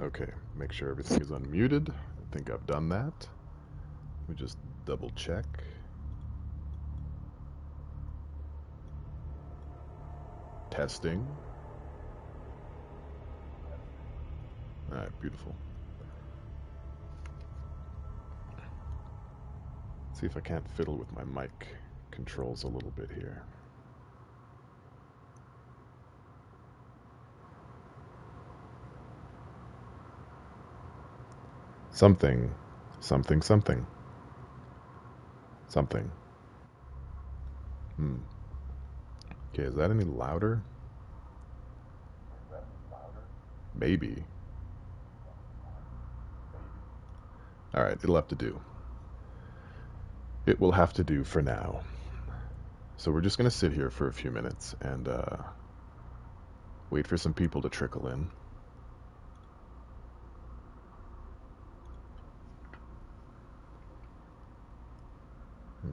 Okay, make sure everything is unmuted. I think I've done that. Let me just double check. Testing. Alright, beautiful. See if I can't fiddle with my mic controls a little bit here. Something. Something, something. Something. Okay, is that any louder? Maybe. Alright, it'll have to do. It will have to do for now. So we're just going to sit here for a few minutes and wait for some people to trickle in.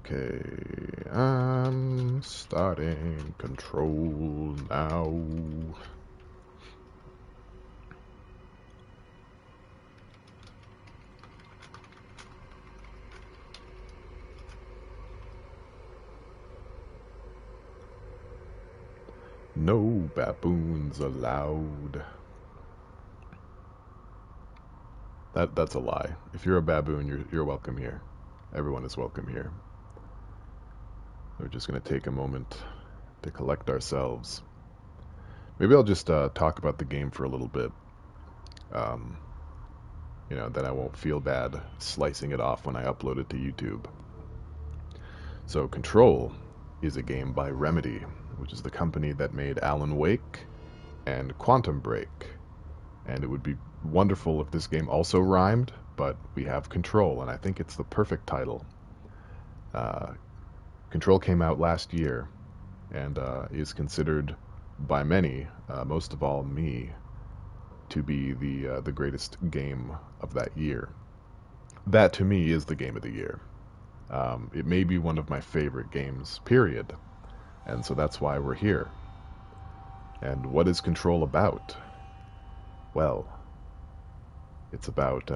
Okay, I'm starting control now. No baboons allowed. That's a lie. If you're a baboon, you're welcome here. Everyone is welcome here. We're just going to take a moment to collect ourselves. Maybe I'll just talk about the game for a little bit. Then I won't feel bad slicing it off when I upload it to YouTube. So Control is a game by Remedy, which is the company that made Alan Wake and Quantum Break. And it would be wonderful if this game also rhymed, but we have Control, and I think it's the perfect title. Control came out last year, and is considered by many, most of all me, to be the greatest game of that year. That, to me, is the game of the year. It may be one of my favorite games, period. And so that's why we're here. And what is Control about? Well, it's about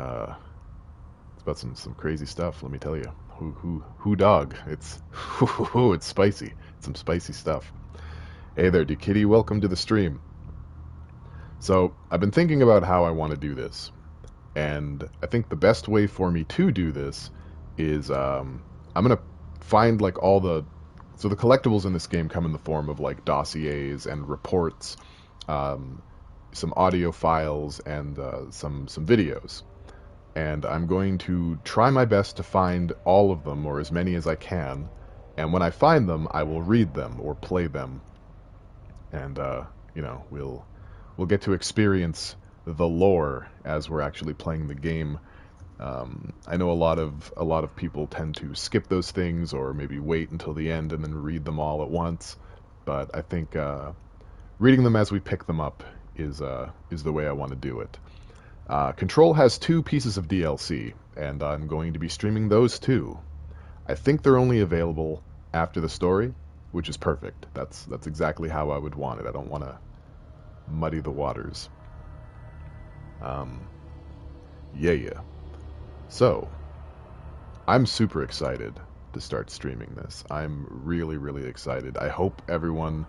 some crazy stuff, let me tell you. Who dog? It's it's spicy. It's some spicy stuff. Hey there, Kitty. Welcome to the stream. So I've been thinking about how I want to do this, and I think the best way for me to do this is I'm gonna find like all the collectibles in this game come in the form of like dossiers and reports, some audio files, and some videos. And I'm going to try my best to find all of them, or as many as I can, and when I find them, I will read them or play them, and we'll get to experience the lore as we're actually playing the game. I know a lot of people tend to skip those things, or maybe wait until the end and then read them all at once, but I think reading them as we pick them up is the way I want to do it. Control has 2 pieces of DLC, and I'm going to be streaming those too. I think they're only available after the story, which is perfect. That's exactly how I would want it. I don't want to muddy the waters. Yeah. So, I'm super excited to start streaming this. I'm really, really excited. I hope everyone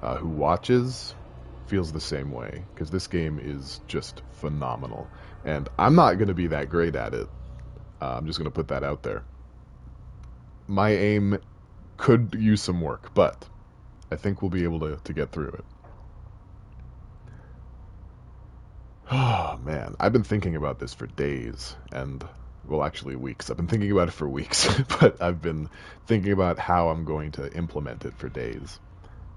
who watches feels the same way, because this game is just phenomenal. And I'm not going to be that great at it. I'm just going to put that out there. My aim could use some work, but I think we'll be able to get through it. Oh, man. I've been thinking about this for days, and, well, actually weeks. I've been thinking about it for weeks, but I've been thinking about how I'm going to implement it for days.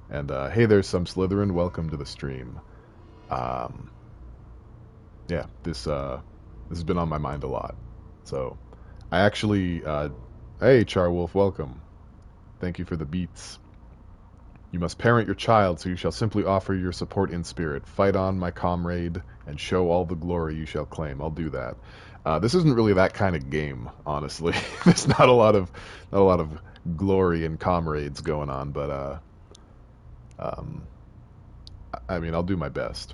And, hey, there's some Slytherin. Welcome to the stream. Yeah, this has been on my mind a lot. So, I actually, hey, Charwolf, welcome. Thank you for the beats. You must parent your child, so you shall simply offer your support in spirit. Fight on, my comrade, and show all the glory you shall claim. I'll do that. This isn't really that kind of game, honestly. There's not a lot of glory and comrades going on, but I mean, I'll do my best.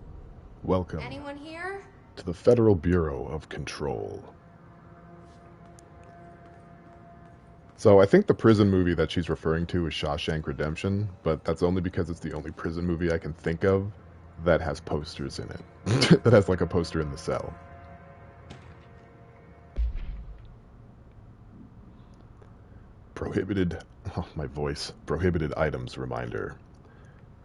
Welcome Anyone here? to the Federal Bureau of Control. So I think the prison movie that she's referring to is Shawshank Redemption, but that's only because it's the only prison movie I can think of that has posters in it. That has like a poster in the cell. Prohibited items reminder.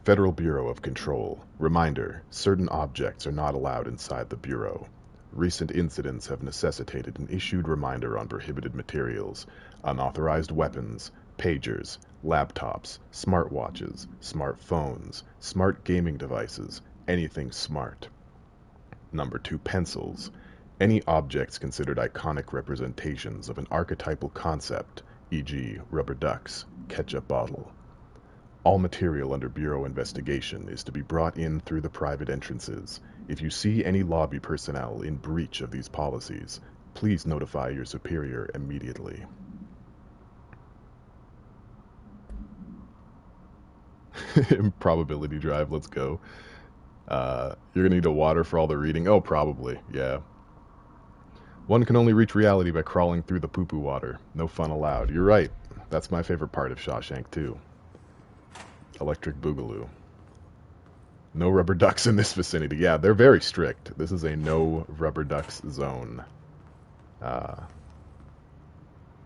Federal Bureau of Control. Reminder, certain objects are not allowed inside the Bureau. Recent incidents have necessitated an issued reminder on prohibited materials, unauthorized weapons, pagers, laptops, smartwatches, smartphones, smart gaming devices, anything smart. Number 2, pencils. Any objects considered iconic representations of an archetypal concept, e.g., rubber ducks, ketchup bottle. All material under Bureau investigation is to be brought in through the private entrances. If you see any lobby personnel in breach of these policies, please notify your superior immediately. Improbability drive, let's go. You're gonna need a water for all the reading? Oh, probably, yeah. One can only reach reality by crawling through the poo-poo water. No fun allowed. You're right. That's my favorite part of Shawshank, too. Electric Boogaloo. No rubber ducks in this vicinity. Yeah, they're very strict. This is a no rubber ducks zone.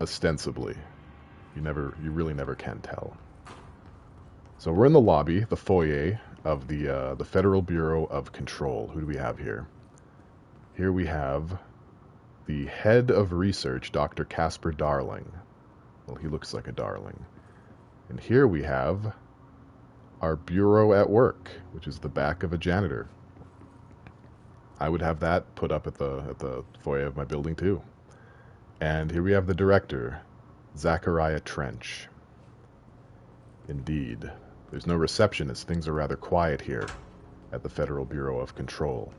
Ostensibly. You really never can tell. So we're in the lobby, the foyer of the Federal Bureau of Control. Who do we have here? Here we have the head of research, Dr. Casper Darling. Well, he looks like a darling. And here we have our bureau at work, which is the back of a janitor. I would have that put up at the foyer of my building too. And here we have the director, Zachariah Trench. Indeed. There's no receptionist. Things are rather quiet here at the Federal Bureau of Control.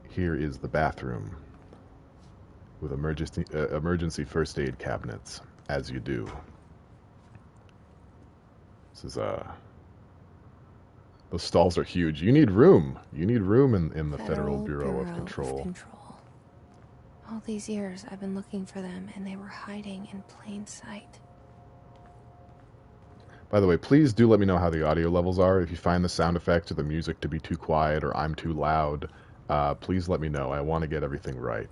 Here is the bathroom with emergency first aid cabinets, as you do. This is those stalls are huge. You need room. You need room in the Federal Bureau of Control. All these years I've been looking for them, and they were hiding in plain sight. By the way, please do let me know how the audio levels are. If you find the sound effects or the music to be too quiet or I'm too loud, please let me know. I want to get everything right.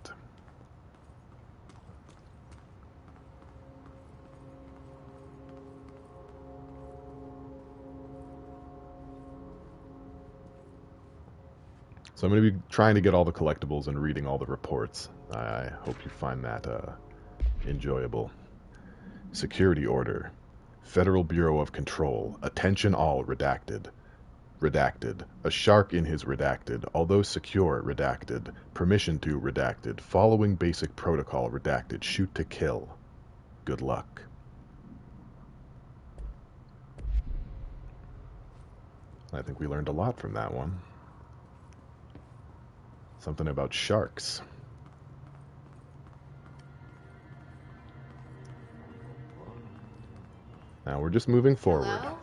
So I'm going to be trying to get all the collectibles and reading all the reports. I hope you find that enjoyable. Security order. Federal Bureau of Control. Attention all, redacted. Redacted. A shark in his redacted. Although secure, redacted. Permission to, redacted. Following basic protocol, redacted. Shoot to kill. Good luck. I think we learned a lot from that one. Something about sharks. Now we're just moving forward. Hello?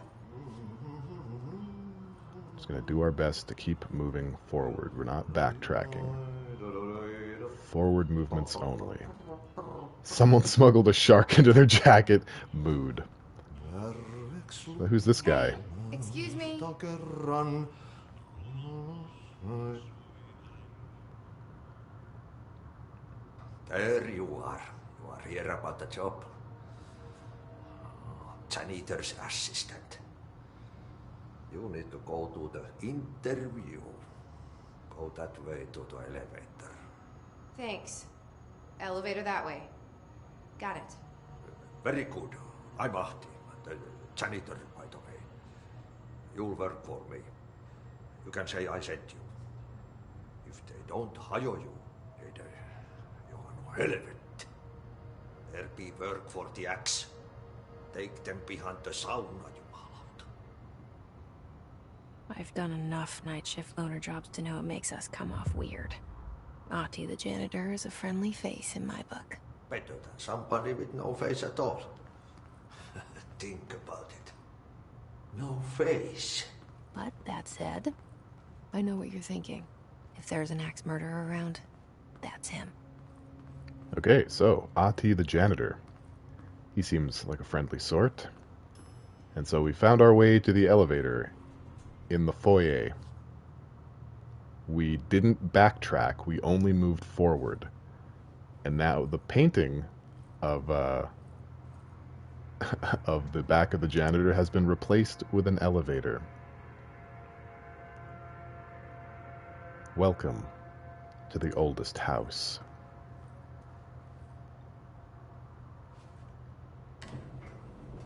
Just gonna do our best to keep moving forward. We're not backtracking. Forward movements only. Someone smuggled a shark into their jacket. Mood. But who's this guy? Hey, excuse me. There you are. You are here about the job. Janitor's assistant. You need to go to the interview. Go that way to the elevator. Thanks. Elevator that way. Got it. Very good. I'm Ahti, the janitor, by the way. You'll work for me. You can say I sent you. If they don't hire you, you are no relevant. There be work for the axe. Take them behind the sauna, jumalauta. I've done enough night shift loner jobs to know it makes us come off weird. Ahti the janitor is a friendly face in my book. Better than somebody with no face at all. Think about it. No face. But that said, I know what you're thinking. If there's an axe murderer around, that's him. Okay, so Ati the janitor. He seems like a friendly sort. And so we found our way to the elevator in the foyer. We didn't backtrack, we only moved forward. And now the painting of of the back of the janitor has been replaced with an elevator. Welcome to the oldest house.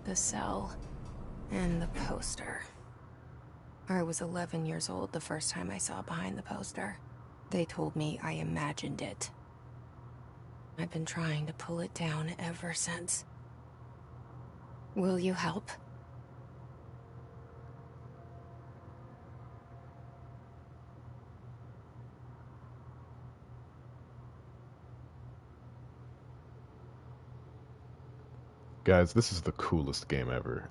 The cell and the poster. I was 11 years old the first time I saw behind the poster. They told me I imagined it. I've been trying to pull it down ever since. Will you help? Guys, this is the coolest game ever.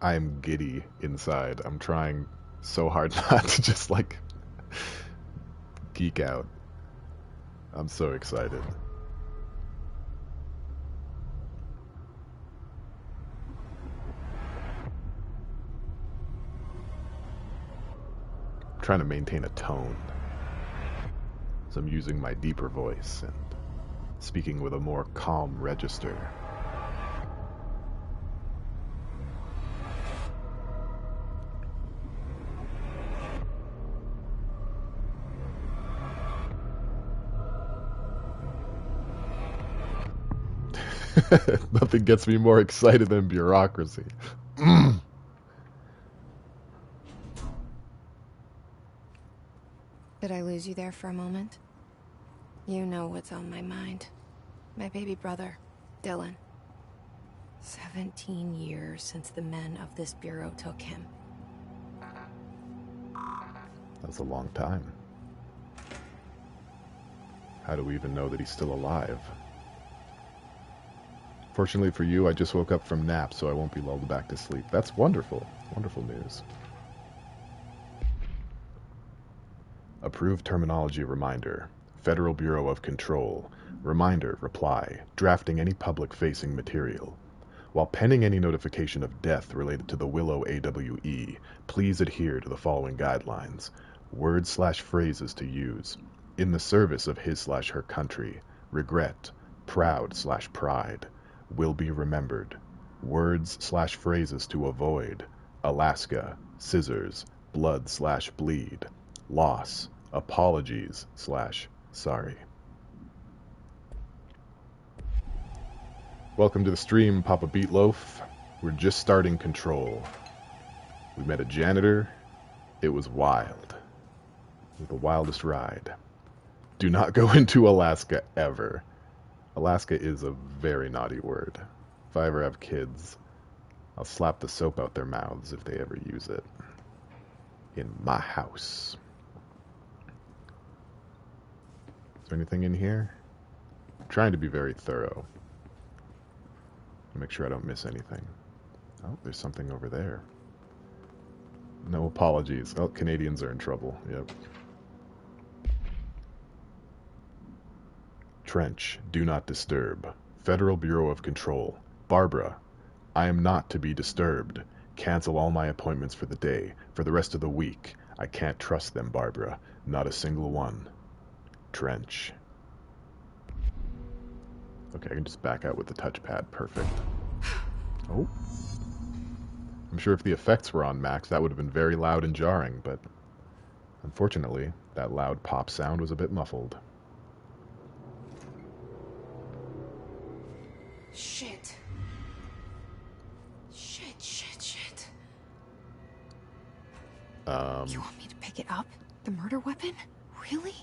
I'm giddy inside. I'm trying so hard not to just, like, geek out. I'm so excited. I'm trying to maintain a tone. So I'm using my deeper voice and speaking with a more calm register. Nothing gets me more excited than bureaucracy. Did I lose you there for a moment? You know what's on my mind. My baby brother, Dylan. 17 years since the men of this bureau took him. That's a long time. How do we even know that he's still alive? Fortunately for you, I just woke up from nap, so I won't be lulled back to sleep. That's wonderful. Wonderful news. Approved terminology reminder. Federal Bureau of Control. Reminder, reply. Drafting any public-facing material. While penning any notification of death related to the Willow AWE, please adhere to the following guidelines. Words/phrases to use. In the service of his/her country. Regret. Proud/pride. Will be remembered. Words/phrases to avoid. Alaska. Scissors. Blood/bleed. Loss. Apologies/sorry. Welcome to the stream, Papa Beatloaf. We're just starting Control. We met a janitor. It was wild. It was the wildest ride. Do not go into Alaska ever. Alaska is a very naughty word. If I ever have kids, I'll slap the soap out their mouths if they ever use it. In my house. Is there anything in here? I'm trying to be very thorough. Make sure I don't miss anything. Oh, there's something over there. No apologies. Oh, Canadians are in trouble. Yep. Trench. Do not disturb. Federal Bureau of Control. Barbara. I am not to be disturbed. Cancel all my appointments for the day. For the rest of the week. I can't trust them, Barbara. Not a single one. Trench. Okay, I can just back out with the touchpad. Perfect. Oh. I'm sure if the effects were on max, that would have been very loud and jarring, but unfortunately, that loud pop sound was a bit muffled. Shit. Shit. You want me to pick it up? The murder weapon? Really?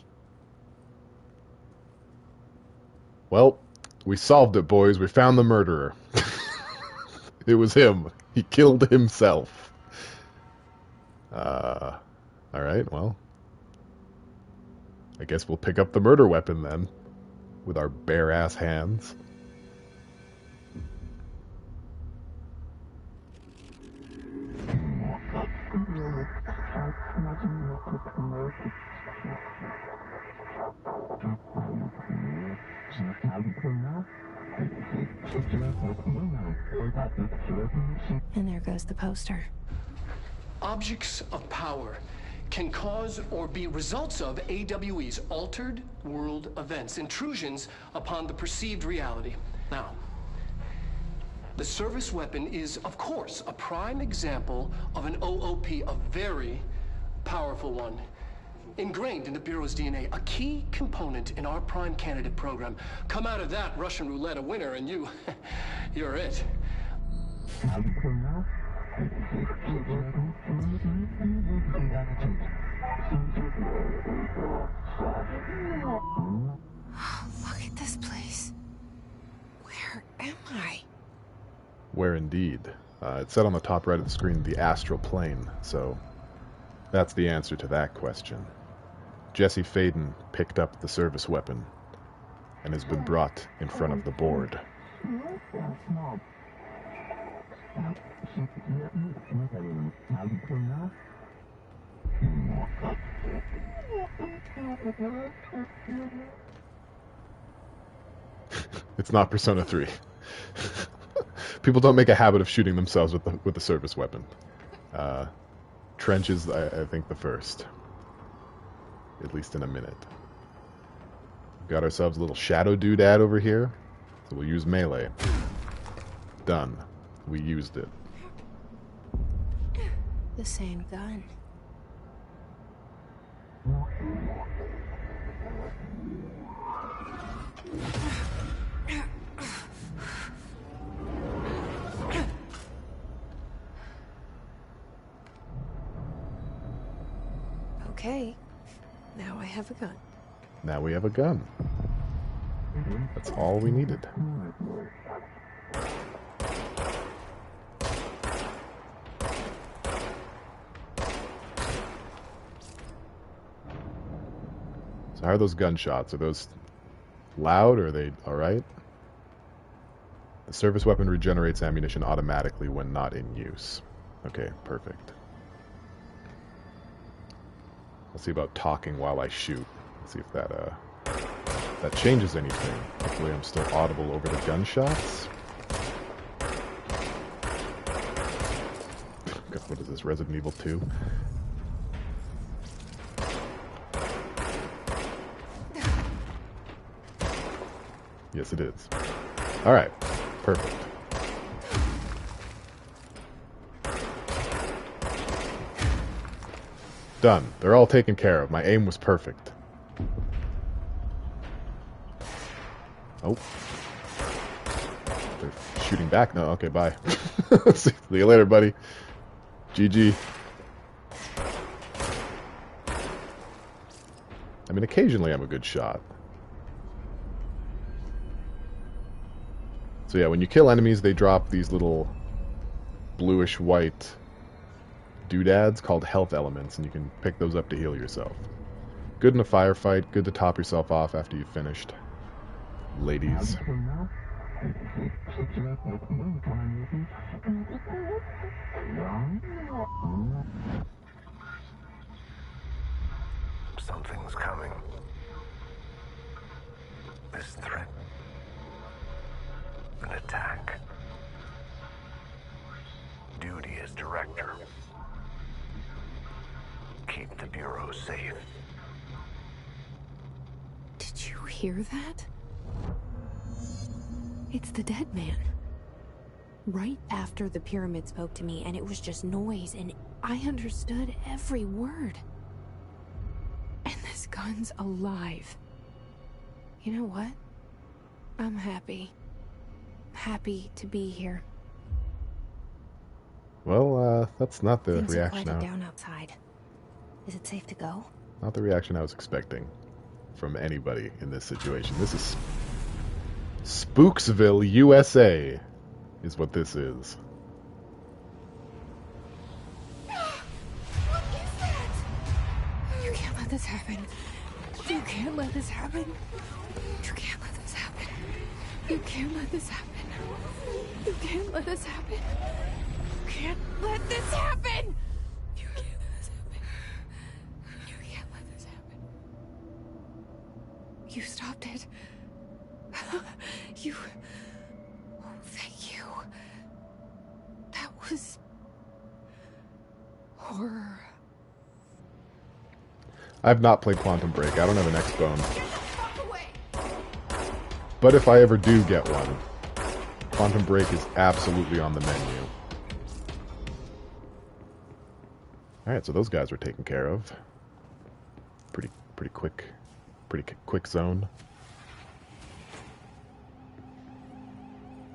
Well, we solved it, boys. We found the murderer. It was him. He killed himself. Alright, well. I guess we'll pick up the murder weapon then. With our bare-ass hands. And there goes the poster. Objects of power can cause or be results of AWE's altered world events, intrusions upon the perceived reality. Now, the service weapon is, of course, a prime example of an OOP, a very powerful one. Ingrained in the Bureau's DNA, a key component in our prime candidate program. Come out of that Russian roulette a winner and you're it. Look at this place. Where am I? Where indeed? It said on the top right of the screen, the astral plane, so that's the answer to that question. Jesse Faden picked up the service weapon and has been brought in front of the board. It's not Persona 3. People don't make a habit of shooting themselves with the service weapon. Trench is, I think, the first. At least in a minute. Got ourselves a little shadow doodad over here. So we'll use melee. Done. We used it. The same gun. Okay. Now I have a gun. Now we have a gun. That's all we needed. So how are those gunshots? Are those loud or are they alright? The service weapon regenerates ammunition automatically when not in use. Okay, perfect. I'll see about talking while I shoot. Let's see if that changes anything. Hopefully I'm still audible over the gunshots. God, what is this, Resident Evil 2? Yes, it is. Alright, perfect. Done. They're all taken care of. My aim was perfect. Oh. They're shooting back? No, okay, bye. See you later, buddy. GG. I mean, occasionally I'm a good shot. So yeah, when you kill enemies, they drop these little bluish-white doodads called health elements, and you can pick those up to heal yourself. Good in a firefight, good to top yourself off after you've finished. Ladies. Something's coming. This threat. An attack. Duty as director. Keep the Bureau safe. Did you hear that? It's the dead man. Right after the pyramid spoke to me, and it was just noise, and I understood every word. And this gun's alive. You know what? I'm happy. Happy to be here. Well, that's not the Things reaction have quieted down outside. Is it safe to go? Not the reaction I was expecting from anybody in this situation. This is Spooksville, USA, is what this is. What is that? You can't let this happen. You can't let this happen. You can't let this happen. You can't let this happen. You can't let this happen. You can't let this happen. You can't let this happen. You stopped it. You... Oh, thank you. That was... horror. I've not played Quantum Break. I don't have an X-Bone. But if I ever do get one, Quantum Break is absolutely on the menu. Alright, so those guys were taken care of. Pretty quick zone.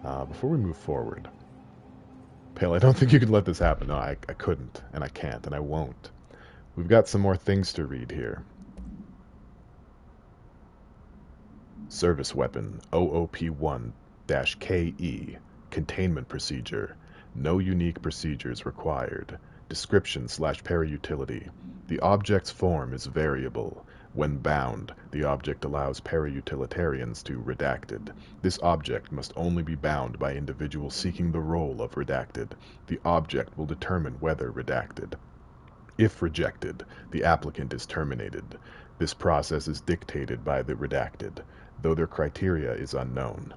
Before we move forward, Pale, I don't think you could let this happen. No, I couldn't, and I can't, and I won't. We've got some more things to read here. Service Weapon OOP-1-KE. Containment Procedure. No unique procedures required. Description/parautility. The object's form is variable. When bound, the object allows parautilitarians to redacted. This object must only be bound by individuals seeking the role of redacted. The object will determine whether redacted. If rejected, the applicant is terminated. This process is dictated by the redacted, though their criteria is unknown.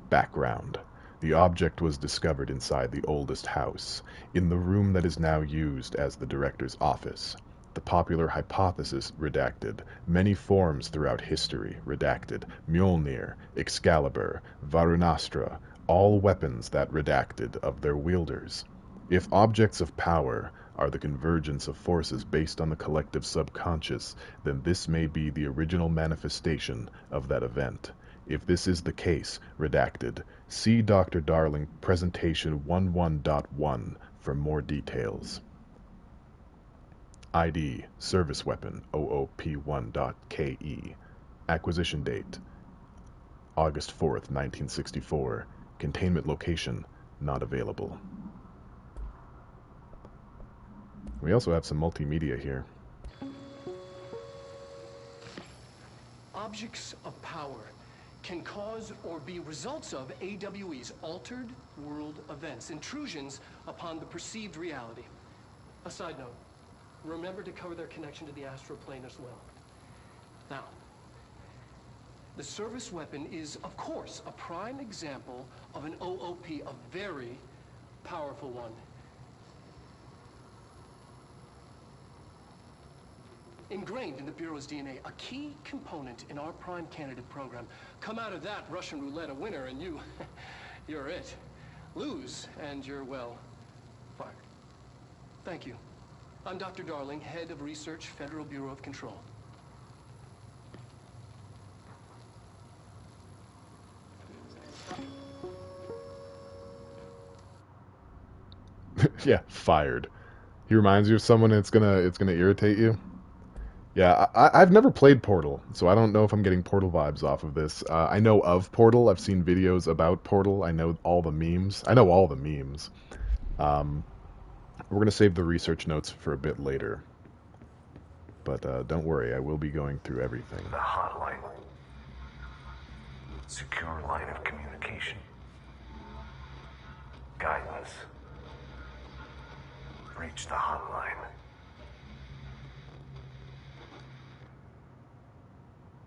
Background. The object was discovered inside the oldest house, in the room that is now used as the director's office. The popular hypothesis redacted, many forms throughout history redacted, Mjolnir, Excalibur, Varunastra, all weapons that redacted of their wielders. If objects of power are the convergence of forces based on the collective subconscious, then this may be the original manifestation of that event. If this is the case, redacted, see Dr. Darling Presentation 11.1 for more details. ID, Service Weapon, OOP-1.KE. Acquisition date, August 4th, 1964. Containment location, not available. We also have some multimedia here. Objects of power can cause or be results of AWE's altered world events, intrusions upon the perceived reality. A side note, remember to cover their connection to the astral plane as well. Now, the service weapon is, of course, a prime example of an OOP, a very powerful one. Ingrained in the Bureau's DNA, a key component in our prime candidate program. Come out of that Russian roulette a winner and you're it. Lose and you're, well, fired. Thank you. I'm Dr. Darling, Head of Research, Federal Bureau of Control. Yeah, fired. He reminds you of someone it's gonna irritate you. Yeah, I've never played Portal, so I don't know if I'm getting Portal vibes off of this. I know of Portal. I've seen videos about Portal. I know all the memes. We're going to save the research notes for a bit later. But don't worry, I will be going through everything. The hotline. Secure line of communication. Guidance. Reach the hotline.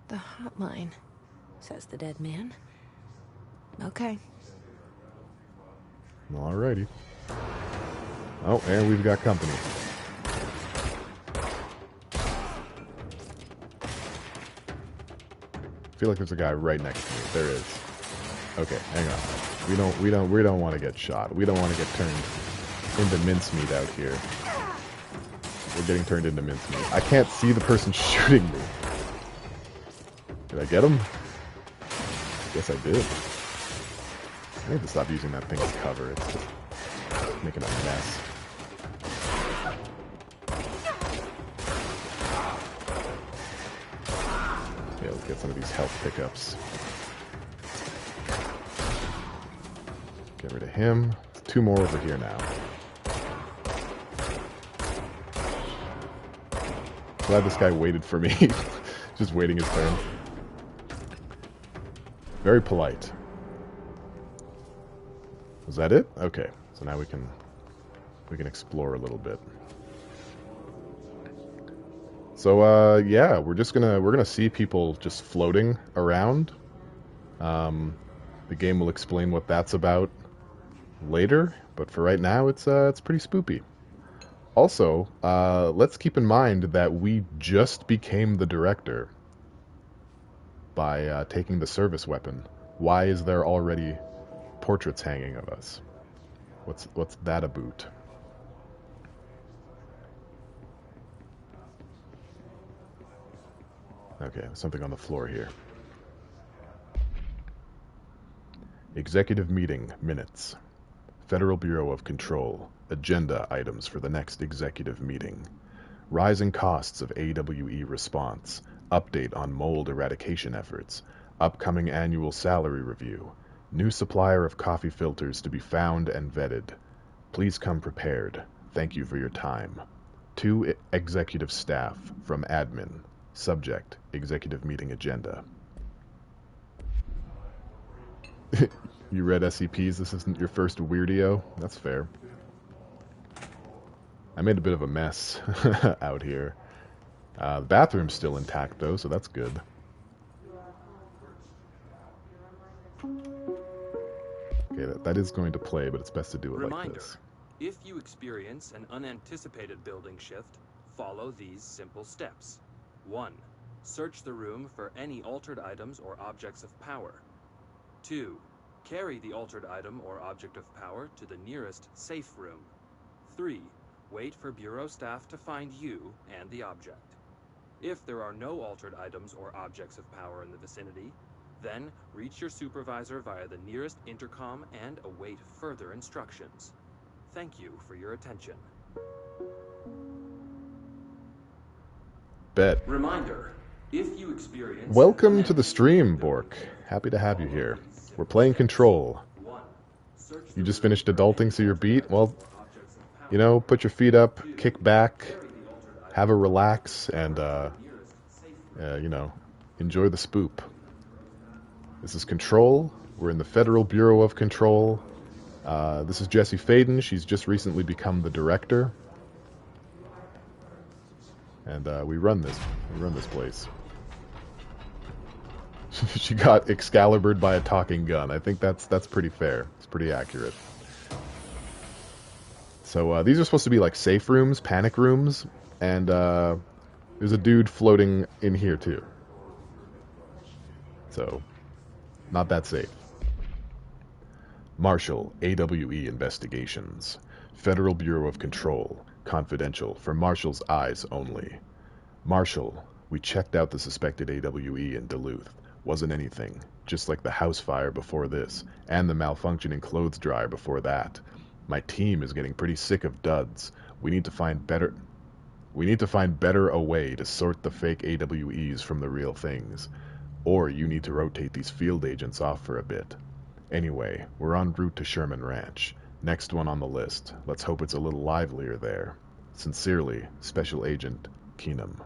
The hotline, says the dead man. Okay. Alrighty. Oh, and we've got company. I feel like there's a guy right next to me. There is. Okay, hang on. We don't want to get shot. We don't want to get turned into mincemeat out here. We're getting turned into mincemeat. I can't see the person shooting me. Did I get him? Yes, I did. I need to stop using that thing as cover. It's just making a mess. Yeah, let's get some of these health pickups. Get rid of him. Two more over here now. Glad this guy waited for me. Just waiting his turn. Very polite. Was that it? Okay. So now we can explore a little bit. So yeah, we're gonna see people just floating around. The game will explain what that's about later, but for right now, it's pretty spoopy. Also, let's keep in mind that we just became the director by taking the service weapon. Why is there already portraits hanging of us? What's that about? Okay, there's something on the floor here. Executive meeting minutes. Federal Bureau of Control. Agenda items for the next executive meeting. Rising costs of AWE response. Update on mold eradication efforts. Upcoming annual salary review. New supplier of coffee filters to be found and vetted. Please come prepared. Thank you for your time. 2 executive staff from admin. Subject, executive meeting agenda. You read SCPs, this isn't your first weirdio? That's fair. I made a bit of a mess out here. The bathroom's still intact though, so that's good. Okay, that is going to play, but it's best to do it like this. If you experience an unanticipated building shift, follow these simple steps. 1. Search the room for any altered items or objects of power. 2. Carry the altered item or object of power to the nearest safe room. 3. Wait for Bureau staff to find you and the object. If there are no altered items or objects of power in the vicinity, then reach your supervisor via the nearest intercom and await further instructions. Thank you for your attention. Bet. Reminder, if you experience... Welcome to the stream, Bork. Happy to have you here. We're playing Control. You just finished adulting, so you're beat? Well, you know, put your feet up, kick back, have a relax, and, you know, enjoy the spoop. This is Control. We're in the Federal Bureau of Control. This is Jessie Faden. She's just recently become the director. And we run this place. She got Excalibured by a talking gun. I think that's pretty fair. It's pretty accurate. So these are supposed to be like safe rooms, panic rooms, and there's a dude floating in here too. So, not that safe. Marshall, AWE Investigations. Federal Bureau of Control. Confidential. For Marshall's eyes only. Marshall, we checked out the suspected AWE in Duluth. Wasn't anything. Just like the house fire before this, and the malfunctioning clothes dryer before that. My team is getting pretty sick of duds. We need to find better a way to sort the fake AWEs from the real things. Or you need to rotate these field agents off for a bit. Anyway, we're en route to Sherman Ranch. Next one on the list. Let's hope it's a little livelier there. Sincerely, Special Agent Keenum.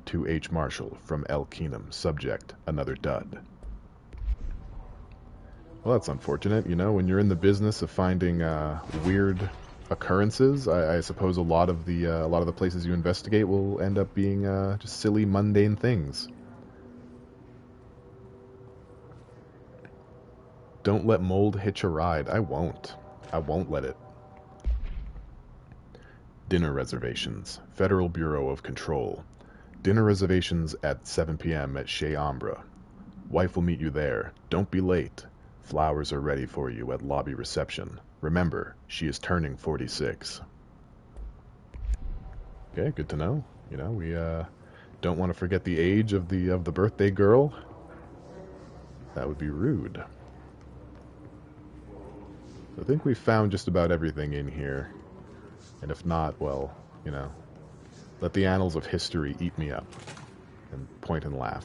2H Marshall from L. Keenum. Subject, another dud. Well, that's unfortunate. You know, when you're in the business of finding weird occurrences, I suppose a lot of the places you investigate will end up being just silly, mundane things. Don't let mold hitch a ride. I won't. I won't let it. Dinner reservations. Federal Bureau of Control. Dinner reservations at 7 p.m. at Chez Ambra. Wife will meet you there. Don't be late. Flowers are ready for you at lobby reception. Remember, she is turning 46. Okay, good to know. You know, we don't want to forget the age of the birthday girl. That would be rude. So I think we found just about everything in here. And if not, well, you know, let the annals of history eat me up. And point and laugh.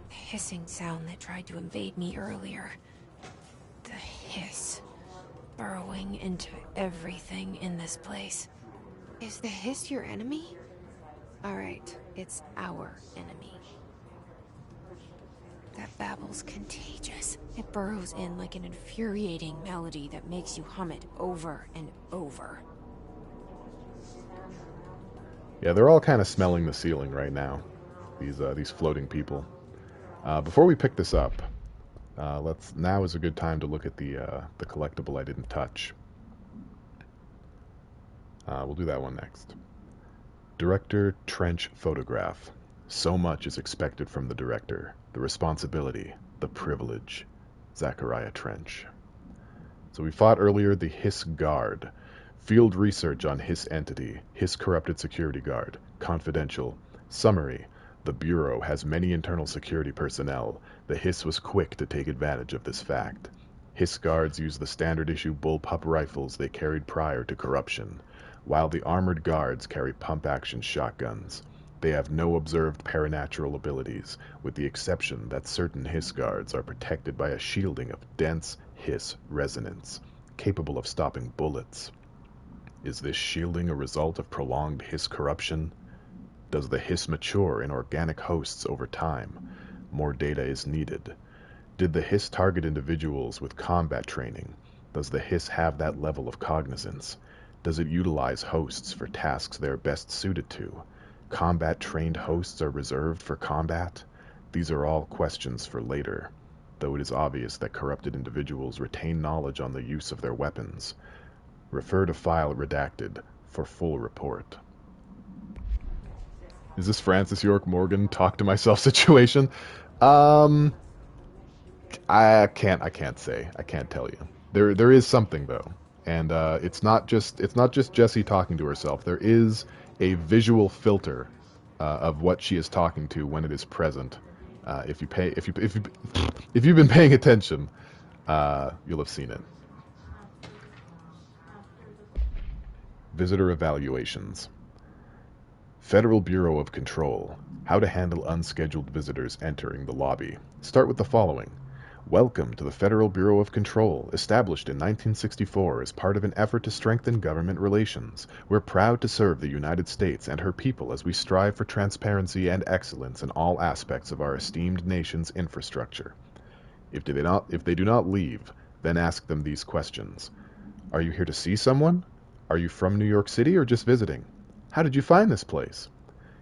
The hissing sound that tried to invade me earlier. The hiss. Burrowing into everything in this place. Is the hiss your enemy? Alright, it's our enemy. That babble's contagious. It burrows in like an infuriating melody that makes you hum it over and over. Yeah, they're all kind of smelling the ceiling right now. These floating people. Before we pick this up, now is a good time to look at the collectible I didn't touch. We'll do that one next. Director Trench Photograph. So much is expected from the director. The responsibility, the privilege. Zachariah Trench. So we fought earlier the Hiss Guard. Field research on Hiss entity. Hiss corrupted security guard. Confidential. Summary. The Bureau has many internal security personnel. The Hiss was quick to take advantage of this fact. Hiss guards use the standard issue bullpup rifles they carried prior to corruption, while the armored guards carry pump-action shotguns. They have no observed paranatural abilities, with the exception that certain Hiss guards are protected by a shielding of dense Hiss resonance, capable of stopping bullets. Is this shielding a result of prolonged Hiss corruption? Does the Hiss mature in organic hosts over time? More data is needed. Did the Hiss target individuals with combat training? Does the Hiss have that level of cognizance? Does it utilize hosts for tasks they are best suited to? Combat-trained hosts are reserved for combat? These are all questions for later, though it is obvious that corrupted individuals retain knowledge on the use of their weapons. Refer to file redacted for full report. Is this Francis York Morgan talk to myself situation? I can't say. I can't tell you. There is something though. And it's not just Jessie talking to herself. There is a visual filter of what she is talking to when it is present. If you've been paying attention, you'll have seen it. Visitor evaluations. Federal Bureau of Control. How to handle unscheduled visitors entering the lobby. Start with the following. Welcome to the Federal Bureau of Control, established in 1964 as part of an effort to strengthen government relations. We're proud to serve the United States and her people as we strive for transparency and excellence in all aspects of our esteemed nation's infrastructure. If they do not leave, then ask them these questions. Are you here to see someone? Are you from New York City or just visiting? How did you find this place?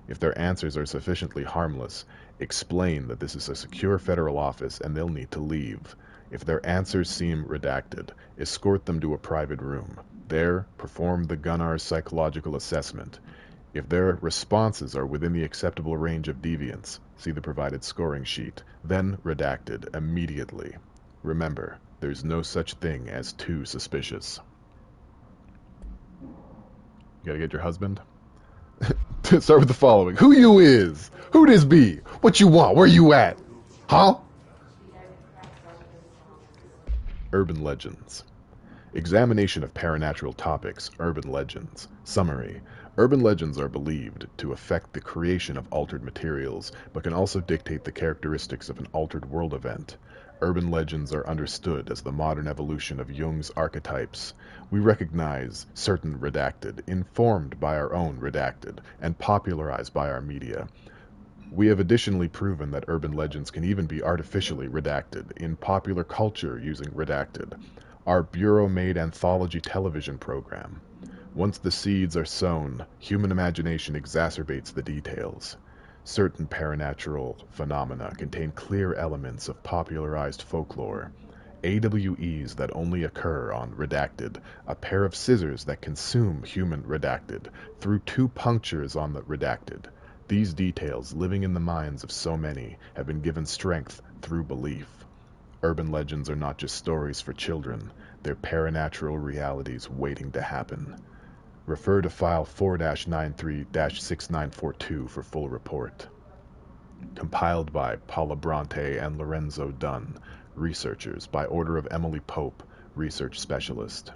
If their answers are sufficiently harmless, explain that this is a secure federal office and they'll need to leave. If their answers seem redacted, escort them to a private room. There, perform the Gunnar's psychological assessment. If their responses are within the acceptable range of deviance, see the provided scoring sheet, then redacted immediately. Remember, there's no such thing as too suspicious. You gotta get your husband? Start with the following. Who you is? Who this be? What you want? Where you at? Huh? Urban legends. Examination of paranatural topics, urban legends. Summary. Urban legends are believed to affect the creation of altered materials, but can also dictate the characteristics of an altered world event. Urban legends are understood as the modern evolution of Jung's archetypes. We recognize certain redacted, informed by our own redacted, and popularized by our media. We have additionally proven that urban legends can even be artificially redacted in popular culture using redacted. Our Bureau-made anthology television program. Once the seeds are sown, human imagination exacerbates the details. Certain paranatural phenomena contain clear elements of popularized folklore. AWEs that only occur on redacted, a pair of scissors that consume human redacted, through 2 punctures on the redacted. These details, living in the minds of so many, have been given strength through belief. Urban legends are not just stories for children, they're paranatural realities waiting to happen. Refer to file 4-93-6942 for full report. Compiled by Paula Bronte and Lorenzo Dunn, researchers, by order of Emily Pope, research specialist.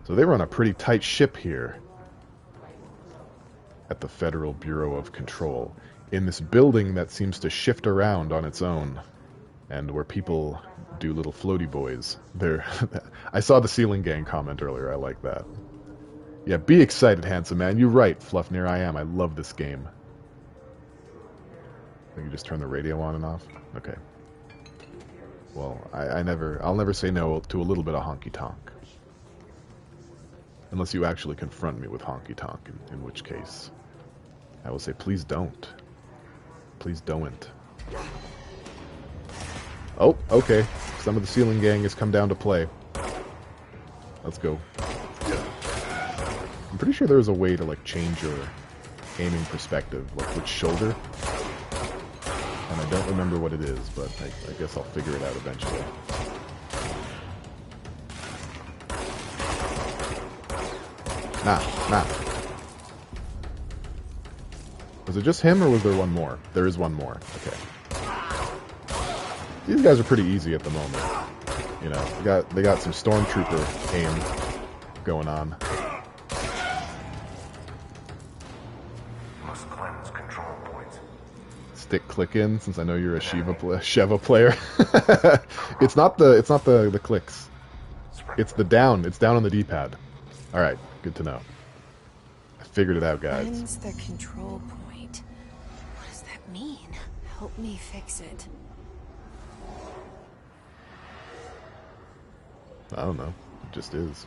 So they run a pretty tight ship here at the Federal Bureau of Control, in this building that seems to shift around on its own, and where people do little floaty boys. I saw the Ceiling Gang comment earlier, I like that. Yeah, be excited, handsome man. You're right, Fluffnir, I am. I love this game. I think you just turn the radio on and off? Okay. Well, I'll never say no to a little bit of honky-tonk. Unless you actually confront me with Honky Tonk, in which case I will say, please don't. Please don't. Oh, okay. Some of the ceiling gang has come down to play. Let's go. I'm pretty sure there was a way to, like, change your aiming perspective, like which shoulder. And I don't remember what it is, but I guess I'll figure it out eventually. Nah. Was it just him, or was there one more? There is one more. Okay. These guys are pretty easy at the moment. You know, they got some stormtrooper aim going on. Must cleanse control points. Stick click in, since I know you're a Sheva player. It's not the clicks. It's the down. It's down on the D-pad. All right, good to know. I figured it out, guys. Cleanse the control point. What does that mean? Help me fix it. I don't know. It just is.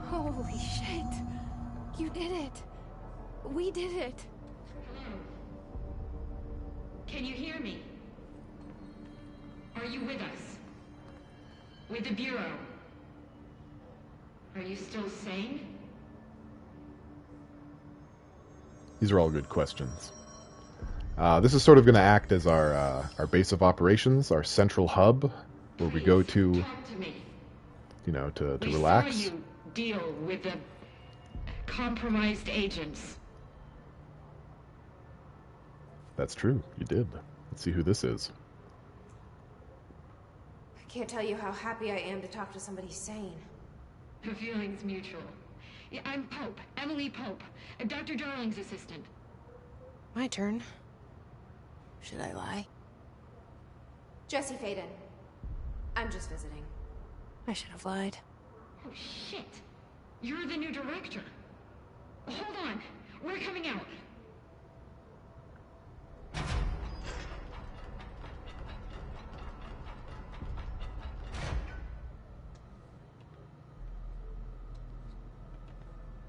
Holy shit. You did it. We did it. Hello? Can you hear me? Are you with us? With the Bureau? Are you still sane? These are all good questions. This is sort of going to act as our base of operations, our central hub, where we go to, Talk to me. you know, to We relax. saw you deal with the compromised agents. That's true. You did. Let's see who this is. I can't tell you how happy I am to talk to somebody sane. The feeling's mutual. Yeah, I'm Pope, Emily Pope, Dr. Darling's assistant. My turn. Should I lie? Jesse Faden. I'm just visiting. I should have lied. Oh, shit. You're the new director. Hold on. We're coming out.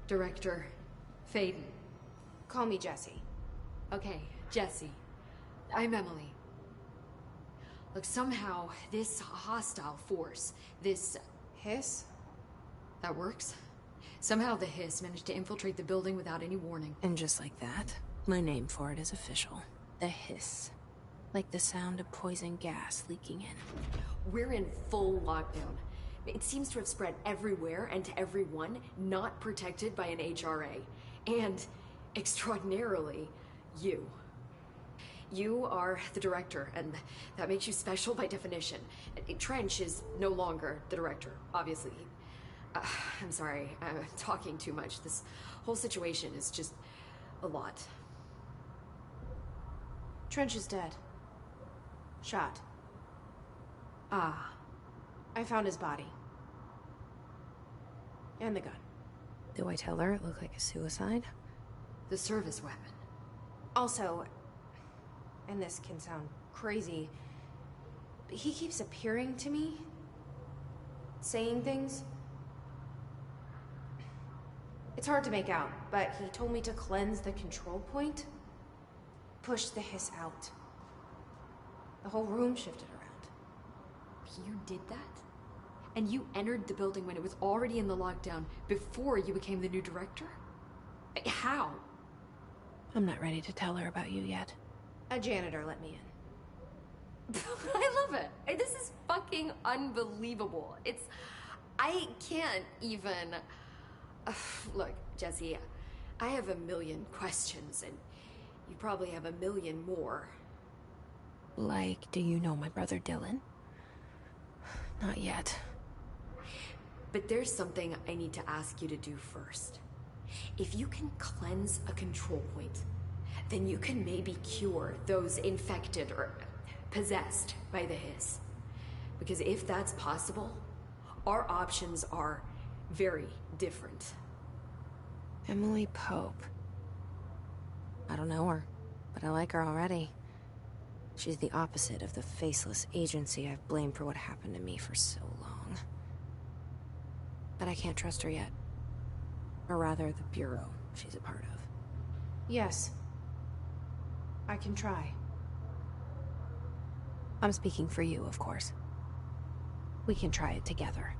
Director Faden. Call me Jesse. Okay, Jesse. I'm Emily. Look, somehow this hostile force, this... Hiss? that works? Somehow the hiss managed to infiltrate the building without any warning. And just like that, my name for it is official. The hiss. Like the sound of poison gas leaking in. We're in full lockdown. It seems to have spread everywhere and to everyone not protected by an HRA. And, extraordinarily, you. You are the director, and that makes you special by definition. Trench is no longer the director, obviously. I'm sorry, I'm talking too much. This whole situation is just a lot. Trench is dead. Shot. Ah. I found his body. And the gun. Do I tell her it looked like a suicide? The service weapon. Also, and this can sound crazy, but he keeps appearing to me, saying things. It's hard to make out, but he told me to cleanse the control point, push the hiss out. The whole room shifted around. You did that? And you entered the building when it was already in the lockdown before you became the new director? How? I'm not ready to tell her about you yet. A janitor let me in. I love it. This is fucking unbelievable. I can't even... Look, Jesse, I have a million questions, and you probably have a million more. Like, do you know my brother Dylan? Not yet. But there's something I need to ask you to do first. If you can cleanse a control point, then you can maybe cure those infected or possessed by the hiss. Because if that's possible, Our options are very different. Emily Pope. I don't know her, but I like her already. She's the opposite of the faceless agency I've blamed for what happened to me for so long. But I can't trust her yet. Or rather, the Bureau she's a part of. Yes. I can try. I'm speaking for you, of course. We can try it together.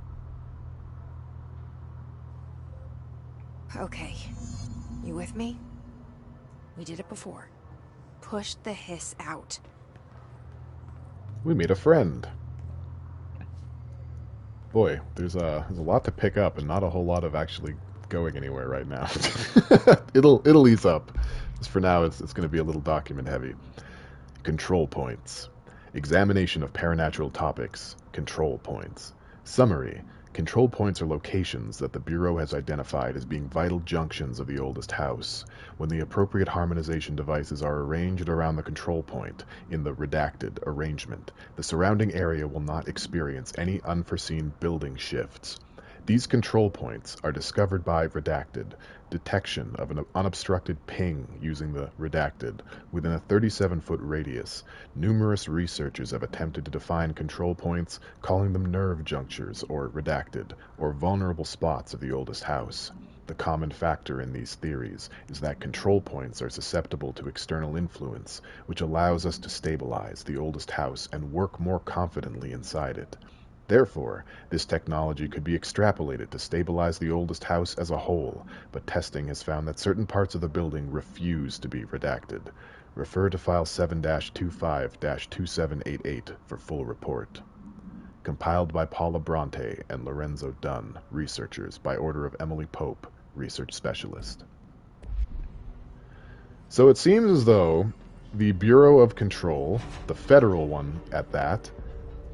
Okay. You with me? We did it before. Push the hiss out. We made a friend. Boy, there's a lot to pick up and not a whole lot of actually going anywhere right now. It'll ease up. Just for now, it's going to be a little document heavy. Control points. Examination of paranatural topics. Control points. Summary. Control points are locations that the Bureau has identified as being vital junctions of the oldest house. When the appropriate harmonization devices are arranged around the control point in the redacted arrangement, the surrounding area will not experience any unforeseen building shifts. These control points are discovered by redacted detection of an unobstructed ping using the redacted within a 37-foot radius. Numerous researchers have attempted to define control points, calling them nerve junctures or redacted, or vulnerable spots of the oldest house. The common factor in these theories is that control points are susceptible to external influence, which allows us to stabilize the oldest house and work more confidently inside it. Therefore, this technology could be extrapolated to stabilize the oldest house as a whole, but testing has found that certain parts of the building refuse to be redacted. Refer to File 7-25-2788 for full report. Compiled by Paula Bronte and Lorenzo Dunn, researchers, by order of Emily Pope, research specialist. So it seems as though the Bureau of Control, the federal one at that,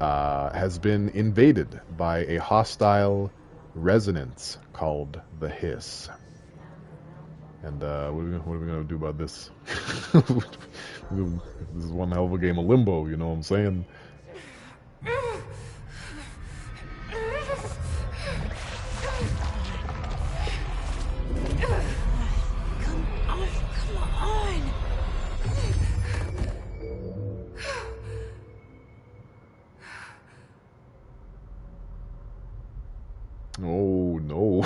has been invaded by a hostile resonance called the Hiss. And what are we going to do about this? This is one hell of a game of limbo, you know what I'm saying? Oh, no.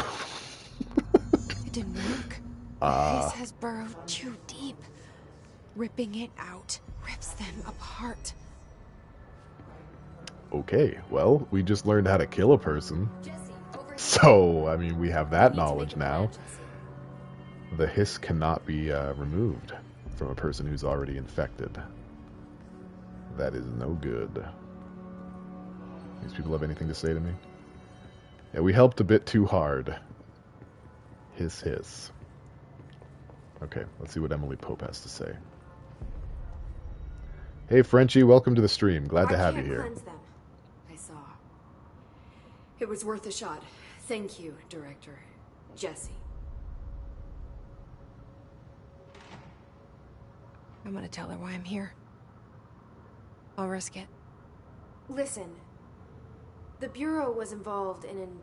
It didn't work. The hiss has burrowed too deep. Ripping it out rips them apart. Okay, well, we just learned how to kill a person. So, I mean, we have that knowledge now. The hiss cannot be removed from a person who's already infected. That is no good. These people have anything to say to me? Yeah, we helped a bit too hard. Hiss, hiss. Okay, let's see what Emily Pope has to say. Hey, Frenchie, welcome to the stream. Glad to have you here. Cleanse them. I saw. It was worth a shot. Thank you, Director. Jesse. I'm gonna tell her why I'm here. I'll risk it. Listen. The Bureau was involved in an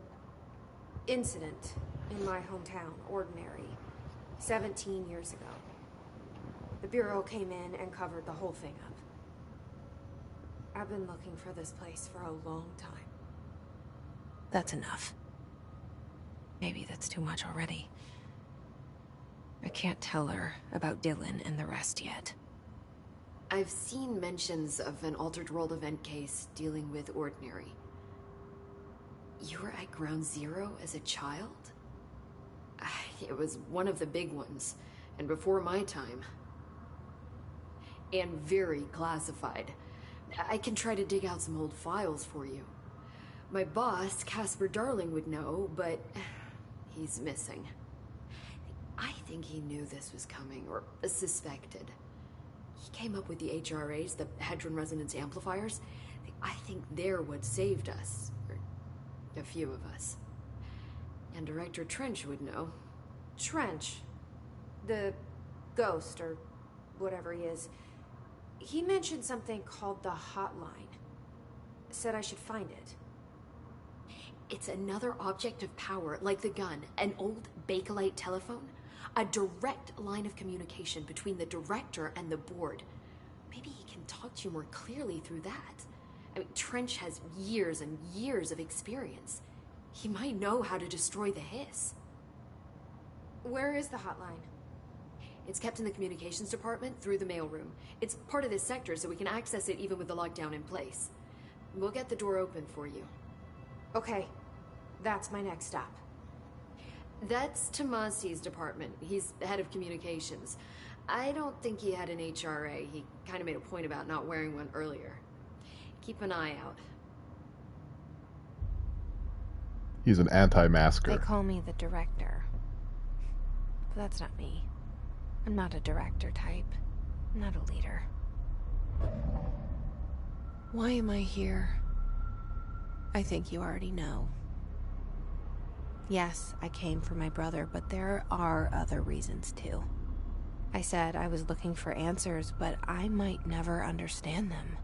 incident in my hometown, Ordinary, 17 years ago. The Bureau came in and covered the whole thing up. I've been looking for this place for a long time. That's enough. Maybe that's too much already. I can't tell her about Dylan and the rest yet. I've seen mentions of an Altered World event case dealing with Ordinary. You were at Ground Zero as a child? It was one of the big ones, and before my time. And very classified. I can try to dig out some old files for you. My boss, Casper Darling, would know, but he's missing. I think he knew this was coming, or suspected. He came up with the HRAs, the Hadron Resonance Amplifiers. I think they're what saved us. Or a few of us. And Director Trench would know. Trench. The ghost, or whatever he is. He mentioned something called the Hotline. Said I should find it. It's another object of power, like the gun, an old Bakelite telephone. A direct line of communication between the director and the board. Maybe he can talk to you more clearly through that. I mean, Trench has years and years of experience. He might know how to destroy the hiss. Where is the hotline? It's kept in the communications department through the mailroom. It's part of this sector, so we can access it even with the lockdown in place. We'll get the door open for you. Okay, that's my next stop. That's Tomasi's department. He's the head of communications. I don't think he had an HRA. He kind of made a point about not wearing one earlier. Keep an eye out. He's an anti-masker. They call me the director. But that's not me. I'm not a director type. I'm not a leader. Why am I here? I think you already know. Yes, I came for my brother, but there are other reasons too. I said I was looking for answers, but I might never understand them.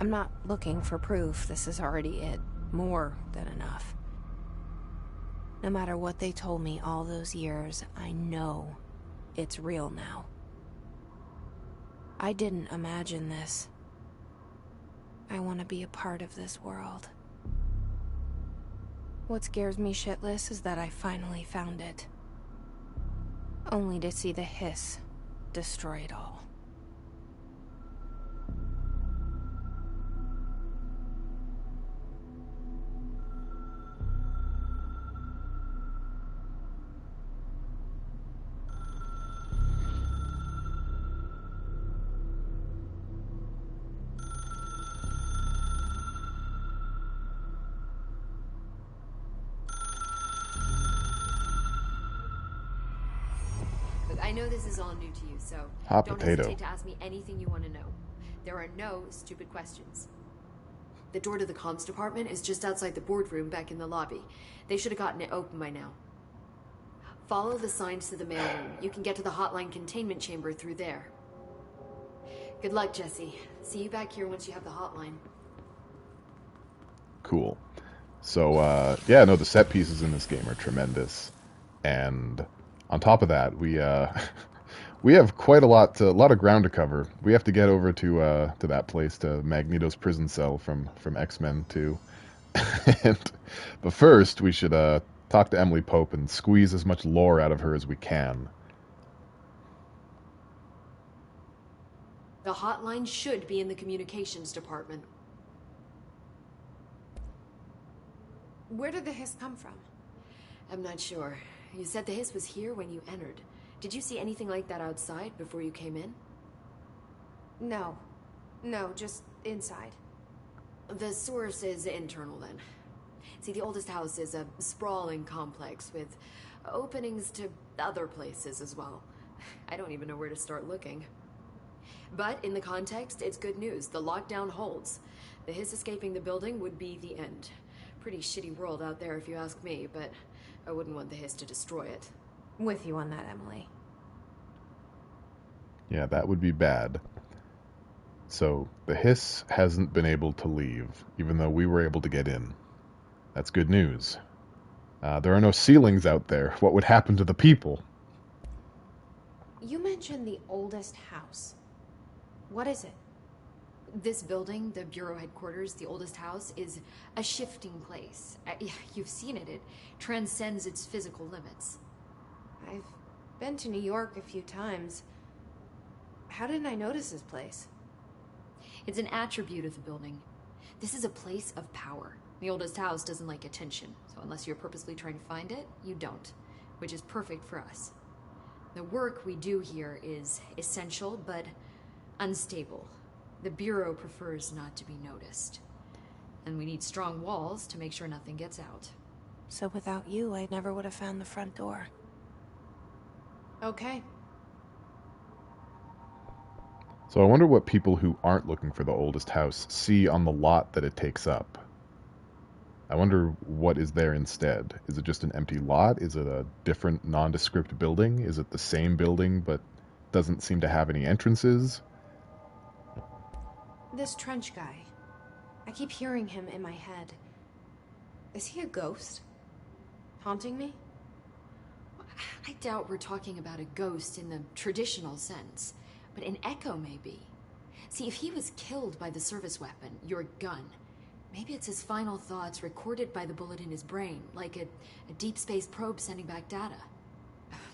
I'm not looking for proof. This is already it. More than enough. No matter what they told me all those years, I know it's real now. I didn't imagine this. I want to be a part of this world. What scares me shitless is that I finally found it. Only to see the hiss destroy it all. I know this is all new to you, so Hot don't potato. hesitate to ask me anything you want to know. There are no stupid questions. The door to the comms department is just outside the boardroom back in the lobby. They should have gotten it open by now. Follow the signs to the mailroom. You can get to the hotline containment chamber through there. Good luck, Jesse. See you back here once you have the hotline. Cool. So, yeah, no, the set pieces in this game are tremendous. And on top of that, we have quite a lot of ground to cover. We have to get over to that place, to Magneto's prison cell from X-Men 2. But first, we should talk to Emily Pope and squeeze as much lore out of her as we can. The hotline should be in the communications department. Where did the hiss come from? I'm not sure. You said the hiss was here when you entered. Did you see anything like that outside before you came in? No, just inside. The source is internal then. See, the oldest house is a sprawling complex with openings to other places as well. I don't even know where to start looking. But in the context, it's good news. The lockdown holds. The hiss escaping the building would be the end. Pretty shitty world out there if you ask me, but I wouldn't want the hiss to destroy it. With you on that, Emily. Yeah, that would be bad. So, the hiss hasn't been able to leave, even though we were able to get in. That's good news. There are no ceilings out there. What would happen to the people? You mentioned the oldest house. What is it? This building, the Bureau headquarters, the oldest house, is a shifting place. You've seen it. It transcends its physical limits. I've been to New York a few times. How didn't I notice this place? It's an attribute of the building. This is a place of power. The oldest house doesn't like attention, so unless you're purposely trying to find it, you don't, which is perfect for us. The work we do here is essential, but unstable. The Bureau prefers not to be noticed. And we need strong walls to make sure nothing gets out. So without you, I never would have found the front door. Okay. So I wonder what people who aren't looking for the oldest house see on the lot that it takes up. I wonder what is there instead. Is it just an empty lot? Is it a different nondescript building? Is it the same building but doesn't seem to have any entrances? This Trench guy. I keep hearing him in my head. Is he a ghost? Haunting me? I doubt we're talking about a ghost in the traditional sense, but an echo maybe. See, if he was killed by the service weapon, your gun, maybe it's his final thoughts recorded by the bullet in his brain, like a deep space probe sending back data.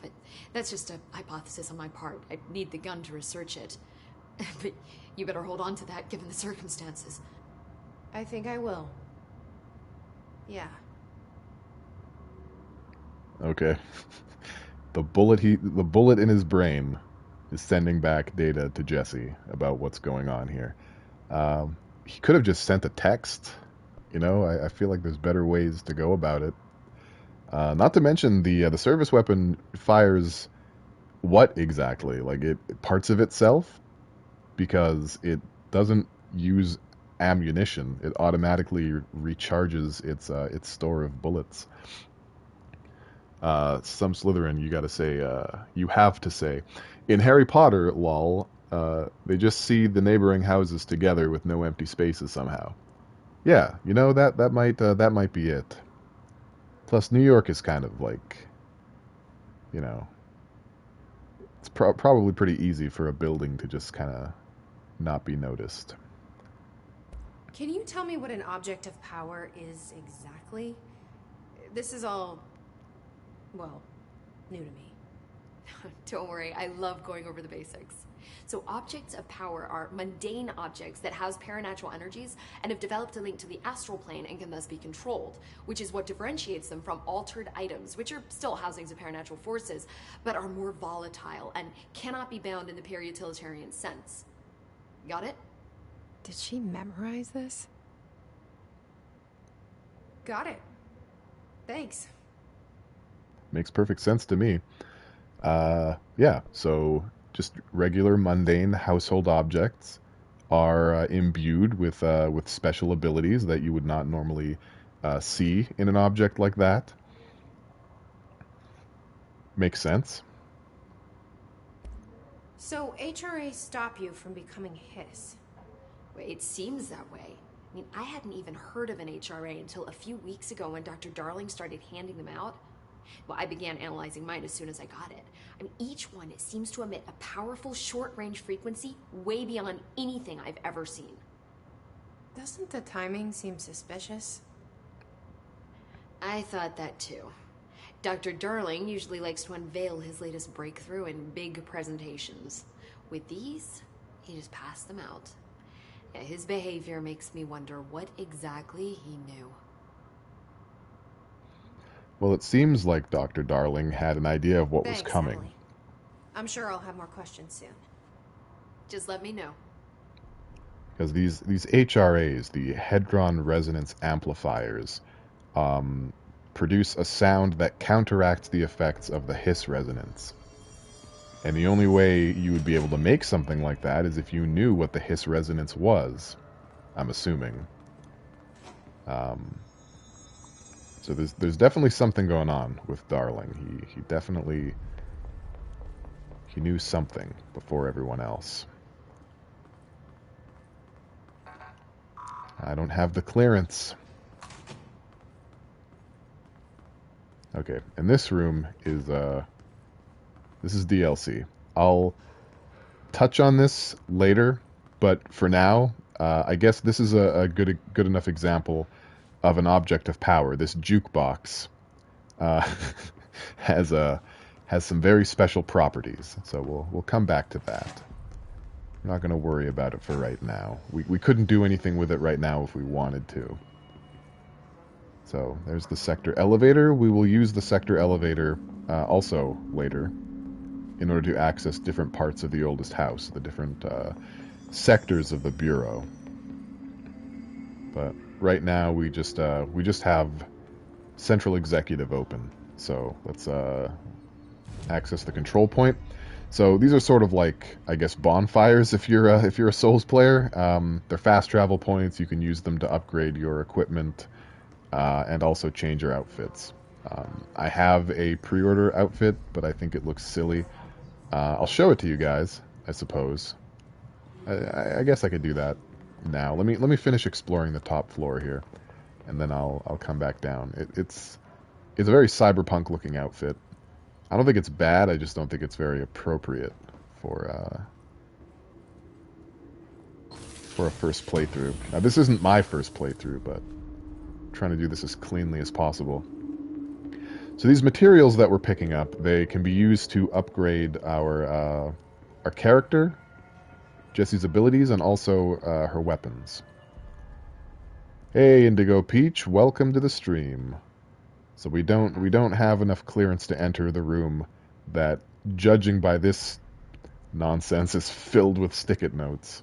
But that's just a hypothesis on my part. I need the gun to research it. But you better hold on to that given the circumstances. I think I will. Yeah. Okay. The bullet in his brain is sending back data to Jesse about what's going on here. He could have just sent a text. You know, I feel like there's better ways to go about it. Not to mention the service weapon fires what exactly? Like parts of itself, because it doesn't use ammunition. It automatically recharges its store of bullets. Some Slytherin, you have to say, in Harry Potter, lol, they just see the neighboring houses together with no empty spaces somehow. Yeah, you know, that might be it. Plus, New York is kind of like, you know, it's probably pretty easy for a building to just kind of not be noticed. Can you tell me what an object of power is exactly? This is all, well, new to me. Don't worry, I love going over the basics. So objects of power are mundane objects that house paranatural energies and have developed a link to the astral plane and can thus be controlled, which is what differentiates them from altered items, which are still housings of paranatural forces, but are more volatile and cannot be bound in the peri-utilitarian sense. Got it? Did she memorize this? Got it. Thanks. Makes perfect sense to me. Yeah, so just regular mundane household objects are imbued with special abilities that you would not normally see in an object like that. Makes sense. So HRAs stop you from becoming Hiss. Well, it seems that way. I mean, I hadn't even heard of an HRA until a few weeks ago when Dr. Darling started handing them out. Well, I began analyzing mine as soon as I got it. I mean, each one seems to emit a powerful short-range frequency way beyond anything I've ever seen. Doesn't the timing seem suspicious? I thought that too. Dr. Darling usually likes to unveil his latest breakthrough in big presentations. With these, he just passed them out. Yeah, his behavior makes me wonder what exactly he knew. Well, it seems like Dr. Darling had an idea of what was coming. Emily. I'm sure I'll have more questions soon. Just let me know. Because these HRAs, the Hadron Resonance Amplifiers, produce a sound that counteracts the effects of the Hiss resonance. And the only way you would be able to make something like that is if you knew what the Hiss resonance was, I'm assuming. So there's definitely something going on with Darling. He definitely knew something before everyone else. I don't have the clearance. Okay, and this room is this is DLC. I'll touch on this later, but for now, I guess this is a good enough example of an object of power. This jukebox has some very special properties, so we'll come back to that. I'm not going to worry about it for right now. We couldn't do anything with it right now if we wanted to. So there's the sector elevator. We will use the sector elevator also later in order to access different parts of the oldest house, the different sectors of the Bureau. But right now we just have Central Executive open. So let's access the control point. So these are sort of like, I guess, bonfires if you're a Souls player. They're fast travel points. You can use them to upgrade your equipment and also change your outfits. I have a pre-order outfit, but I think it looks silly. I'll show it to you guys, I suppose. I guess I could do that now. Let me finish exploring the top floor here. and then I'll come back down. It's a very cyberpunk looking outfit. I don't think it's bad. I just don't think it's very appropriate for a first playthrough. Now, this isn't my first playthrough, but I'm trying to do this as cleanly as possible. So these materials that we're picking up, they can be used to upgrade our character, Jessie's abilities, and also her weapons. Hey, Indigo Peach, welcome to the stream. So we don't have enough clearance to enter the room that, judging by this nonsense, is filled with stick-it notes.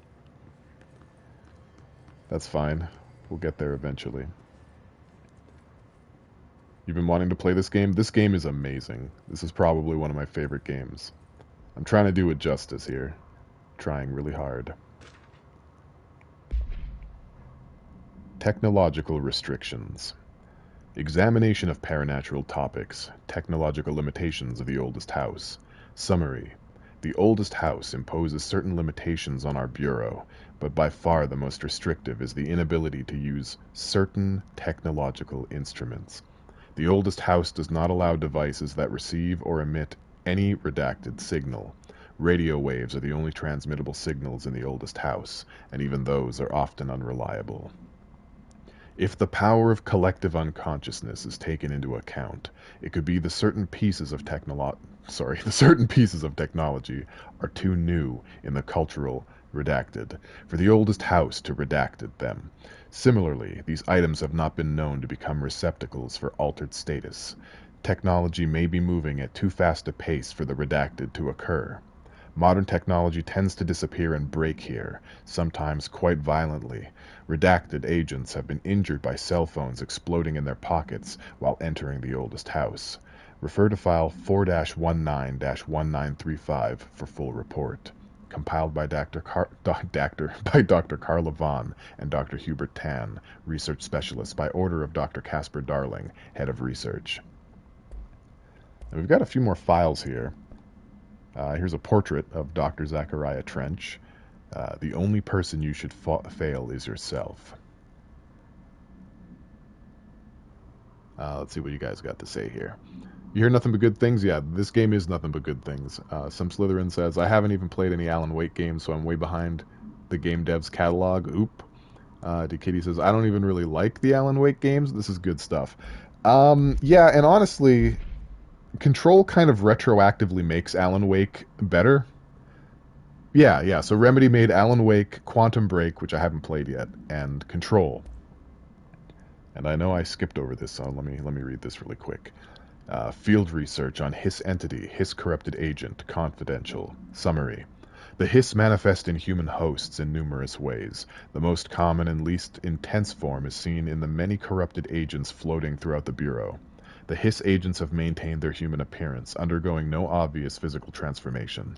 That's fine. We'll get there eventually. You've been wanting to play this game? This game is amazing. This is probably one of my favorite games. I'm trying to do it justice here. Trying really hard. Technological restrictions. Examination of paranatural topics. Technological limitations of the oldest house. Summary. The oldest house imposes certain limitations on our bureau, but by far the most restrictive is the inability to use certain technological instruments. The oldest house does not allow devices that receive or emit any redacted signal. Radio waves are the only transmittable signals in the oldest house, and even those are often unreliable. If the power of collective unconsciousness is taken into account, it could be the certain pieces of technology are too new in the cultural redacted for the oldest house to redacted them. Similarly, these items have not been known to become receptacles for altered status. Technology may be moving at too fast a pace for the redacted to occur. Modern technology tends to disappear and break here, sometimes quite violently. Redacted agents have been injured by cell phones exploding in their pockets while entering the oldest house. Refer to file 4-19-1935 for full report. Compiled by Dr. Carla Vaughn and Dr. Hubert Tan, research specialist, by order of Dr. Casper Darling, head of research. And we've got a few more files here. Here's a portrait of Dr. Zachariah Trench. The only person you should fail is yourself. Let's see what you guys got to say here. You hear nothing but good things? Yeah, this game is nothing but good things. Some Slytherin says, I haven't even played any Alan Wake games, so I'm way behind the game dev's catalog. Oop. DeKitty says, I don't even really like the Alan Wake games. This is good stuff. Yeah, and honestly, Control kind of retroactively makes Alan Wake better. Yeah, so Remedy made Alan Wake, Quantum Break, which I haven't played yet, and Control. And I know I skipped over this, so let me read this really quick. Field research on Hiss entity, Hiss corrupted agent, confidential. Summary. The Hiss manifest in human hosts in numerous ways. The most common and least intense form is seen in the many corrupted agents floating throughout the Bureau. The Hiss agents have maintained their human appearance, undergoing no obvious physical transformation.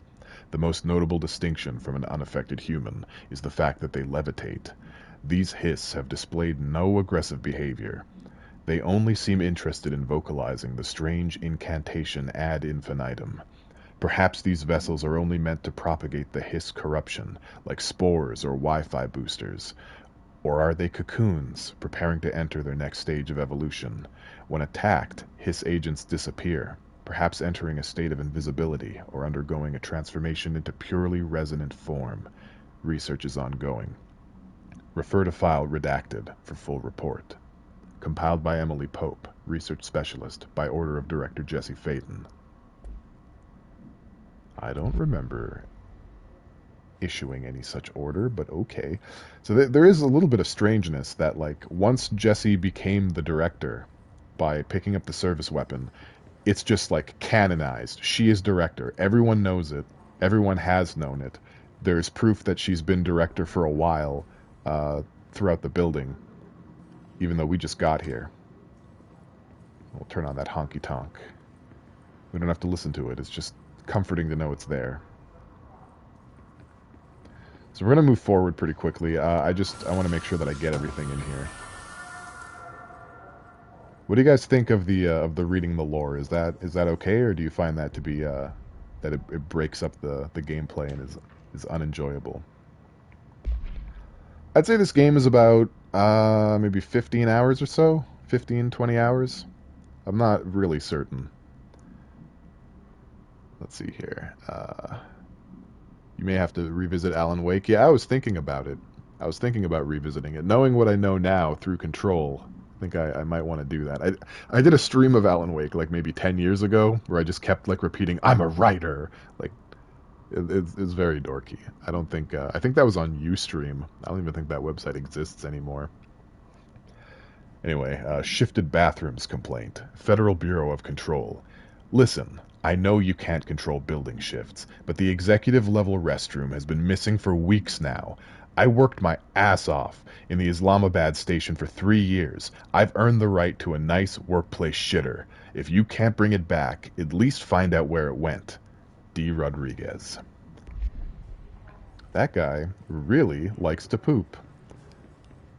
The most notable distinction from an unaffected human is the fact that they levitate. These Hiss have displayed no aggressive behavior. They only seem interested in vocalizing the strange incantation ad infinitum. Perhaps these vessels are only meant to propagate the Hiss corruption, like spores or Wi-Fi boosters. Or are they cocoons, preparing to enter their next stage of evolution? When attacked, Hiss agents disappear, perhaps entering a state of invisibility or undergoing a transformation into purely resonant form. Research is ongoing. Refer to file redacted for full report. Compiled by Emily Pope, research specialist, by order of Director Jesse Faden. I don't remember issuing any such order, but okay. So there is a little bit of strangeness that, like, once Jesse became the director by picking up the service weapon, it's just, like, canonized. She is director. Everyone knows it. Everyone has known it. There's proof that she's been director for a while throughout the building, even though we just got here. We'll turn on that honky-tonk. We don't have to listen to it. It's just comforting to know it's there. So we're going to move forward pretty quickly. I want to make sure that I get everything in here. What do you guys think of the reading the lore? Is that okay, or do you find that to be that it breaks up the gameplay and is unenjoyable? I'd say this game is about Maybe 15 hours or so? 15, 20 hours? I'm not really certain. Let's see here. You may have to revisit Alan Wake. Yeah, I was thinking about it. I was thinking about revisiting it. Knowing what I know now through Control, I think I might want to do that. I did a stream of Alan Wake like maybe 10 years ago where I just kept like repeating, I'm a writer. Like, it's very dorky. I don't think, I think that was on Ustream. I don't even think that website exists anymore. Anyway, shifted bathrooms complaint. Federal Bureau of Control. Listen, I know you can't control building shifts, but the executive level restroom has been missing for weeks now. I worked my ass off in the Islamabad station for 3 years. I've earned the right to a nice workplace shitter. If you can't bring it back, at least find out where it went. D. Rodriguez. That guy really likes to poop.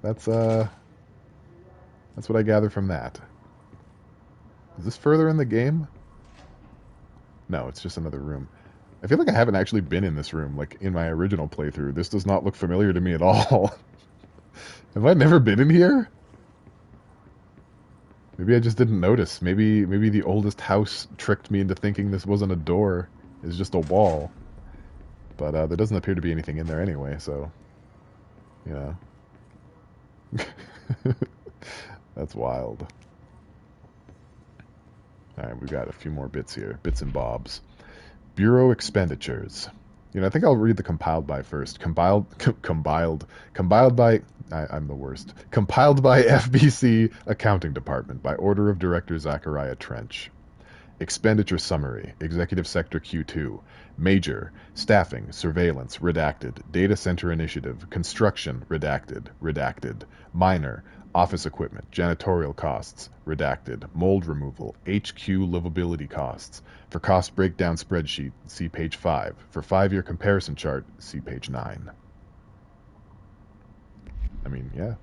That's what I gather from that. Is this further in the game? No, it's just another room. I feel like I haven't actually been in this room, like, in my original playthrough. This does not look familiar to me at all. Have I never been in here? Maybe I just didn't notice. Maybe the oldest house tricked me into thinking this wasn't a door. It's just a wall. But there doesn't appear to be anything in there anyway, so... You know. That's wild. Alright, we've got a few more bits here. Bits and bobs. Bureau expenditures. You know, I think I'll read the compiled by first. Compiled by... I'm the worst. Compiled by FBC Accounting Department by order of Director Zachariah Trench. Expenditure summary. Executive Sector Q2. Major. Staffing. Surveillance. Redacted. Data Center Initiative. Construction. Redacted. Redacted. Minor. Office equipment. Janitorial costs. Redacted. Mold removal. HQ livability costs. For cost breakdown spreadsheet, see page 5. For 5-year comparison chart, see page 9. I mean, yeah.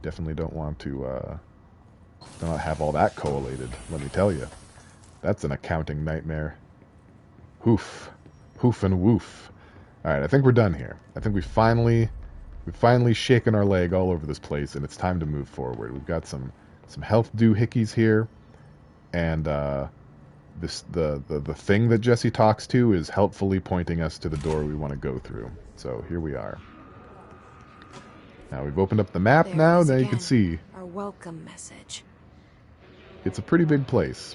Definitely don't want to not have all that collated, let me tell you. That's an accounting nightmare. Hoof. Hoof and woof. Alright, I think we're done here. I think we've finally shaken our leg all over this place, and it's time to move forward. We've got some health doohickeys here, and the thing that Jesse talks to is helpfully pointing us to the door we want to go through. So here we are. Now we've opened up the map. Now you can see our welcome message. It's a pretty big place,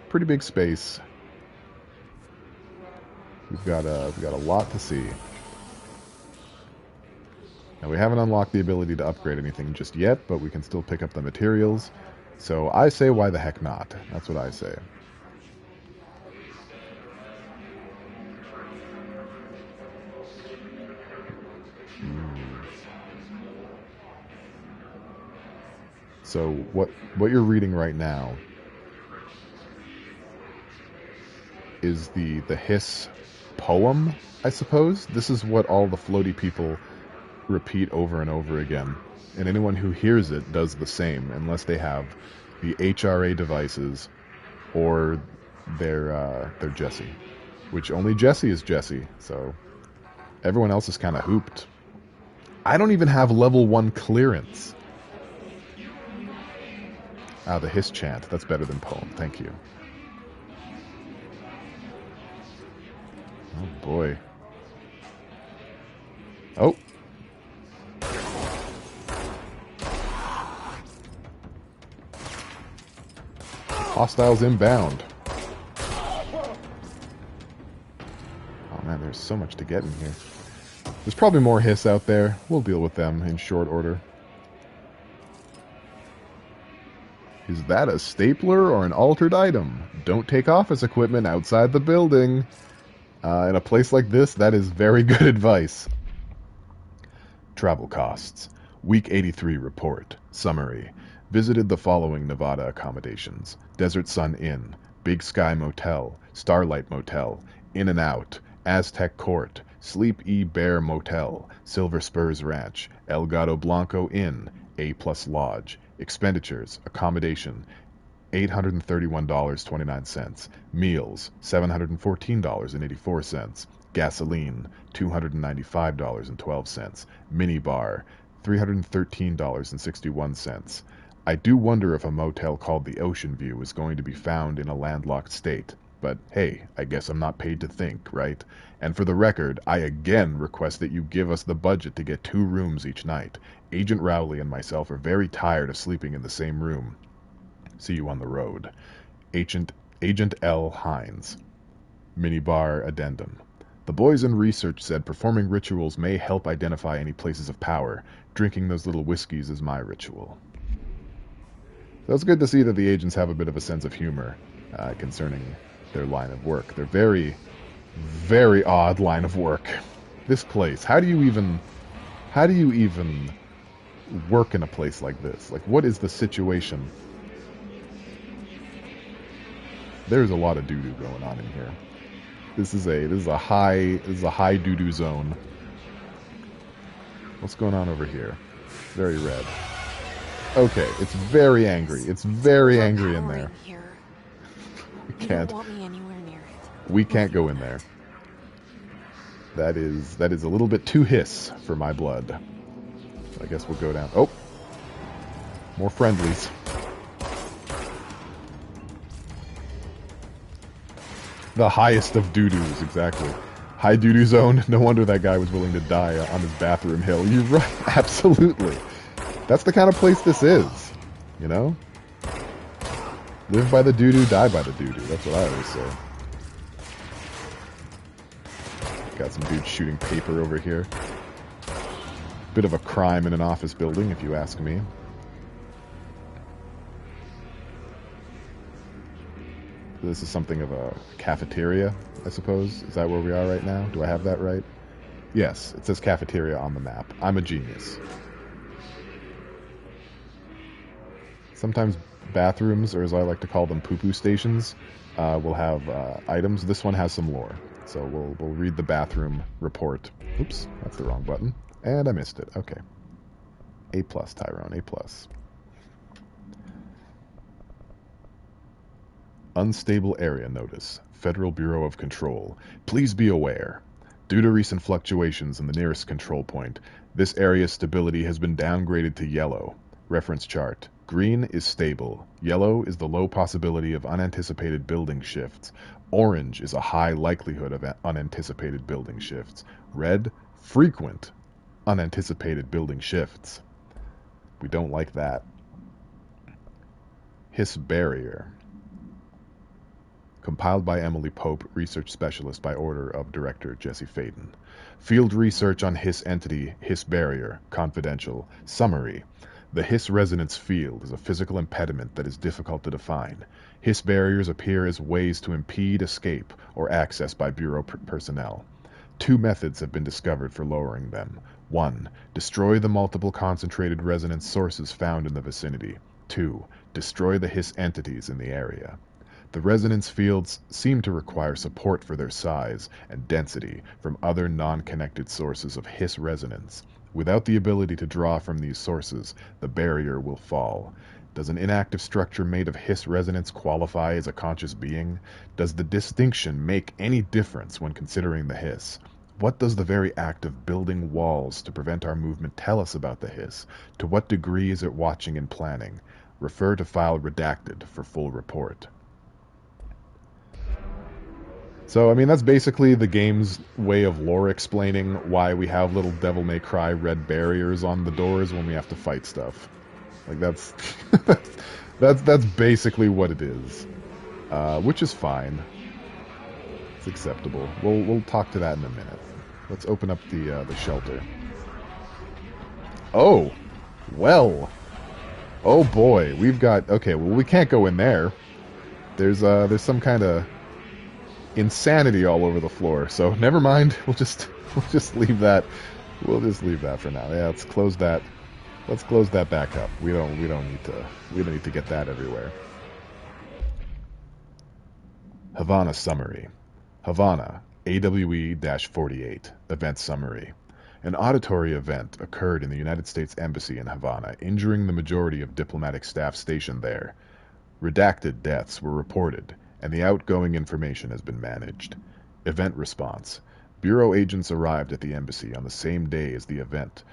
pretty big space. We've got a lot to see. Now we haven't unlocked the ability to upgrade anything just yet, but we can still pick up the materials. So I say, why the heck not? That's what I say. So what you're reading right now is the Hiss poem, I suppose. This is what all the floaty people repeat over and over again, and anyone who hears it does the same, unless they have the HRA devices or their Jesse, which only Jesse is Jesse, so everyone else is kind of hooped. I don't even have level 1 clearance. Ah, the Hiss chant. That's better than poem. Thank you. Oh, boy. Oh. Hostiles inbound. Oh, man, there's so much to get in here. There's probably more Hiss out there. We'll deal with them in short order. Is that a stapler or an altered item? Don't take office equipment outside the building. In a place like this, that is very good advice. Travel costs. Week 83 report. Summary. Visited the following Nevada accommodations. Desert Sun Inn, Big Sky Motel, Starlight Motel, In and Out, Aztec Court, Sleep E Bear Motel, Silver Spurs Ranch, El Gato Blanco Inn, A+ Lodge. Expenditures, accommodation, $831.29. Meals, $714.84. Gasoline, $295.12. Minibar, $313.61. I do wonder if a motel called the Ocean View is going to be found in a landlocked state. But hey, I guess I'm not paid to think, right? And for the record, I again request that you give us the budget to get 2 rooms each night. Agent Rowley and myself are very tired of sleeping in the same room. See you on the road. Agent L. Hines. Minibar Addendum. The boys in research said performing rituals may help identify any places of power. Drinking those little whiskeys is my ritual. So it's good to see that the agents have a bit of a sense of humor concerning their line of work. Their very, very odd line of work. This place. How do you even work in a place like this? Like, what is the situation? There's a lot of doo-doo going on in here. This is a high doo-doo zone. What's going on over here? Very red. Okay, it's very angry. It's very angry in there. We can't. We can't go in there. That is a little bit too hiss for my blood. So I guess we'll go down. Oh, more friendlies. The highest of doo-doos, exactly. High doo-doo zone. No wonder that guy was willing to die on his bathroom hill. You're right. Absolutely. That's the kind of place this is. You know? Live by the doo-doo, die by the doo-doo. That's what I always say. Got some dudes shooting paper over here. Bit of a crime in an office building, if you ask me. This is something of a cafeteria, I suppose. Is that where we are right now? Do I have that right? Yes, it says cafeteria on the map. I'm a genius. Sometimes bathrooms, or as I like to call them, poo-poo stations, will have items. This one has some lore. So we'll read the bathroom report. Oops, that's the wrong button. And I missed it. Okay. A+, Tyrone, A+. Unstable area notice. Federal Bureau of Control. Please be aware. Due to recent fluctuations in the nearest control point, this area's stability has been downgraded to yellow. Reference chart. Green is stable. Yellow is the low possibility of unanticipated building shifts. Orange is a high likelihood of unanticipated building shifts. Red, frequent unanticipated building shifts. We don't like that. Hiss barrier. Compiled by Emily Pope, research specialist by order of Director Jesse Faden. Field research on Hiss entity, Hiss barrier, confidential. Summary. The Hiss resonance field is a physical impediment that is difficult to define. Hiss barriers appear as ways to impede escape or access by Bureau personnel. 2 methods have been discovered for lowering them. 1. Destroy the multiple concentrated resonance sources found in the vicinity. 2. Destroy the Hiss entities in the area. The resonance fields seem to require support for their size and density from other non-connected sources of Hiss resonance. Without the ability to draw from these sources, the barrier will fall. Does an inactive structure made of Hiss resonance qualify as a conscious being? Does the distinction make any difference when considering the Hiss? What does the very act of building walls to prevent our movement tell us about the Hiss? To what degree is it watching and planning? Refer to file redacted for full report. So, I mean, that's basically the game's way of lore explaining why we have little Devil May Cry red barriers on the doors when we have to fight stuff. Like, that's that's basically what it is, which is fine. It's acceptable. We'll talk to that in a minute. Let's open up the shelter. Oh, well. Oh boy, we've got. Okay, well, we can't go in there. There's some kind of insanity all over the floor. So never mind. We'll just leave that. We'll just leave that for now. Yeah, let's close that. Let's close that back up. We don't need to get that everywhere. Havana summary. Havana, AWE-48. Event summary. An auditory event occurred in the United States Embassy in Havana, injuring the majority of diplomatic staff stationed there. Redacted deaths were reported, and the outgoing information has been managed. Event response. Bureau agents arrived at the embassy on the same day as the event.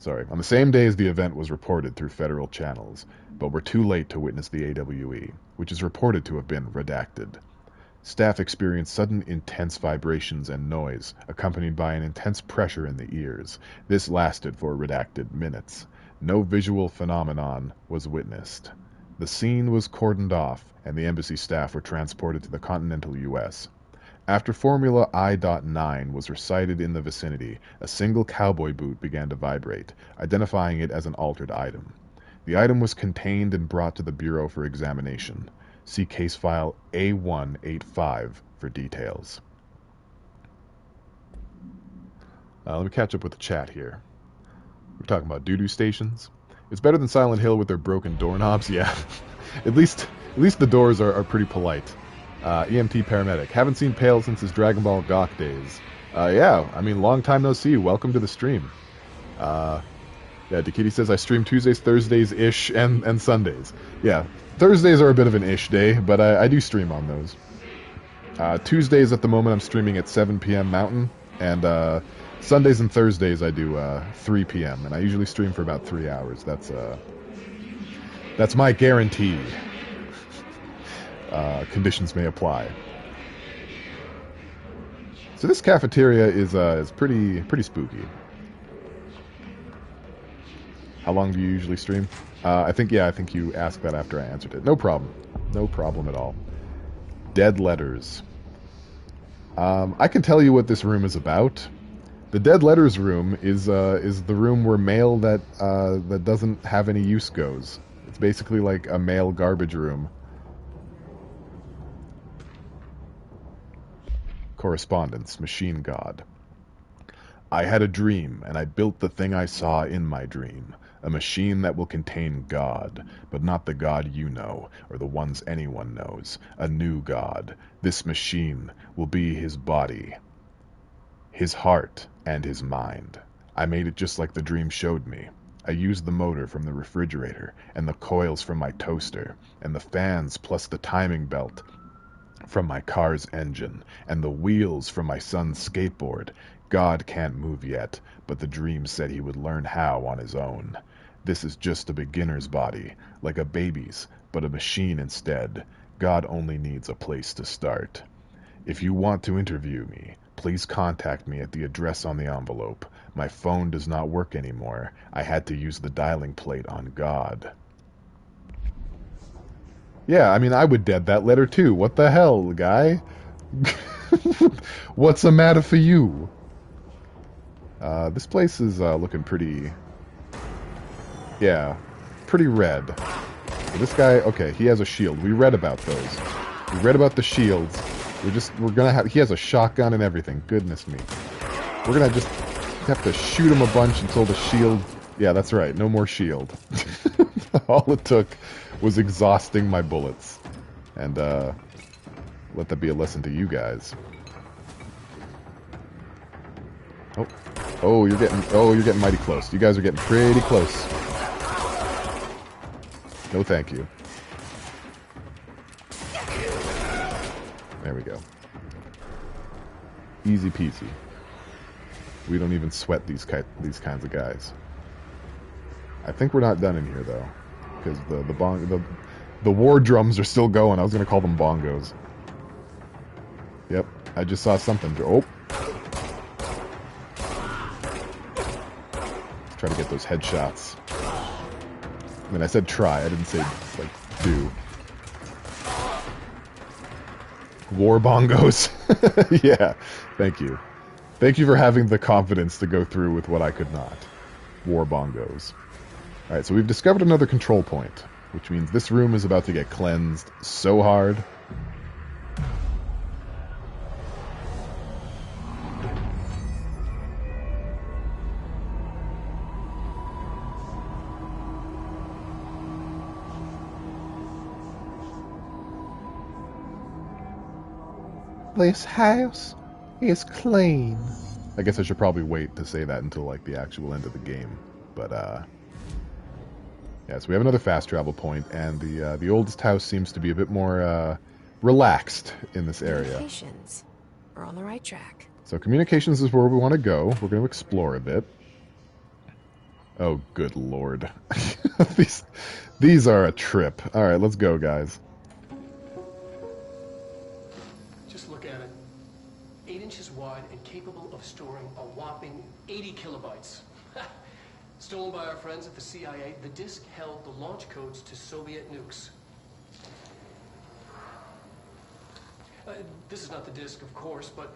On the same day as the event was reported through federal channels, but were too late to witness the AWE, which is reported to have been redacted. Staff experienced sudden intense vibrations and noise, accompanied by an intense pressure in the ears. This lasted for redacted minutes. No visual phenomenon was witnessed. The scene was cordoned off, and the embassy staff were transported to the continental U.S. After Formula I.9 was recited in the vicinity, a single cowboy boot began to vibrate, identifying it as an altered item. The item was contained and brought to the Bureau for examination. See case file A185 for details. Let me catch up with the chat here. We're talking about doo-doo stations. It's better than Silent Hill with their broken doorknobs. Yeah, at least the doors are pretty polite. EMT paramedic. Haven't seen Pale since his Dragon Ball Gawk days. Yeah, I mean, long time no see. Welcome to the stream. Yeah, Dikiti says I stream Tuesdays, Thursdays-ish, and Sundays. Yeah, Thursdays are a bit of an ish day, but I do stream on those. Tuesdays at the moment I'm streaming at 7 p.m. Mountain, and Sundays and Thursdays I do 3 p.m. and I usually stream for about 3 hours. That's my guarantee. Conditions may apply. So this cafeteria is pretty spooky. How long do you usually stream? I think you asked that after I answered it. No problem. No problem at all. Dead letters. I can tell you what this room is about. The dead letters room is the room where mail that doesn't have any use goes. It's basically like a mail garbage room. Correspondence, Machine God. I had a dream, and I built the thing I saw in my dream. A machine that will contain God, but not the God you know, or the ones anyone knows. A new God. This machine will be his body, his heart, and his mind. I made it just like the dream showed me. I used the motor from the refrigerator, and the coils from my toaster, and the fans plus the timing belt from my car's engine, and the wheels from my son's skateboard. God can't move yet, but the dream said he would learn how on his own. This is just a beginner's body, like a baby's, but a machine instead. God only needs a place to start. If you want to interview me, please contact me at the address on the envelope. My phone does not work anymore. I had to use the dialing plate on God. Yeah, I mean, I would dead that letter too. What the hell, guy? What's the matter for you? This place is looking pretty... Yeah, pretty red. This guy, okay, he has a shield. We read about those. We read about the shields. We're gonna have... He has a shotgun and everything. Goodness me. We're gonna just have to shoot him a bunch until the shield... Yeah, that's right. No more shield. All it took was exhausting my bullets. And, let that be a lesson to you guys. Oh, you're getting mighty close. You guys are getting pretty close. No thank you. There we go. Easy peasy. We don't even sweat these kinds of guys. I think we're not done in here though, because the war drums are still going. I was gonna call them bongos. Yep, I just saw something. Oh, try to get those headshots. I mean, I said try. I didn't say like do. War bongos. Yeah, thank you. Thank you for having the confidence to go through with what I could not. War bongos. Alright, so we've discovered another control point, which means this room is about to get cleansed so hard. This house is clean. I guess I should probably wait to say that until like the actual end of the game. But yeah, so we have another fast travel point, and the oldest house seems to be a bit more relaxed in this area. Communications. We're on the right track. So communications is where we want to go. We're going to explore a bit. Oh, good lord. These are a trip. Alright, let's go, guys. Just look at it. 8 inches wide and capable of storing a whopping 80 kilobytes. Stolen by our friends at the CIA, the disk held the launch codes to Soviet nukes. This is not the disk, of course, but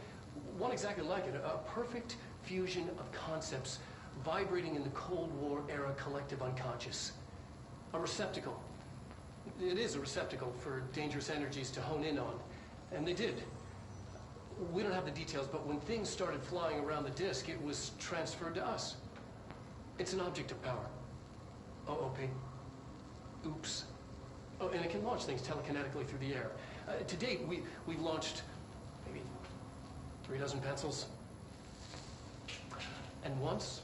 one exactly like it. A perfect fusion of concepts vibrating in the Cold War era collective unconscious. A receptacle. It is a receptacle for dangerous energies to hone in on. And they did. We don't have the details, but when things started flying around the disk, it was transferred to us. It's an object of power. OOP. Oops. Oh, and it can launch things telekinetically through the air. To date, we've launched maybe 3 dozen pencils. And once,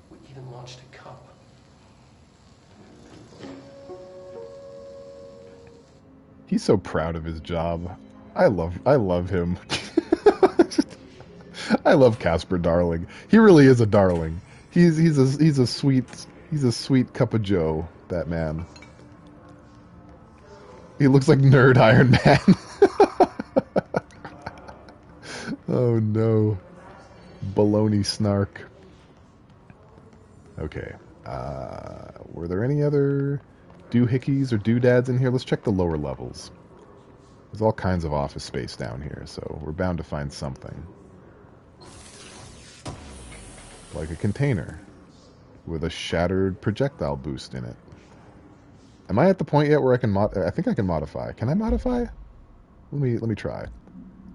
we even launched a cup. He's so proud of his job. I love him. I love Casper Darling. He really is a darling. He's a sweet cup of Joe, that man. He looks like Nerd Iron Man. Oh no. Baloney snark. Okay. Were there any other doohickeys or doodads in here? Let's check the lower levels. There's all kinds of office space down here, so we're bound to find something. Like a container with a shattered projectile boost in it. Am I at the point yet where I can I think I can modify. Can I modify? Let me try.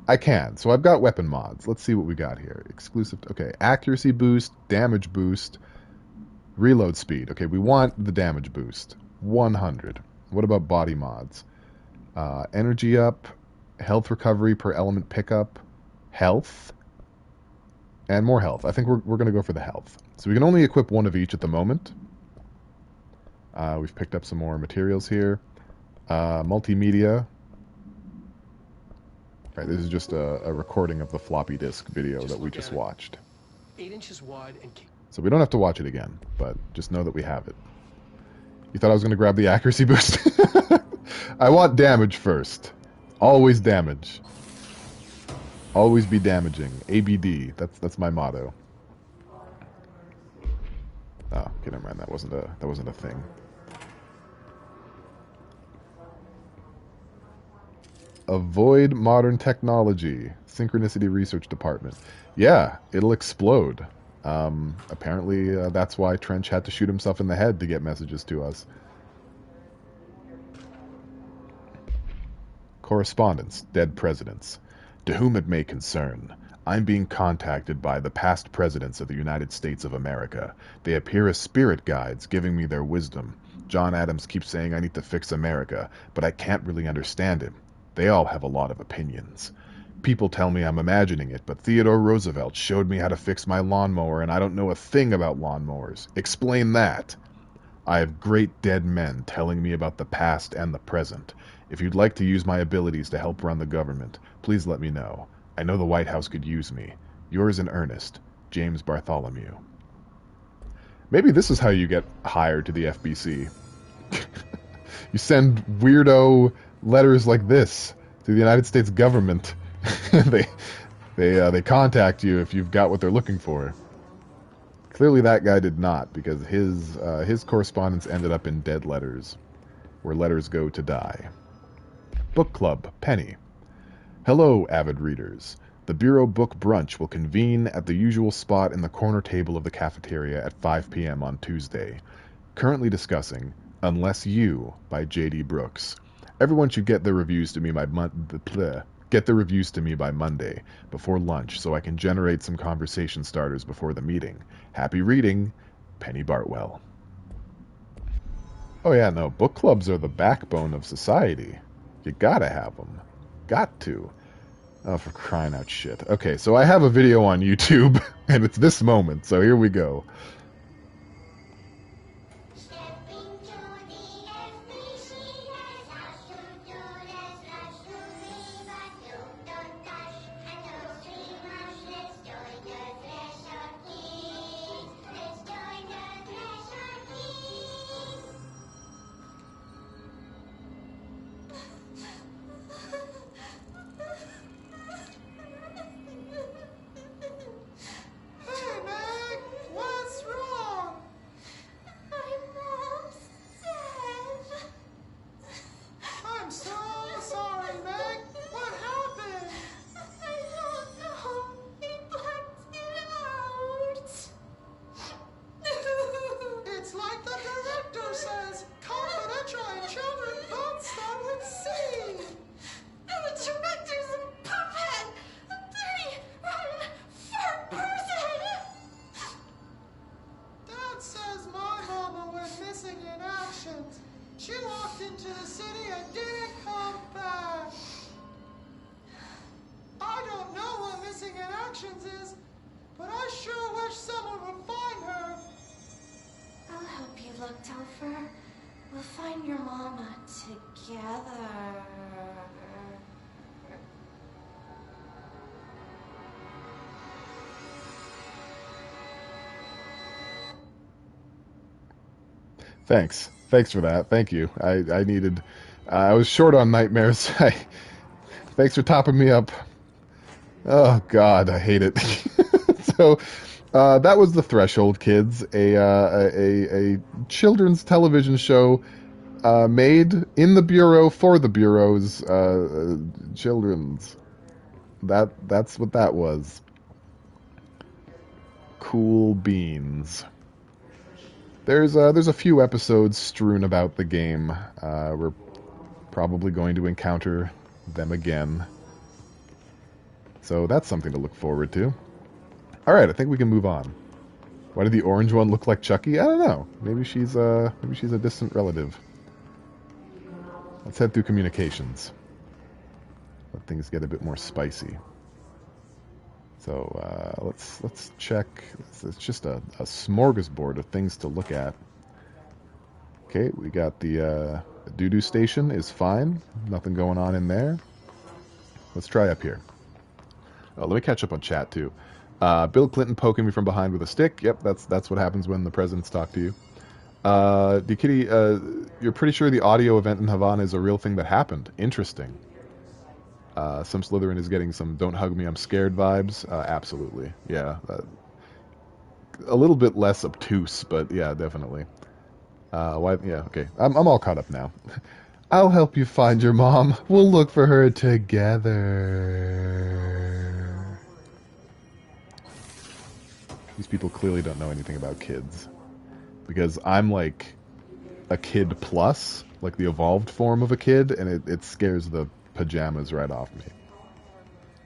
I can. So I've got weapon mods. Let's see what we got here. Exclusive. Okay, accuracy boost, damage boost, reload speed. Okay, we want the damage boost. 100. What about body mods? Energy up, health recovery per element pickup, health, and more health. I think we're going to go for the health. So we can only equip one of each at the moment. We've picked up some more materials here. Multimedia. Right, this is just a recording of the floppy disk video that we just watched. 8 inches wide and... So we don't have to watch it again, but just know that we have it. You thought I was going to grab the accuracy boost? I want damage first. Always damage. Always be damaging. ABD. That's my motto. Oh, okay, never mind. That wasn't a thing. Avoid modern technology. Synchronicity Research Department. Yeah, it'll explode. Apparently, that's why Trench had to shoot himself in the head to get messages to us. Correspondence. Dead presidents. To whom it may concern, I'm being contacted by the past presidents of the United States of America. They appear as spirit guides, giving me their wisdom. John Adams keeps saying I need to fix America, but I can't really understand him. They all have a lot of opinions. People tell me I'm imagining it, but Theodore Roosevelt showed me how to fix my lawnmower, and I don't know a thing about lawnmowers. Explain that. I have great dead men telling me about the past and the present. If you'd like to use my abilities to help run the government, please let me know. I know the White House could use me. Yours in earnest, James Bartholomew. Maybe this is how you get hired to the FBC. You send weirdo letters like this to the United States government. They contact you if you've got what they're looking for. Clearly that guy did not, because his correspondence ended up in dead letters, where letters go to die. Book Club, Penny. Hello, avid readers. The Bureau Book Brunch will convene at the usual spot in the corner table of the cafeteria at 5 p.m. on Tuesday. Currently discussing Unless You by J.D. Brooks. Everyone should get their reviews to me by Monday before lunch so I can generate some conversation starters before the meeting. Happy reading, Penny Bartwell. Oh yeah, no, book clubs are the backbone of society. You gotta have them. Got to. Oh, for crying out shit. Okay, so I have a video on YouTube, and it's this moment, so here we go. She walked into the city and didn't come back. I don't know what missing in actions is, but I sure wish someone would find her. I'll help you look, Telfer. We'll find your mama together. Thanks. Thanks for that. Thank you. I needed... I was short on nightmares. Thanks for topping me up. Oh, God, I hate it. So, that was The Threshold, kids. A children's television show made in the Bureau for the Bureau's children's. That's what that was. Cool beans. There's a few episodes strewn about the game. We're probably going to encounter them again. So that's something to look forward to. Alright, I think we can move on. Why did the orange one look like Chucky? I don't know. Maybe she's a distant relative. Let's head through communications. Let things get a bit more spicy. So let's check. It's just a smorgasbord of things to look at. Okay, we got the doo-doo station is fine. Nothing going on in there. Let's try up here. Oh, let me catch up on chat too. Bill Clinton poking me from behind with a stick. Yep, that's what happens when the presidents talk to you. DKitty, you're pretty sure the audio event in Havana is a real thing that happened. Interesting. Some Slytherin is getting some "Don't hug me, I'm scared" vibes. Absolutely, yeah. A little bit less obtuse, but yeah, definitely. Why? Yeah, okay. I'm all caught up now. I'll help you find your mom. We'll look for her together. These people clearly don't know anything about kids, because I'm like a kid plus, like the evolved form of a kid, and it scares the pajamas right off me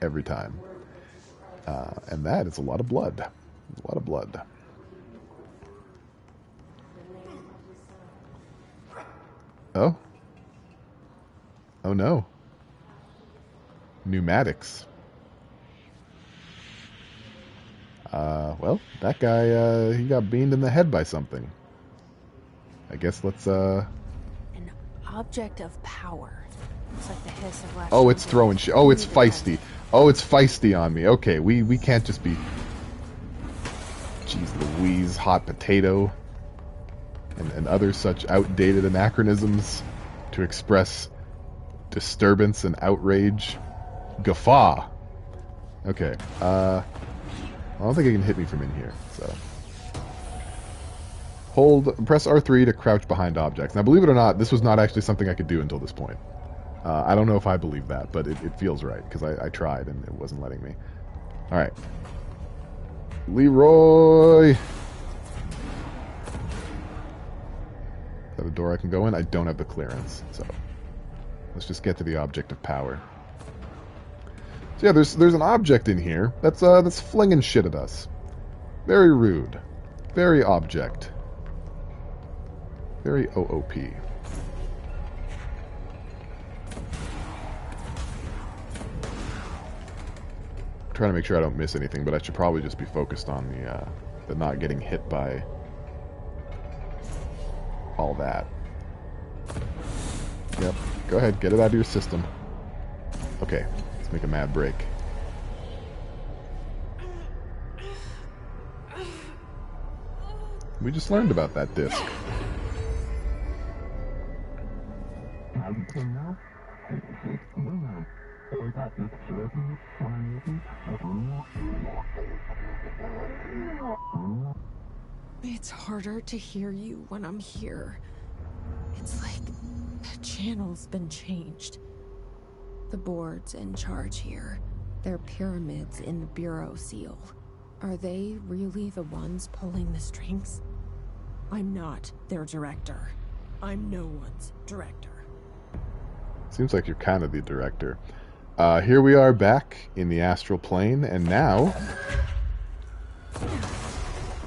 every time. And that is a lot of blood. A lot of blood. Oh. Oh no. Pneumatics. Well, that guy, he got beamed in the head by something. I guess let's, An object of power. It's like the hiss of last. Oh, it's throwing shit. Oh, it's feisty. Oh, it's feisty on me. Okay, we can't just be... Jeez Louise, hot potato. And other such outdated anachronisms to express disturbance and outrage. Guffaw. Okay, I don't think it can hit me from in here, so... Press R3 to crouch behind objects. Now, believe it or not, this was not actually something I could do until this point. I don't know if I believe that, but it feels right, because I tried and it wasn't letting me. Alright. Leroy! Is that a door I can go in? I don't have the clearance, so... Let's just get to the object of power. So yeah, there's an object in here that's flinging shit at us. Very rude. Very object. Very OOP. Trying to make sure I don't miss anything, but I should probably just be focused on the not getting hit by all that. Yep, go ahead, get it out of your system. Okay, let's make a mad break. We just learned about that disc. It's harder to hear you when I'm here. It's like the channel's been changed. The board's in charge here. They're pyramids in the Bureau seal. Are they really the ones pulling the strings? I'm not their director. I'm no one's director. Seems like you're kind of the director. Here we are back in the astral plane, and now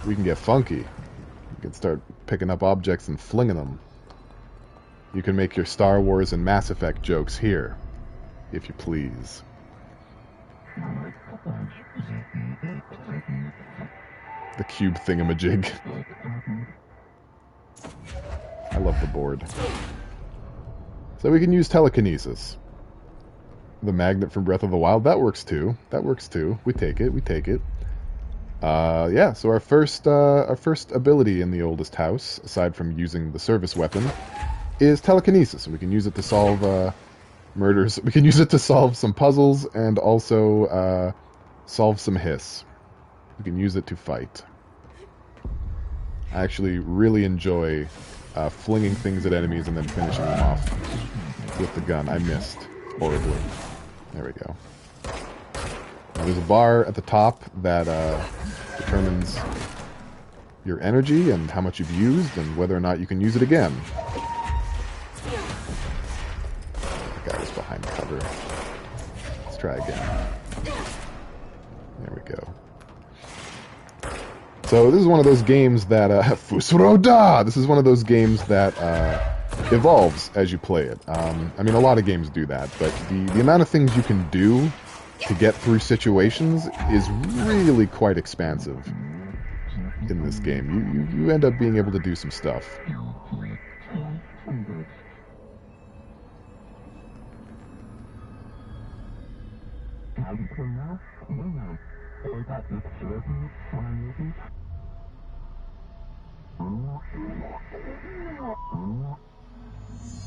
we can get funky. We can start picking up objects and flinging them. You can make your Star Wars and Mass Effect jokes here, if you please. The cube thingamajig. I love the board. So we can use telekinesis. The magnet from Breath of the Wild, that works too. That works too. We take it, we take it. Yeah, so our first ability in the oldest house, aside from using the service weapon, is telekinesis. We can use it to solve murders. We can use it to solve some puzzles and also solve some hiss. We can use it to fight. I actually really enjoy flinging things at enemies and then finishing them off with the gun. I missed horribly. There we go. Now, there's a bar at the top that determines your energy and how much you've used and whether or not you can use it again. That guy was behind cover. Let's try again. There we go. So this is one of those games that Fusroda! This is one of those games that evolves as you play it. I mean, a lot of games do that, but the amount of things you can do to get through situations is really quite expansive in this game. You end up being able to do some stuff.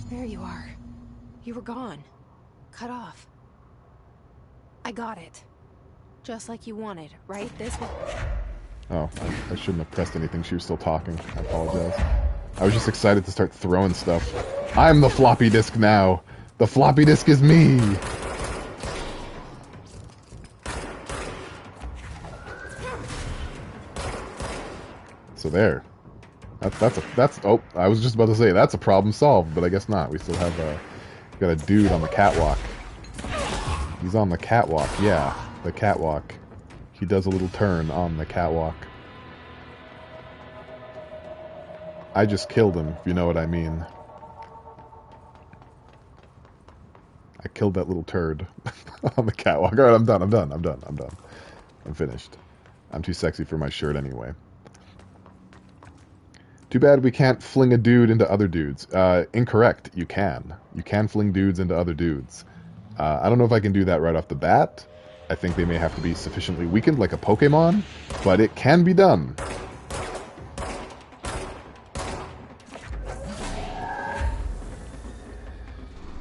There you are. You were gone. Cut off. I got it. Just like you wanted, right? This one. Oh, I shouldn't have pressed anything. She was still talking. I apologize. I was just excited to start throwing stuff. I'm the floppy disk now. The floppy disk is me. So there. That's oh, I was just about to say that's a problem solved, but I guess not. We still have got a dude on the catwalk. He's on the catwalk, yeah, the catwalk. He does a little turn on the catwalk. I just killed him, if you know what I mean. I killed that little turd on the catwalk. Alright, I'm done. I'm finished. I'm too sexy for my shirt anyway. Too bad we can't fling a dude into other dudes. Incorrect. You can. You can fling dudes into other dudes. I don't know if I can do that right off the bat. I think they may have to be sufficiently weakened, like a Pokemon, but it can be done.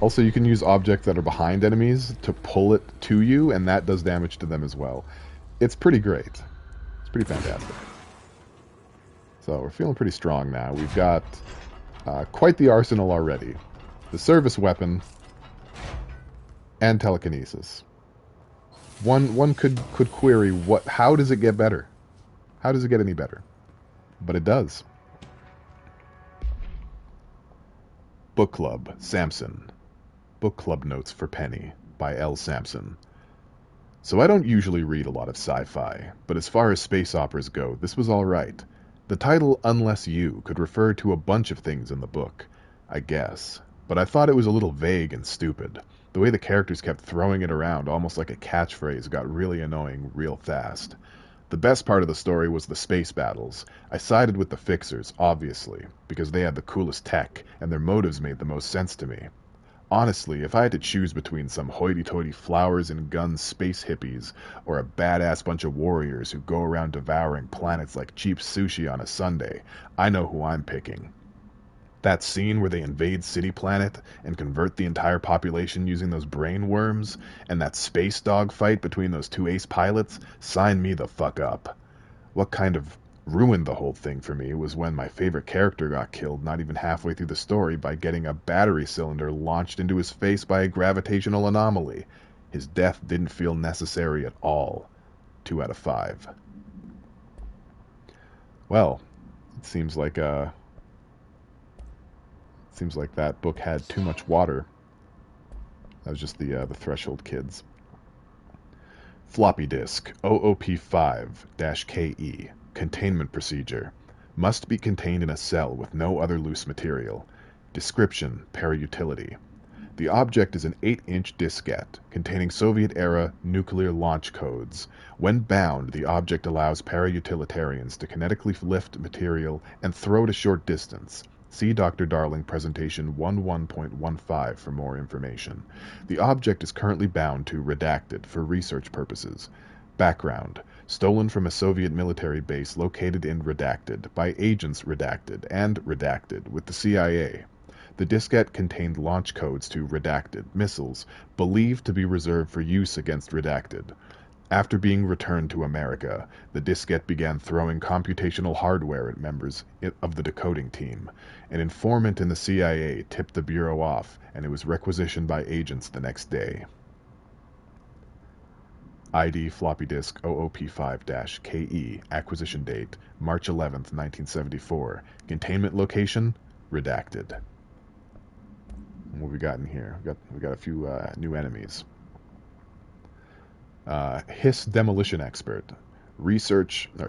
Also, you can use objects that are behind enemies to pull it to you, and that does damage to them as well. It's pretty great. It's pretty fantastic. So we're feeling pretty strong now. We've got quite the arsenal already. The service weapon and telekinesis. One could query how does it get better? How does it get any better? But it does. Book Club, Samson. Book Club Notes for Penny by L. Sampson. So I don't usually read a lot of sci-fi, but as far as space operas go, this was alright. The title, Unless You, could refer to a bunch of things in the book, I guess, but I thought it was a little vague and stupid. The way the characters kept throwing it around, almost like a catchphrase, got really annoying real fast. The best part of the story was the space battles. I sided with the Fixers, obviously, because they had the coolest tech, and their motives made the most sense to me. Honestly, if I had to choose between some hoity-toity flowers and guns space hippies or a badass bunch of warriors who go around devouring planets like cheap sushi on a Sunday, I know who I'm picking. That scene where they invade City Planet and convert the entire population using those brain worms, and that space dog fight between those two ace pilots, sign me the fuck up. What kind of ruined the whole thing for me was when my favorite character got killed not even halfway through the story by getting a battery cylinder launched into his face by a gravitational anomaly. His death didn't feel necessary at all. 2 out of 5. Well, it seems like that book had too much water. That was just the Threshold kids. Floppy disk OOP5-KE. Containment procedure. Must be contained in a cell with no other loose material. Description: Para-utility. The object is an 8-inch diskette containing Soviet-era nuclear launch codes. When bound, the object allows para-utilitarians to kinetically lift material and throw it a short distance. See Dr. Darling Presentation 11.15 for more information. The object is currently bound to Redacted for research purposes. Background: stolen from a Soviet military base located in Redacted by agents Redacted and Redacted with the CIA. The diskette contained launch codes to Redacted missiles, believed to be reserved for use against Redacted. After being returned to America, the diskette began throwing computational hardware at members of the decoding team. An informant in the CIA tipped the Bureau off, and it was requisitioned by agents the next day. ID floppy disk OOP5-KE, acquisition date March 11th, 1974. Containment location Redacted. What we got in here? We got a few new enemies. Hiss demolition expert.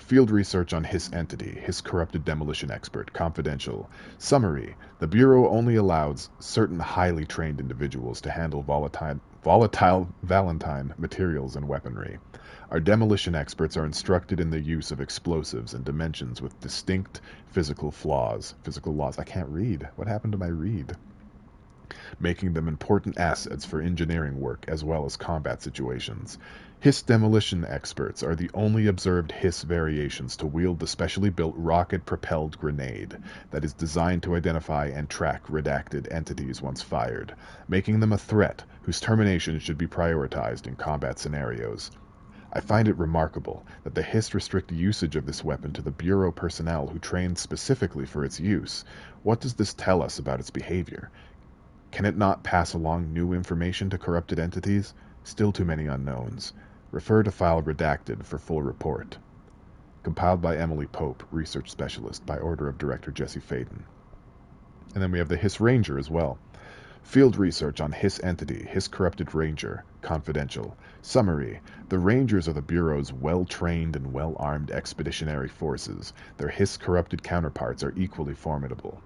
Field research on Hiss entity. Hiss corrupted demolition expert. Confidential. Summary: the Bureau only allows certain highly trained individuals to handle volatile Valentine materials and weaponry. Our demolition experts are instructed in the use of explosives and dimensions with distinct physical laws. I can't read. What happened to my read? Making them important assets for engineering work as well as combat situations. Hiss demolition experts are the only observed Hiss variations to wield the specially built rocket-propelled grenade that is designed to identify and track redacted entities once fired, making them a threat whose termination should be prioritized in combat scenarios. I find it remarkable that the Hiss restrict usage of this weapon to the Bureau personnel who trained specifically for its use. What does this tell us about its behavior? Can it not pass along new information to corrupted entities? Still too many unknowns. Refer to file Redacted for full report. Compiled by Emily Pope, Research Specialist, by order of Director Jesse Faden. And then we have the Hiss Ranger as well. Field research on Hiss entity, Hiss corrupted Ranger, confidential. Summary: the Rangers are the Bureau's well-trained and well-armed expeditionary forces. Their Hiss corrupted counterparts are equally formidable.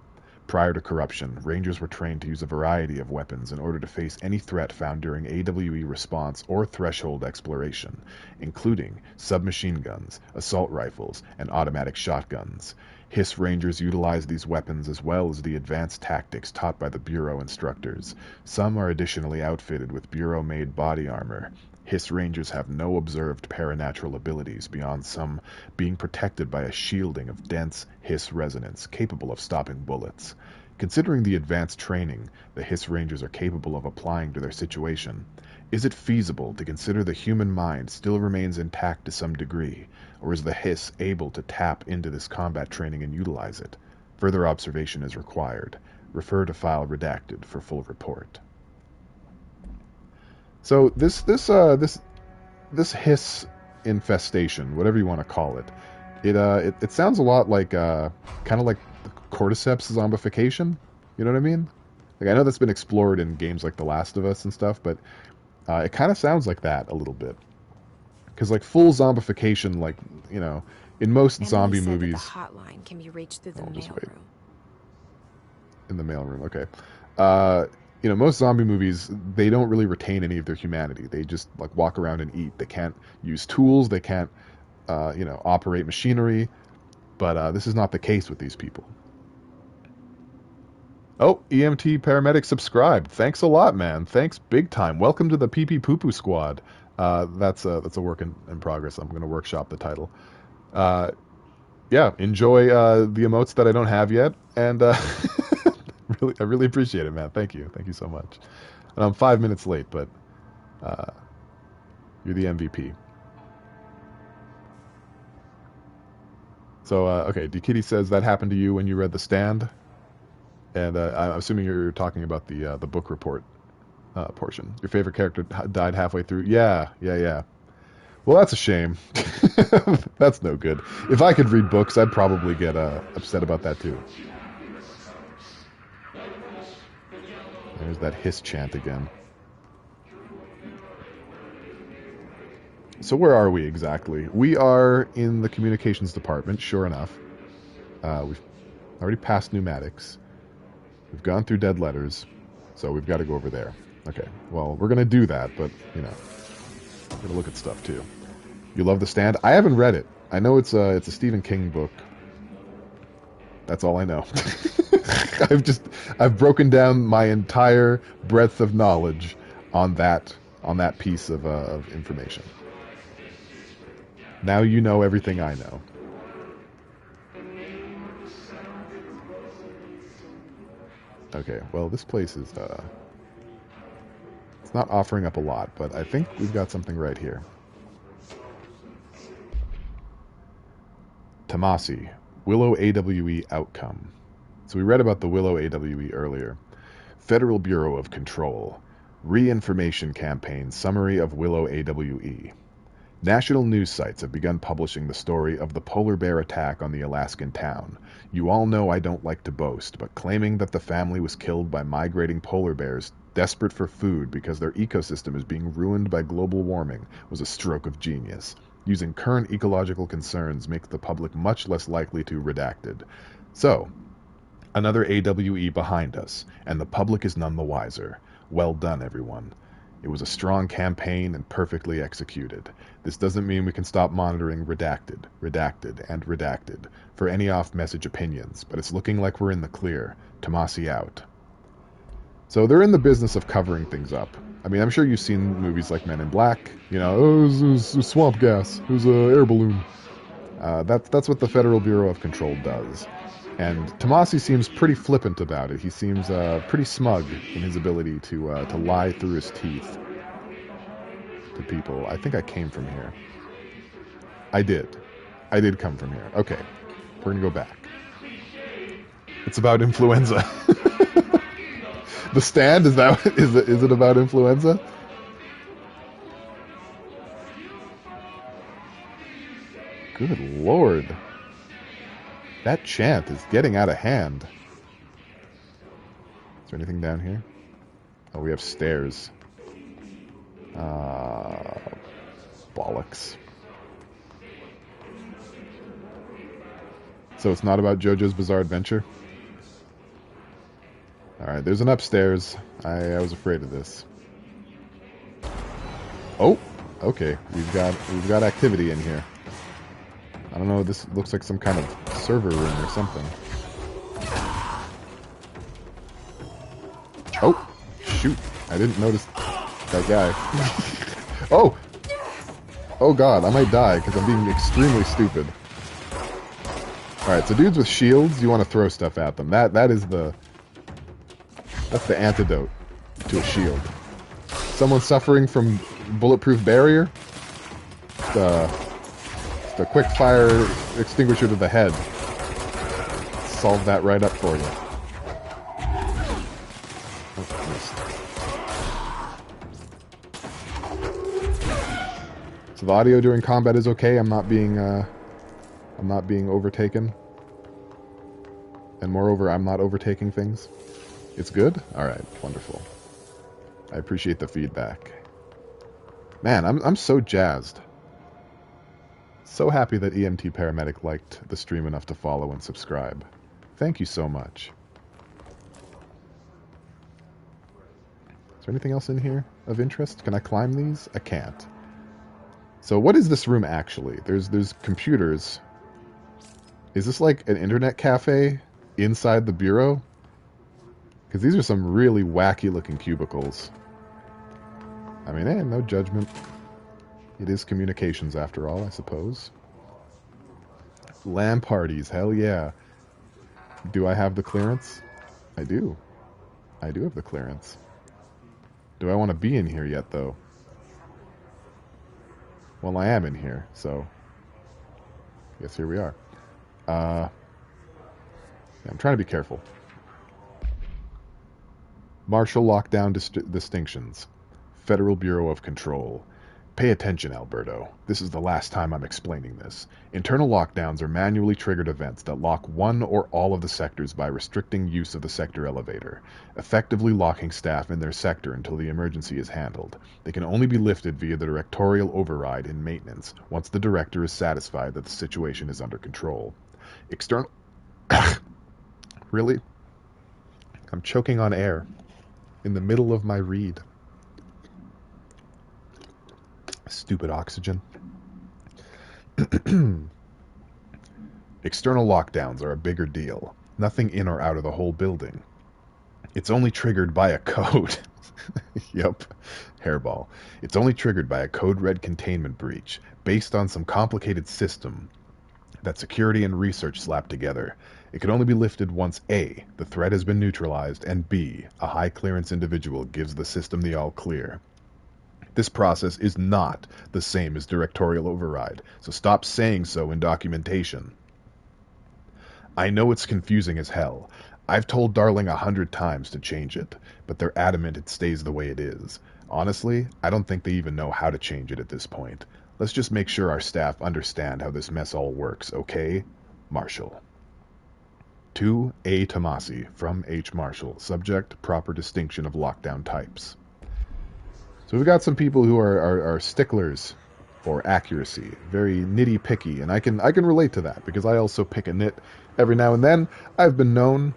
Prior to corruption, Rangers were trained to use a variety of weapons in order to face any threat found during AWE response or threshold exploration, including submachine guns, assault rifles, and automatic shotguns. Hiss Rangers utilize these weapons as well as the advanced tactics taught by the Bureau instructors. Some are additionally outfitted with Bureau-made body armor. Hiss Rangers have no observed paranatural abilities beyond some being protected by a shielding of dense Hiss resonance capable of stopping bullets. Considering the advanced training the Hiss Rangers are capable of applying to their situation, is it feasible to consider the human mind still remains intact to some degree, or is the Hiss able to tap into this combat training and utilize it? Further observation is required. Refer to file Redacted for full report. So this Hiss infestation, whatever you want to call it, it sounds a lot like kind of like cordyceps zombification. You know what I mean? Like, I know that's been explored in games like The Last of Us and stuff, but it kind of sounds like that a little bit. Because like full zombification, like, you know, in most zombie movies. The hotline can be reached through the mailroom. In the mailroom, okay. You know, most zombie movies, they don't really retain any of their humanity. They just like walk around and eat. They can't use tools. They can't, you know, operate machinery. But this is not the case with these people. Oh, EMT paramedic subscribed. Thanks a lot, man. Thanks big time. Welcome to the PP Poo Poo Squad. That's a work in progress. I'm going to workshop the title. Yeah, enjoy the emotes that I don't have yet, and I really appreciate it, man. Thank you so much. And I'm 5 minutes late, but you're the MVP. So okay, D Kitty says that happened to you when you read The Stand, and I'm assuming you're talking about the book report portion. Your favorite character died halfway through. Yeah. Well, that's a shame. That's no good. If I could read books, I'd probably get upset about that too. There's that hiss chant again. So where are we exactly? We are in the communications department, sure enough. We've already passed pneumatics. We've gone through dead letters, so we've got to go over there. Okay, well, we're going to do that, but, you know, we're going to look at stuff, too. You love The Stand? I haven't read it. I know it's a Stephen King book. That's all I know. I've broken down my entire breadth of knowledge on that piece of information. Now you know everything I know. Okay, well, this place is it's not offering up a lot, but I think we've got something right here. Tomasi, Willow AWE outcome. So we read about the Willow AWE earlier. Federal Bureau of Control. Re-information campaign summary of Willow AWE. National news sites have begun publishing the story of the polar bear attack on the Alaskan town. You all know I don't like to boast, but claiming that the family was killed by migrating polar bears desperate for food because their ecosystem is being ruined by global warming was a stroke of genius. Using current ecological concerns make the public much less likely to redacted. So, another AWE behind us, and the public is none the wiser. Well done, everyone. It was a strong campaign and perfectly executed. This doesn't mean we can stop monitoring redacted, and redacted for any off-message opinions, but it's looking like we're in the clear. Tomasi out. So they're in the business of covering things up. I mean, I'm sure you've seen movies like Men in Black. You know, oh, it was swamp gas. It was an air balloon. That's what the Federal Bureau of Control does. And Tomasi seems pretty flippant about it. He seems pretty smug in his ability to lie through his teeth to people. I think I came from here. I did come from here. Okay, we're gonna go back. It's about influenza. The Stand, is it about influenza? Good Lord. That chant is getting out of hand. Is there anything down here? Oh, we have stairs. Bollocks. So it's not about JoJo's Bizarre Adventure? Alright, there's an upstairs. I was afraid of this. Oh! Okay, we've got activity in here. I don't know, this looks like some kind of server room or something. Oh! Shoot! I didn't notice that guy. Oh! Oh god, I might die because I'm being extremely stupid. Alright, so dudes with shields, you want to throw stuff at them. That's the antidote to a shield. Someone suffering from bulletproof barrier? The quick fire extinguisher to the head. Solve that right up for you. So the audio during combat is okay. I'm not being overtaken. And moreover, I'm not overtaking things. It's good? Alright, wonderful. I appreciate the feedback. Man, I'm so jazzed. So happy that EMT Paramedic liked the stream enough to follow and subscribe. Thank you so much. Is there anything else in here of interest? Can I climb these? I can't. So what is this room actually? There's computers. Is this like an internet cafe inside the bureau? Because these are some really wacky looking cubicles. I mean, hey, no judgment. It is communications after all, I suppose. LAN parties, hell yeah. Do I have the clearance? I do. I do have the clearance. Do I want to be in here yet, though? Well, I am in here, so... Yes, here we are. Yeah, I'm trying to be careful. Martial lockdown distinctions. Federal Bureau of Control. Pay attention, Alberto. This is the last time I'm explaining this. Internal lockdowns are manually triggered events that lock one or all of the sectors by restricting use of the sector elevator, effectively locking staff in their sector until the emergency is handled. They can only be lifted via the directorial override in maintenance once the director is satisfied that the situation is under control. External... Really? I'm choking on air in the middle of my read. Stupid oxygen. External lockdowns are a bigger deal. Nothing in or out of the whole building. It's only triggered by a code. Yep, hairball. It's only triggered by a code red containment breach based on some complicated system that security and research slapped together. It can only be lifted once A, the threat has been neutralized, and B, a high clearance individual gives the system the all clear. This process is not the same as directorial override, so stop saying so in documentation. I know it's confusing as hell. I've told Darling 100 times to change it, but they're adamant it stays the way it is. Honestly, I don't think they even know how to change it at this point. Let's just make sure our staff understand how this mess all works, okay? Marshall. To A. Tomasi, from H. Marshall. Subject, proper distinction of lockdown types. So we've got some people who are sticklers for accuracy, very nitty-picky, and I can relate to that, because I also pick a nit every now and then. I've been known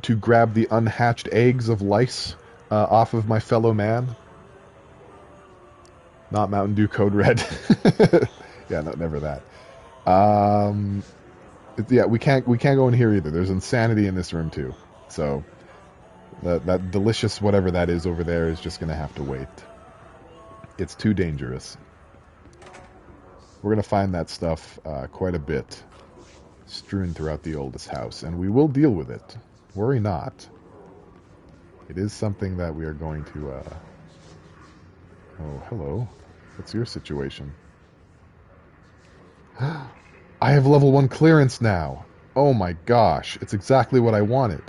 to grab the unhatched eggs of lice off of my fellow man. Not Mountain Dew Code Red. Yeah, no, never that. Yeah, we can't go in here either. There's insanity in this room too. So that delicious whatever that is over there is just going to have to wait. It's too dangerous. We're going to find that stuff quite a bit strewn throughout the oldest house, and we will deal with it. Worry not. It is something that we are going to... Oh, hello. What's your situation? I have level 1 clearance now. Oh my gosh, it's exactly what I wanted.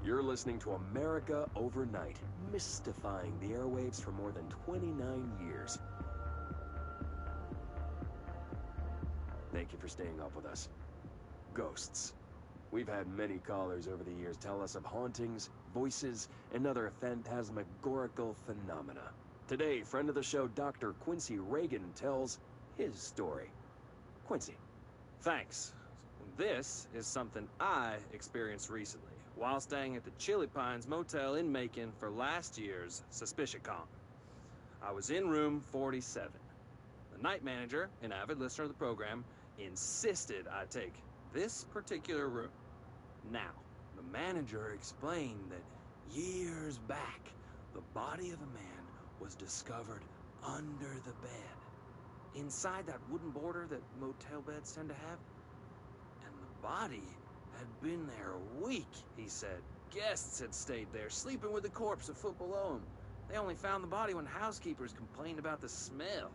You're listening to America Overnight, mystifying the airwaves for more than 29 years. Thank you for staying up with us. Ghosts. We've had many callers over the years tell us of hauntings, voices, and other phantasmagorical phenomena. Today, friend of the show, Dr. Quincy Reagan, tells his story. Quincy. Thanks. This is something I experienced recently while staying at the Chili Pines Motel in Macon for last year's SuspiciaCon. I was in room 47. The night manager, an avid listener of the program, insisted I take this particular room. Now, the manager explained that years back, the body of a man was discovered under the bed, inside that wooden border that motel beds tend to have. And the body had been there a week, he said. Guests had stayed there, sleeping with the corpse a foot below them. They only found the body when housekeepers complained about the smell.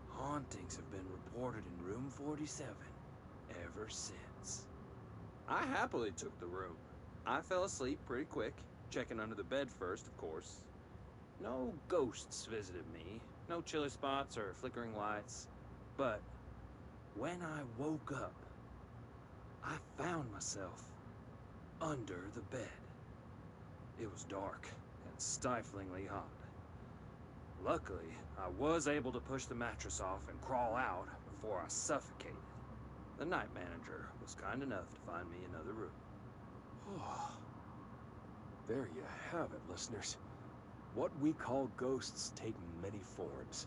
Hauntings have been reported in room 47 ever since. I happily took the room. I fell asleep pretty quick, checking under the bed first, of course. No ghosts visited me, no chilly spots or flickering lights. But when I woke up, I found myself under the bed. It was dark and stiflingly hot. Luckily, I was able to push the mattress off and crawl out before I suffocated. The night manager was kind enough to find me another room. There you have it, listeners. What we call ghosts take many forms.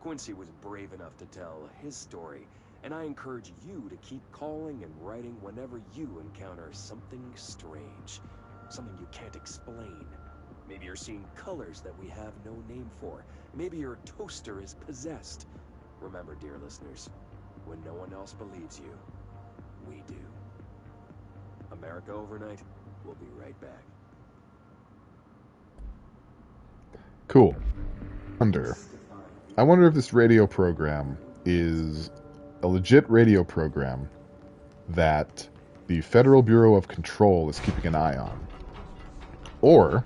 Quincy was brave enough to tell his story, and I encourage you to keep calling and writing whenever you encounter something strange, something you can't explain. Maybe you're seeing colors that we have no name for. Maybe your toaster is possessed. Remember, dear listeners, when no one else believes you, we do. America Overnight, we'll be right back. Cool. I wonder if this radio program is a legit radio program that the Federal Bureau of Control is keeping an eye on. Or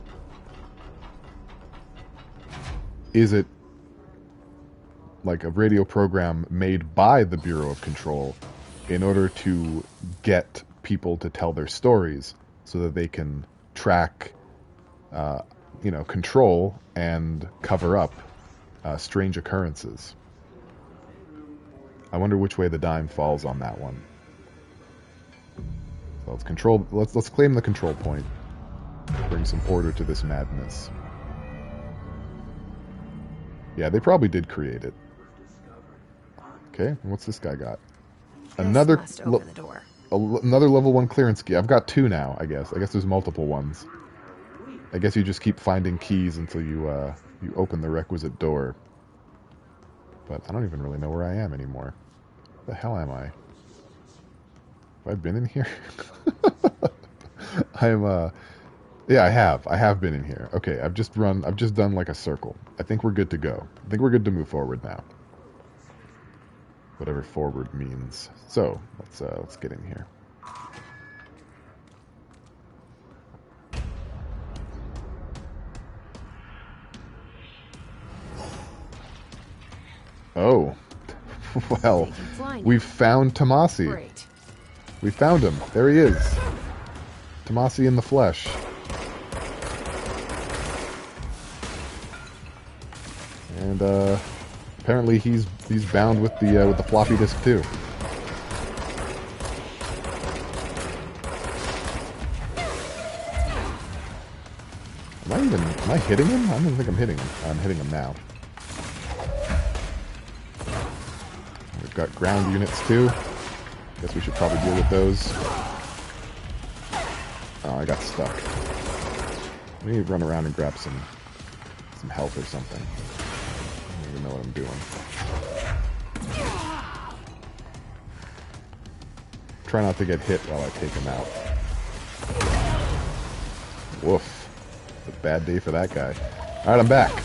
is it like a radio program made by the Bureau of Control in order to get people to tell their stories so that they can track, control and cover up strange occurrences? I wonder which way the dime falls on that one. So let's control. Let's claim the control point. Bring some order to this madness. Yeah, they probably did create it. Okay, and what's this guy got? Another This must open the door. Another level 1 clearance key. I've got 2 now, I guess. I guess there's multiple ones. I guess you just keep finding keys until you open the requisite door. But I don't even really know where I am anymore. Where the hell am I? Have I been in here? Yeah, I have. I have been in here. Okay, I've just done like a circle. I think we're good to go. I think we're good to move forward now. Whatever forward means. So, let's get in here. Oh. Well, we've found Tomasi. Great. We found him. There he is. Tomasi in the flesh. And apparently he's bound with the floppy disk too. Am I hitting him? I don't think I'm hitting him. I'm hitting him now. We've got ground units too. Guess we should probably deal with those. Oh, I got stuck. Let me run around and grab some health or something. I don't even know what I'm doing. Try not to get hit while I take him out. Woof. It's a bad day for that guy. Alright, I'm back.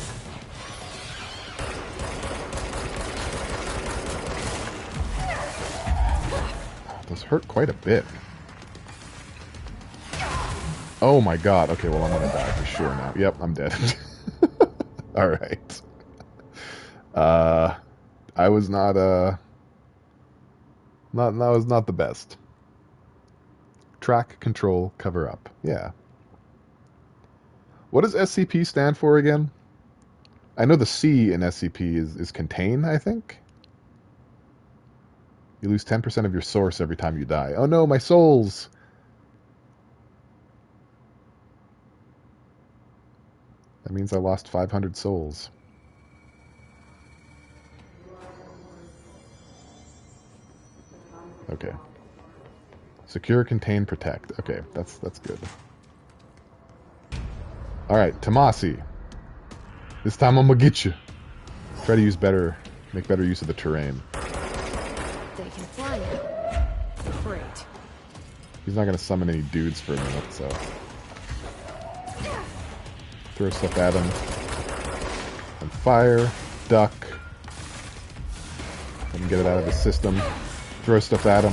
Those hurt quite a bit. Oh my god. Okay, well I'm gonna die for sure now. Yep, I'm dead. Alright. I was not the best. Track, control, cover up. Yeah. What does SCP stand for again? I know the C in SCP is contain, I think. You lose 10% of your source every time you die. Oh no, my souls! That means I lost 500 souls. Okay. Secure, contain, protect. Okay, that's good. Alright, Tomasi. This time I'm gonna get you. Try to make better use of the terrain. They can fly now. Great. He's not gonna summon any dudes for a minute, so... Throw stuff at him. On fire. Duck. Let him get it out of his system. Throw stuff at him.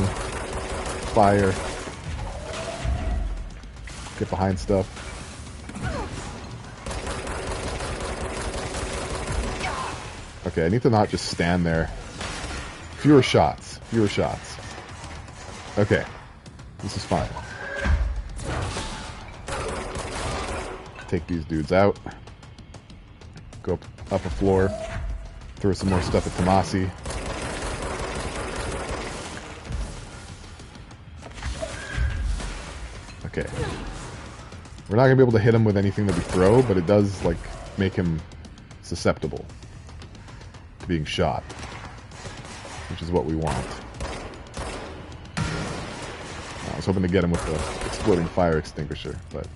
Fire. Get behind stuff. Okay, I need to not just stand there. Fewer shots. Fewer shots. Okay. This is fine. Take these dudes out. Go up a floor. Throw some more stuff at Tomasi. Okay. We're not going to be able to hit him with anything that we throw, but it does, like, make him susceptible to being shot. Which is what we want. I was hoping to get him with the exploding fire extinguisher, but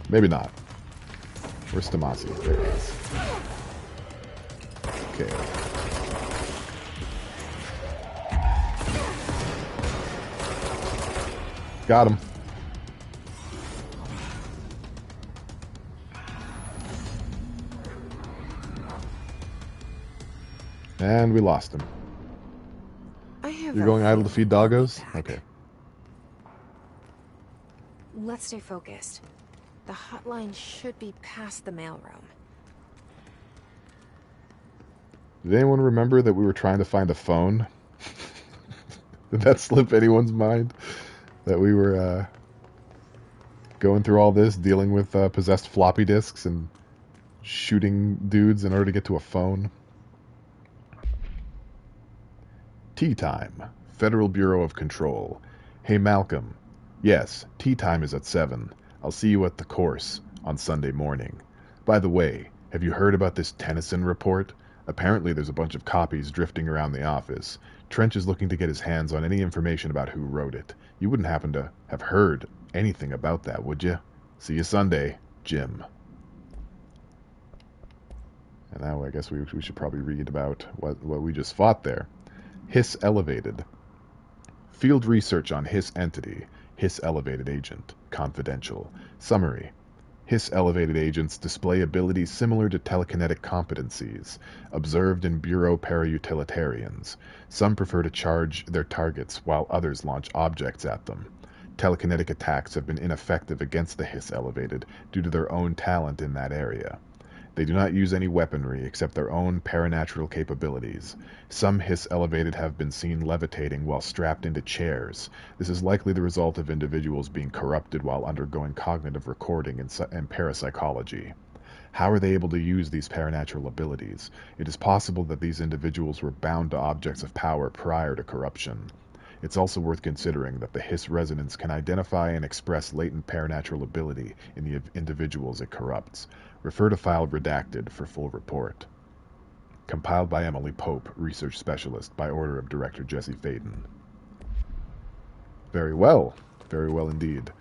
maybe not. Where's Tomasi? There he is. Okay. Got him. And we lost him. You're going idle to feed doggos? Okay. Let's stay focused. The hotline should be past the mailroom. Did anyone remember that we were trying to find a phone? Did that slip anyone's mind? That we were going through all this, dealing with possessed floppy disks and shooting dudes in order to get to a phone? Tea time. Federal Bureau of Control. Hey Malcolm. Yes, tea time is at 7. I'll see you at the course on Sunday morning. By the way, have you heard about this Tennyson report? Apparently there's a bunch of copies drifting around the office. Trench is looking to get his hands on any information about who wrote it. You wouldn't happen to have heard anything about that, would you? See you Sunday, Jim. And now I guess we should probably read about what we just fought there. Hiss elevated. Field research on Hiss entity. Hiss elevated agent. Confidential. Summary. Hiss elevated agents display abilities similar to telekinetic competencies, observed in Bureau para-utilitarians. Some prefer to charge their targets, while others launch objects at them. Telekinetic attacks have been ineffective against the Hiss elevated due to their own talent in that area. They do not use any weaponry except their own paranatural capabilities. Some Hiss elevated have been seen levitating while strapped into chairs. This is likely the result of individuals being corrupted while undergoing cognitive recording and parapsychology. How are they able to use these paranatural abilities? It is possible that these individuals were bound to objects of power prior to corruption. It's also worth considering that the Hiss resonance can identify and express latent paranatural ability in the individuals it corrupts. Refer to file redacted for full report. Compiled by Emily Pope, Research Specialist, by order of Director Jesse Faden. Very well indeed.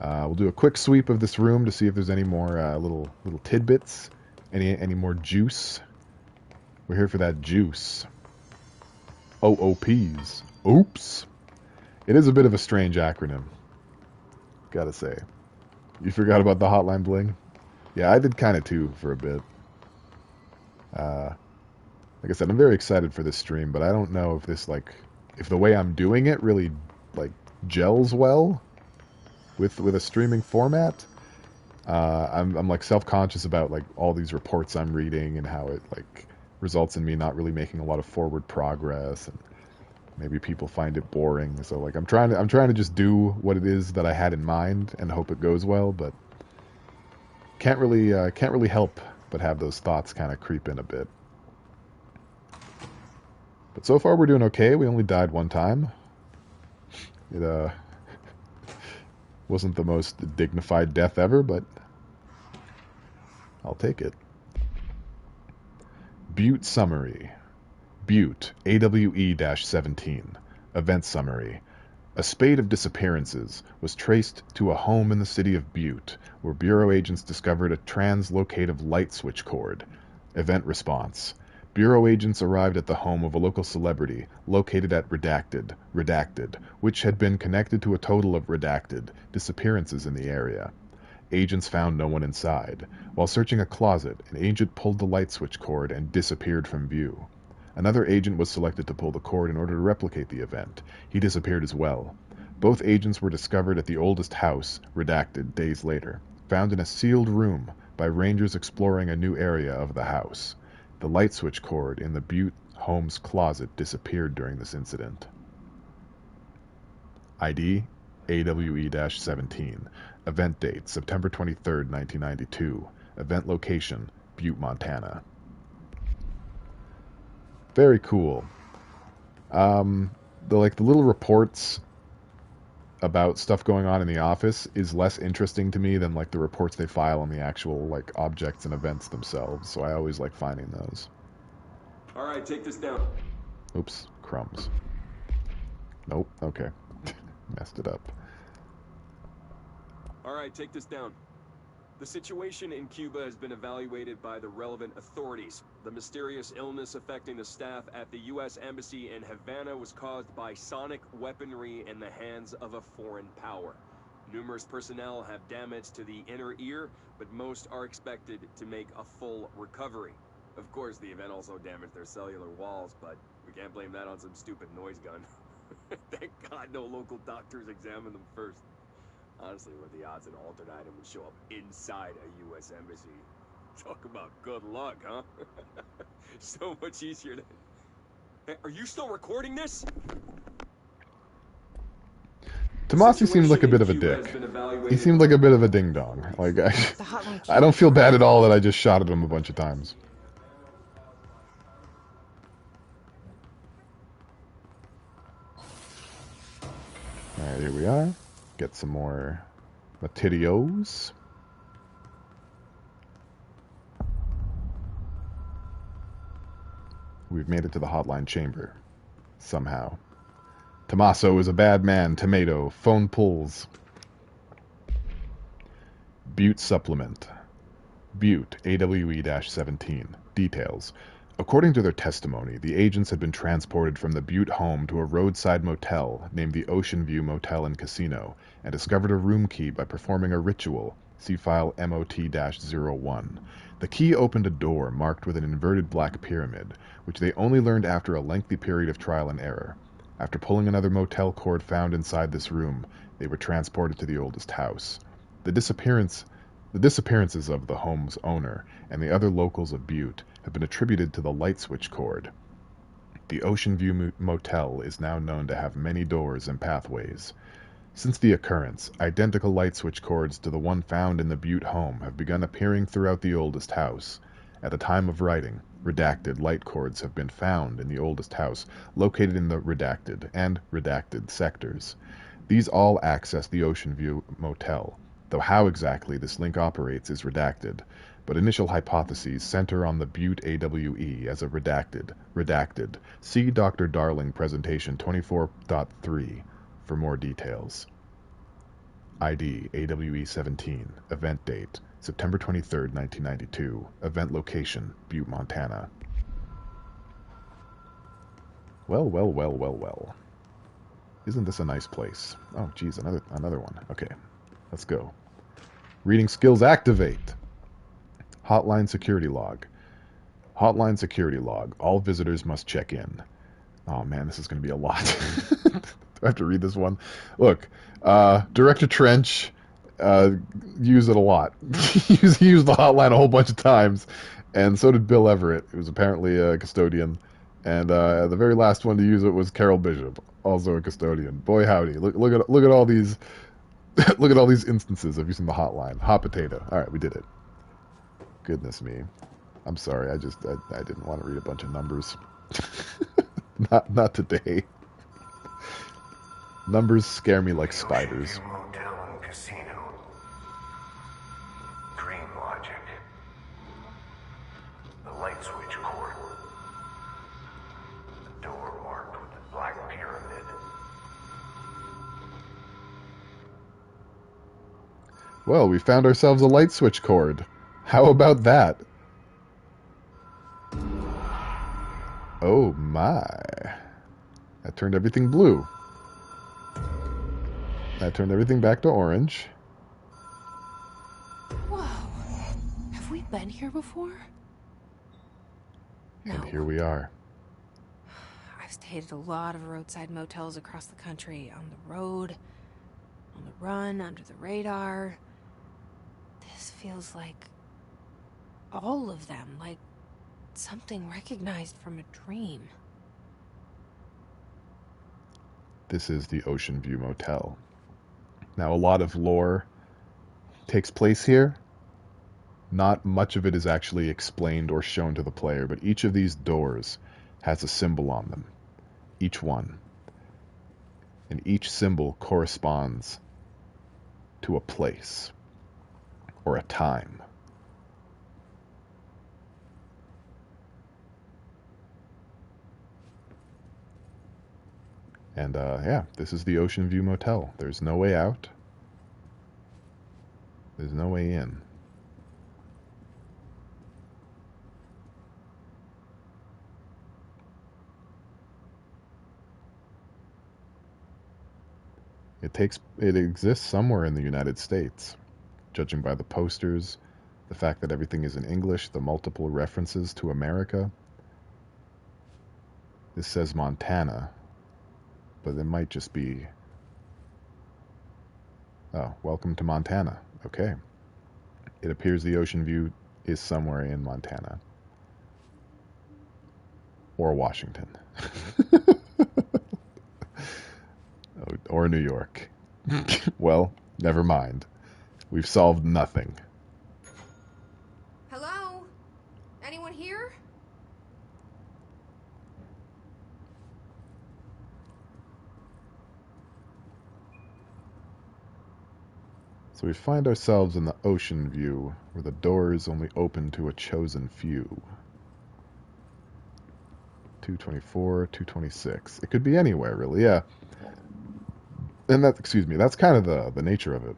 We'll do a quick sweep of this room to see if there's any more little tidbits, any more juice. We're here for that juice. OOPs. Oops. It is a bit of a strange acronym, gotta say. You forgot about the hotline bling? Yeah, I did kind of too for a bit. Like I said, I'm very excited for this stream, but I don't know if this, if the way I'm doing it really, gels well with a streaming format. I'm self-conscious about, all these reports I'm reading and how it, results in me not really making a lot of forward progress, and maybe people find it boring. So, I'm trying to just do what it is that I had in mind and hope it goes well, but can't really help but have those thoughts kind of creep in a bit. But so far we're doing okay. We only died one time. It wasn't the most dignified death ever, but I'll take it. Butte Summary. Butte, AWE-17. Event Summary. A spate of disappearances was traced to a home in the city of Butte, where Bureau agents discovered a translocative light switch cord. Event response. Bureau agents arrived at the home of a local celebrity, located at Redacted, which had been connected to a total of redacted disappearances in the area. Agents found no one inside. While searching a closet, an agent pulled the light switch cord and disappeared from view. Another agent was selected to pull the cord in order to replicate the event. He disappeared as well. Both agents were discovered at the oldest house, Redacted, days later, found in a sealed room by rangers exploring a new area of the house. The light switch cord in the Butte home's closet disappeared during this incident. ID, AWE-17. Event date, September 23rd, 1992. Event location, Butte, Montana. Very cool. The little reports about stuff going on in the office is less interesting to me than the reports they file on the actual objects and events themselves. So I always like finding those. All right, take this down. Oops, crumbs. Nope. Okay, messed it up. All right, take this down. The situation in Cuba has been evaluated by the relevant authorities. The mysterious illness affecting the staff at the U.S. Embassy in Havana was caused by sonic weaponry in the hands of a foreign power. Numerous personnel have damage to the inner ear, but most are expected to make a full recovery. Of course, the event also damaged their cellular walls, but we can't blame that on some stupid noise gun. Thank God no local doctors examined them first. Honestly, what are the odds an altered item would show up inside a U.S. embassy? Talk about good luck, huh? So much easier to... Hey, are you still recording this? Tomasi seemed like a bit of a dick. He seemed like a bit of a ding-dong. I don't feel bad at all that I just shot at him a bunch of times. Alright, here we are. Get some more materials. We've made it to the hotline chamber. Somehow. Tommaso is a bad man. Tomato. Phone pulls. Butte supplement. Butte, AWE-17. Details. According to their testimony, the agents had been transported from the Butte home to a roadside motel named the Ocean View Motel and Casino and discovered a room key by performing a ritual. See file MOT-01. The key opened a door marked with an inverted black pyramid, which they only learned after a lengthy period of trial and error. After pulling another motel cord found inside this room, they were transported to the oldest house. The disappearances of the home's owner and the other locals of Butte have been attributed to the light switch cord. The Ocean View Motel is now known to have many doors and pathways. Since the occurrence, identical light switch cords to the one found in the Butte home have begun appearing throughout the oldest house. At the time of writing, redacted light cords have been found in the oldest house, located in the redacted and redacted sectors. These all access the Ocean View Motel, though how exactly this link operates is redacted, but initial hypotheses center on the Butte AWE as a redacted. See Dr. Darling presentation 24.3 for more details. ID AWE-17. Event date September 23, 1992. Event location Butte, Montana. Well. Isn't this a nice place? Oh, geez, another one. Okay, let's go. Reading skills activate. Hotline security log. Hotline security log. All visitors must check in. Oh man, this is going to be a lot. Do I have to read this one? Look, Director Trench used it a lot. He used the hotline a whole bunch of times, and so did Bill Everett, who was apparently a custodian. And the very last one to use it was Carol Bishop, also a custodian. Boy howdy, look at all these look at all these instances of using the hotline. Hot potato. All right, we did it. Goodness me. I'm sorry. I didn't want to read a bunch of numbers. Not today. Numbers scare me like spiders. Motel and casino. Dream logic. The light switch cord. The door marked with the black pyramid. Well, we found ourselves a light switch cord. How about that? Oh my. That turned everything blue. That turned everything back to orange. Whoa. Have we been here before? No. And here we are. I've stayed at a lot of roadside motels across the country. On the road, on the run, under the radar. This feels like all of them, like something recognized from a dream. This is the Ocean View Motel. Now, a lot of lore takes place here. Not much of it is actually explained or shown to the player, but each of these doors has a symbol on them. Each one. And each symbol corresponds to a place or a time. And yeah, this is the Ocean View Motel. There's no way out. There's no way in. It exists somewhere in the United States, judging by the posters, the fact that everything is in English, the multiple references to America. This says Montana, but it might just be... Oh, welcome to Montana. Okay. It appears the Ocean View is somewhere in Montana. Or Washington. Or New York. Well, never mind. We've solved nothing. Hello? Anyone here? So we find ourselves in the ocean view, where the door is only open to a chosen few. 224, 226. It could be anywhere, really, yeah. And that, excuse me, that's kind of the nature of it.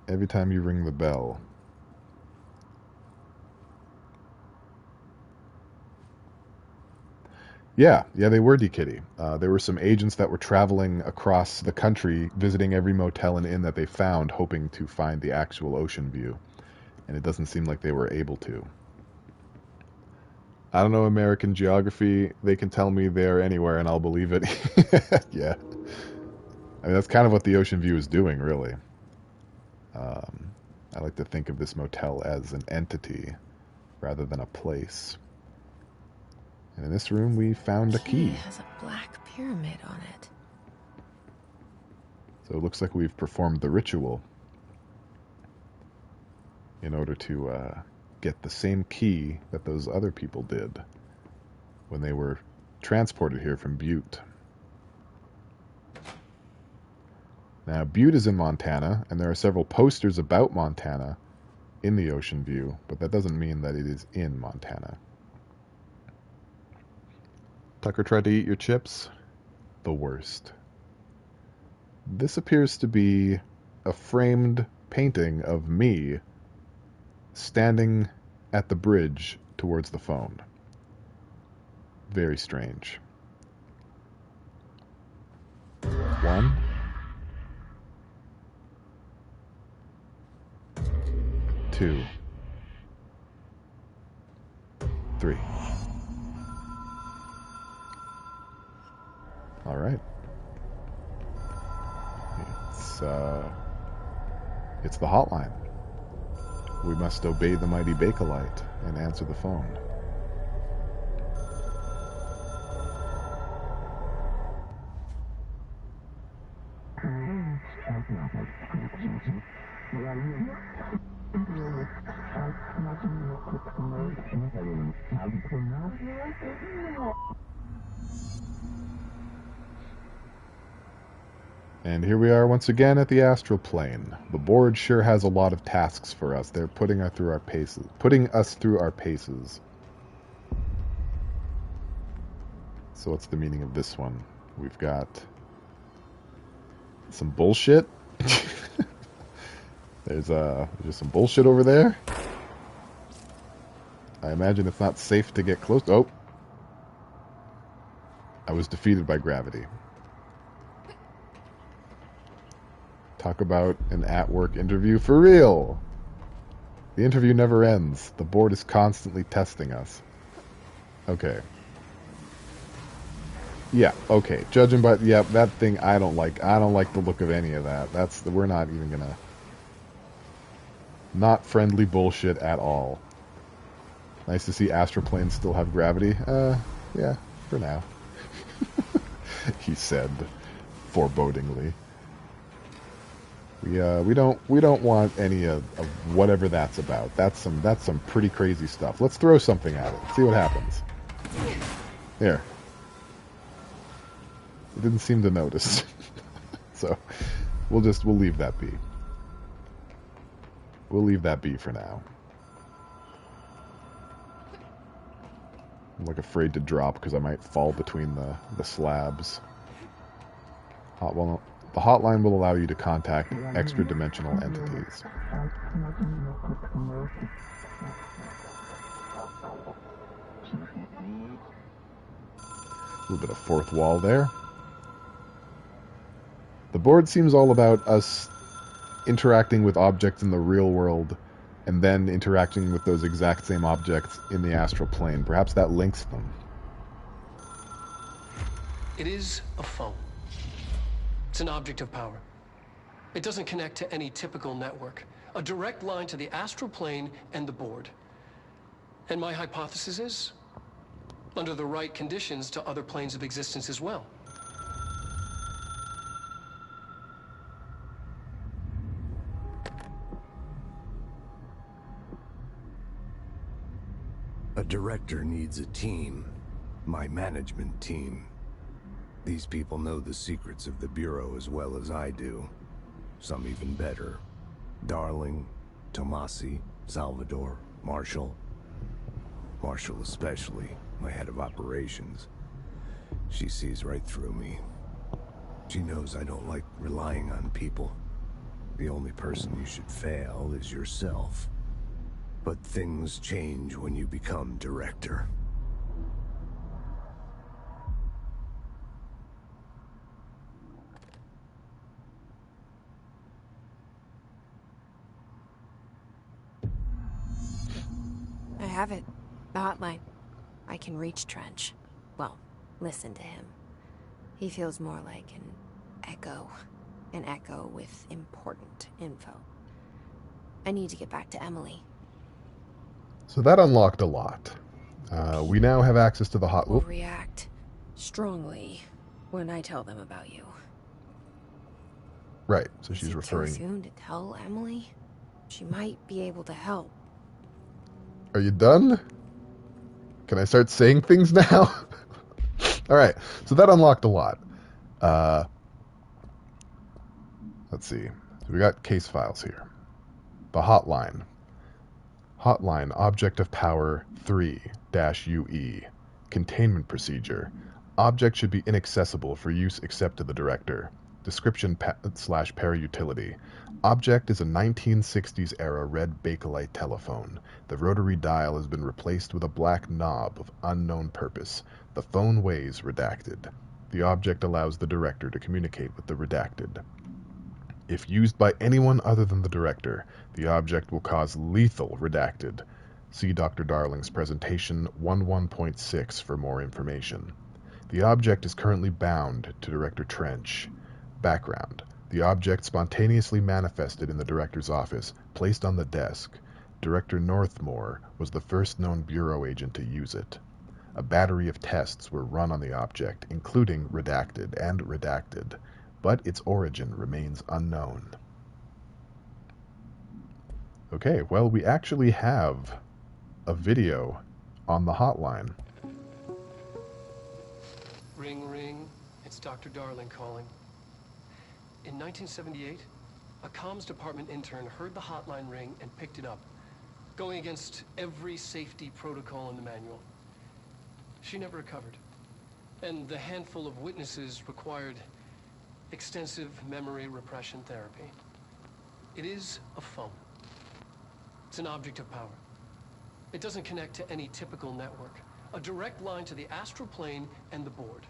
Every time you ring the bell. Yeah, they were D-Kitty. There were some agents that were traveling across the country, visiting every motel and inn that they found, hoping to find the actual ocean view. And it doesn't seem like they were able to. I don't know American geography. They can tell me they're anywhere and I'll believe it. Yeah. I mean, that's kind of what the ocean view is doing, really. I like to think of this motel as an entity rather than a place. And in this room, we found a key. It has a black pyramid on it. So it looks like we've performed the ritual in order to get the same key that those other people did when they were transported here from Butte. Now, Butte is in Montana, and there are several posters about Montana in the ocean view, but that doesn't mean that it is in Montana. Tucker tried to eat your chips? The worst. This appears to be a framed painting of me standing at the bridge towards the phone. Very strange. 1, 2, 3. All right. It's the hotline. We must obey the mighty Bakelite and answer the phone. And here we are once again at the astral plane. The board sure has a lot of tasks for us. They're putting us through our paces. So what's the meaning of this one? We've got some bullshit. There's just some bullshit over there. I imagine it's not safe to get close. Oh. I was defeated by gravity. Talk about an at-work interview for real. The interview never ends. The board is constantly testing us. Okay. Yeah, okay. Judging by... Yeah, that thing I don't like. I don't like the look of any of that. We're not even gonna... Not friendly bullshit at all. Nice to see astroplanes still have gravity. Yeah, for now. He said, forebodingly. We don't want any of whatever that's about. That's some pretty crazy stuff. Let's throw something at it. See what happens. Here. It didn't seem to notice. So we'll leave that be. We'll leave that be for now. I'm like afraid to drop because I might fall between the slabs. The hotline will allow you to contact extra-dimensional entities. A little bit of fourth wall there. The board seems all about us interacting with objects in the real world and then interacting with those exact same objects in the astral plane. Perhaps that links them. It is a phone. It's an object of power. It doesn't connect to any typical network. A direct line to the astral plane and the board. And my hypothesis is, under the right conditions, to other planes of existence as well. A director needs a team. My management team. These people know the secrets of the Bureau as well as I do. Some even better. Darling, Tomasi, Salvador, Marshall. Marshall especially, my head of operations. She sees right through me. She knows I don't like relying on people. The only person you should fail is yourself. But things change when you become director. I have it. The hotline. I can reach Trench. Well, listen to him. He feels more like an echo. An echo with important info. I need to get back to Emily. So that unlocked a lot. We now have access to the hot... Will react strongly when I tell them about you. Right, so Is she's it referring... too soon to tell Emily? She might be able to help. Are you done? Can I start saying things now? Alright, so that unlocked a lot. Let's see. So we got case files here. The hotline. Hotline, Object of Power 3-UE. Containment Procedure. Object should be inaccessible for use except to the Director. Description / para-utility. Object is a 1960s-era red Bakelite telephone. The rotary dial has been replaced with a black knob of unknown purpose. The phone weighs redacted. The object allows the Director to communicate with the redacted. If used by anyone other than the Director, the object will cause lethal redacted. See Dr. Darling's presentation 11.6 for more information. The object is currently bound to Director Trench. Background. The object spontaneously manifested in the Director's office, placed on the desk. Director Northmore was the first known Bureau agent to use it. A battery of tests were run on the object, including redacted and redacted, but its origin remains unknown. Okay, well, we actually have a video on the hotline. Ring, ring. It's Dr. Darling calling. In 1978, a comms department intern heard the hotline ring and picked it up, going against every safety protocol in the manual. She never recovered, and the handful of witnesses required extensive memory repression therapy. It is a phone. It's an object of power. It doesn't connect to any typical network. A direct line to the astral plane and the board.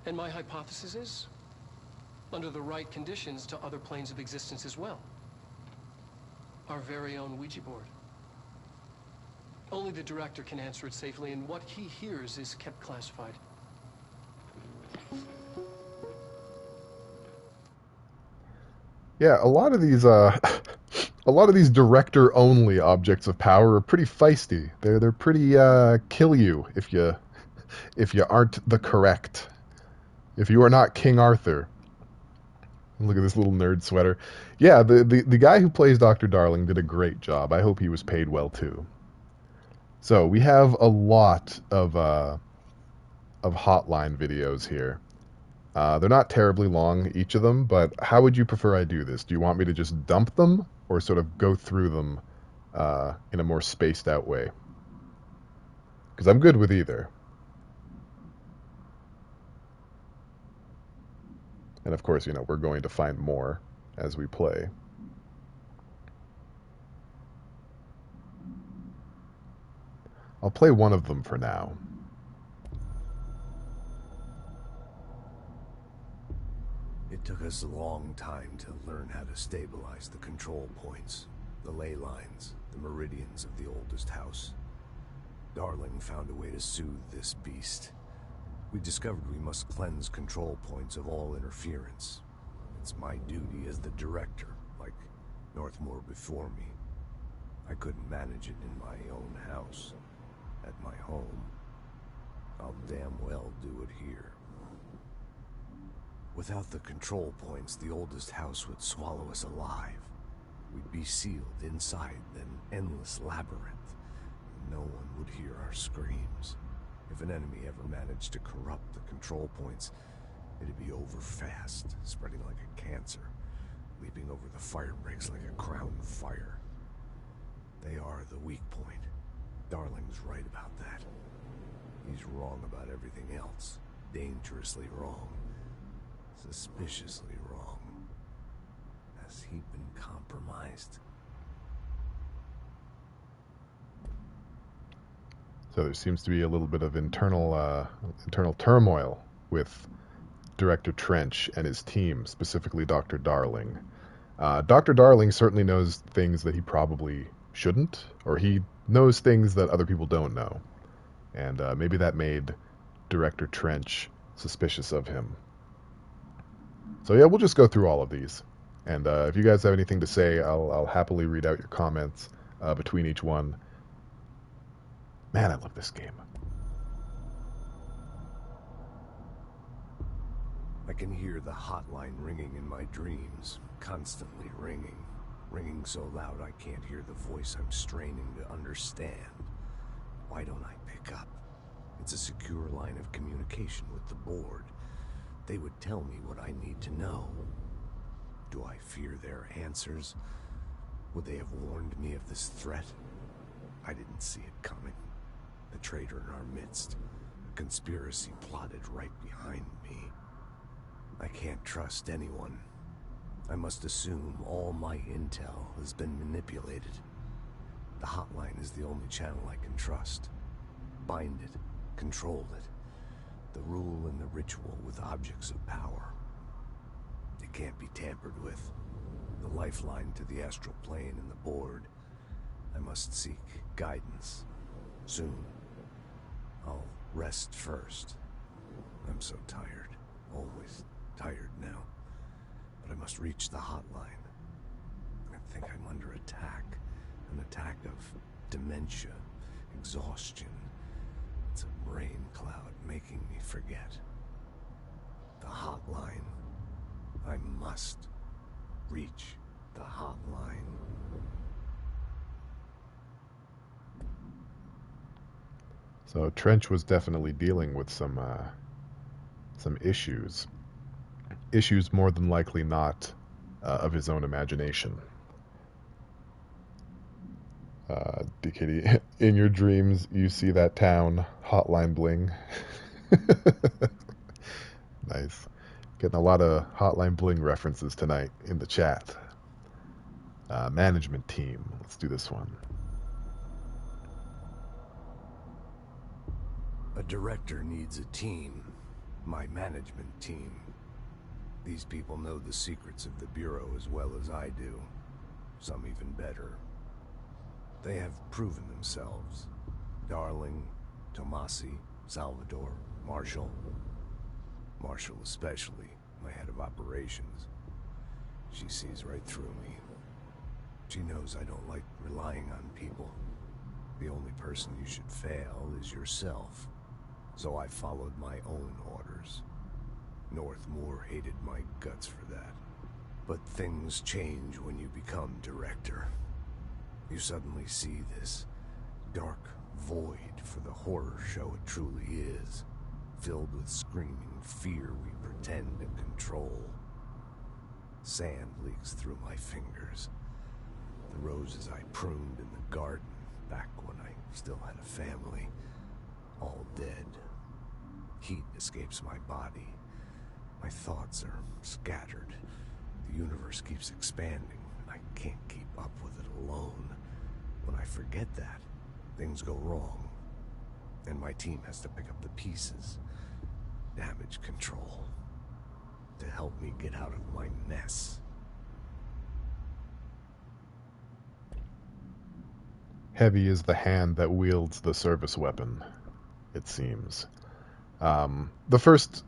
And my hypothesis is, under the right conditions, to other planes of existence as well. Our very own Ouija board. Only the Director can answer it safely, and what he hears is kept classified. Yeah, a lot of these Director-only objects of power are pretty feisty. They're pretty kill you if you aren't the correct. If you are not King Arthur. Look at this little nerd sweater. Yeah, the guy who plays Dr. Darling did a great job. I hope he was paid well too. So we have a lot of hotline videos here. They're not terribly long, each of them, but how would you prefer I do this? Do you want me to just dump them, or sort of go through them in a more spaced out way? Because I'm good with either. And of course, we're going to find more as we play. I'll play one of them for now. It took us a long time to learn how to stabilize the control points, the ley lines, the meridians of the oldest house. Darling found a way to soothe this beast. We discovered we must cleanse control points of all interference. It's my duty as the Director, like Northmore before me. I couldn't manage it in my own house, at my home. I'll damn well do it here. Without the control points, the oldest house would swallow us alive. We'd be sealed inside an endless labyrinth, and no one would hear our screams. If an enemy ever managed to corrupt the control points, it'd be over fast, spreading like a cancer, leaping over the fire breaks like a crown of fire. They are the weak point. Darling's right about that. He's wrong about everything else. Dangerously wrong. Suspiciously wrong. Has he been compromised? So there seems to be a little bit of internal turmoil with Director Trench and his team, specifically Dr. Darling. Dr. Darling certainly knows things that he probably shouldn't, or he knows things that other people don't know. And maybe that made Director Trench suspicious of him. So yeah, we'll just go through all of these. And if you guys have anything to say, I'll happily read out your comments between each one. Man, I love this game. I can hear the hotline ringing in my dreams, constantly ringing. Ringing so loud I can't hear the voice I'm straining to understand. Why don't I pick up? It's a secure line of communication with the board. They would tell me what I need to know. Do I fear their answers? Would they have warned me of this threat? I didn't see it coming. The traitor in our midst. A conspiracy plotted right behind me. I can't trust anyone. I must assume all my intel has been manipulated. The hotline is the only channel I can trust. Bind it, control it. The rule and the ritual with objects of power. It can't be tampered with. The lifeline to the astral plane and the board. I must seek guidance. Soon. I'll rest first. I'm so tired. Always tired now. But I must reach the hotline. I think I'm under attack. An attack of dementia, exhaustion. It's a brain cloud making me forget. The hotline. I must reach the hotline. So Trench was definitely dealing with some issues. Issues more than likely not of his own imagination. DKD, in your dreams, you see that town, Hotline Bling. Nice. Getting a lot of Hotline Bling references tonight in the chat. Management team. Let's do this one. A director needs a team. My management team. These people know the secrets of the Bureau as well as I do. Some even better. They have proven themselves. Darling, Tomasi, Salvador, Marshall. Marshall especially, my head of operations. She sees right through me. She knows I don't like relying on people. The only person you should fail is yourself. So I followed my own orders. Northmore hated my guts for that. But things change when you become director. You suddenly see this dark void for the horror show it truly is, filled with screaming fear we pretend to control. Sand leaks through my fingers. The roses I pruned in the garden back when I still had a family, all dead. Heat escapes my body. My thoughts are scattered. The universe keeps expanding. I can't keep up with it alone. When I forget that, things go wrong. And my team has to pick up the pieces. Damage control. To help me get out of my mess. Heavy is the hand that wields the service weapon, it seems. The first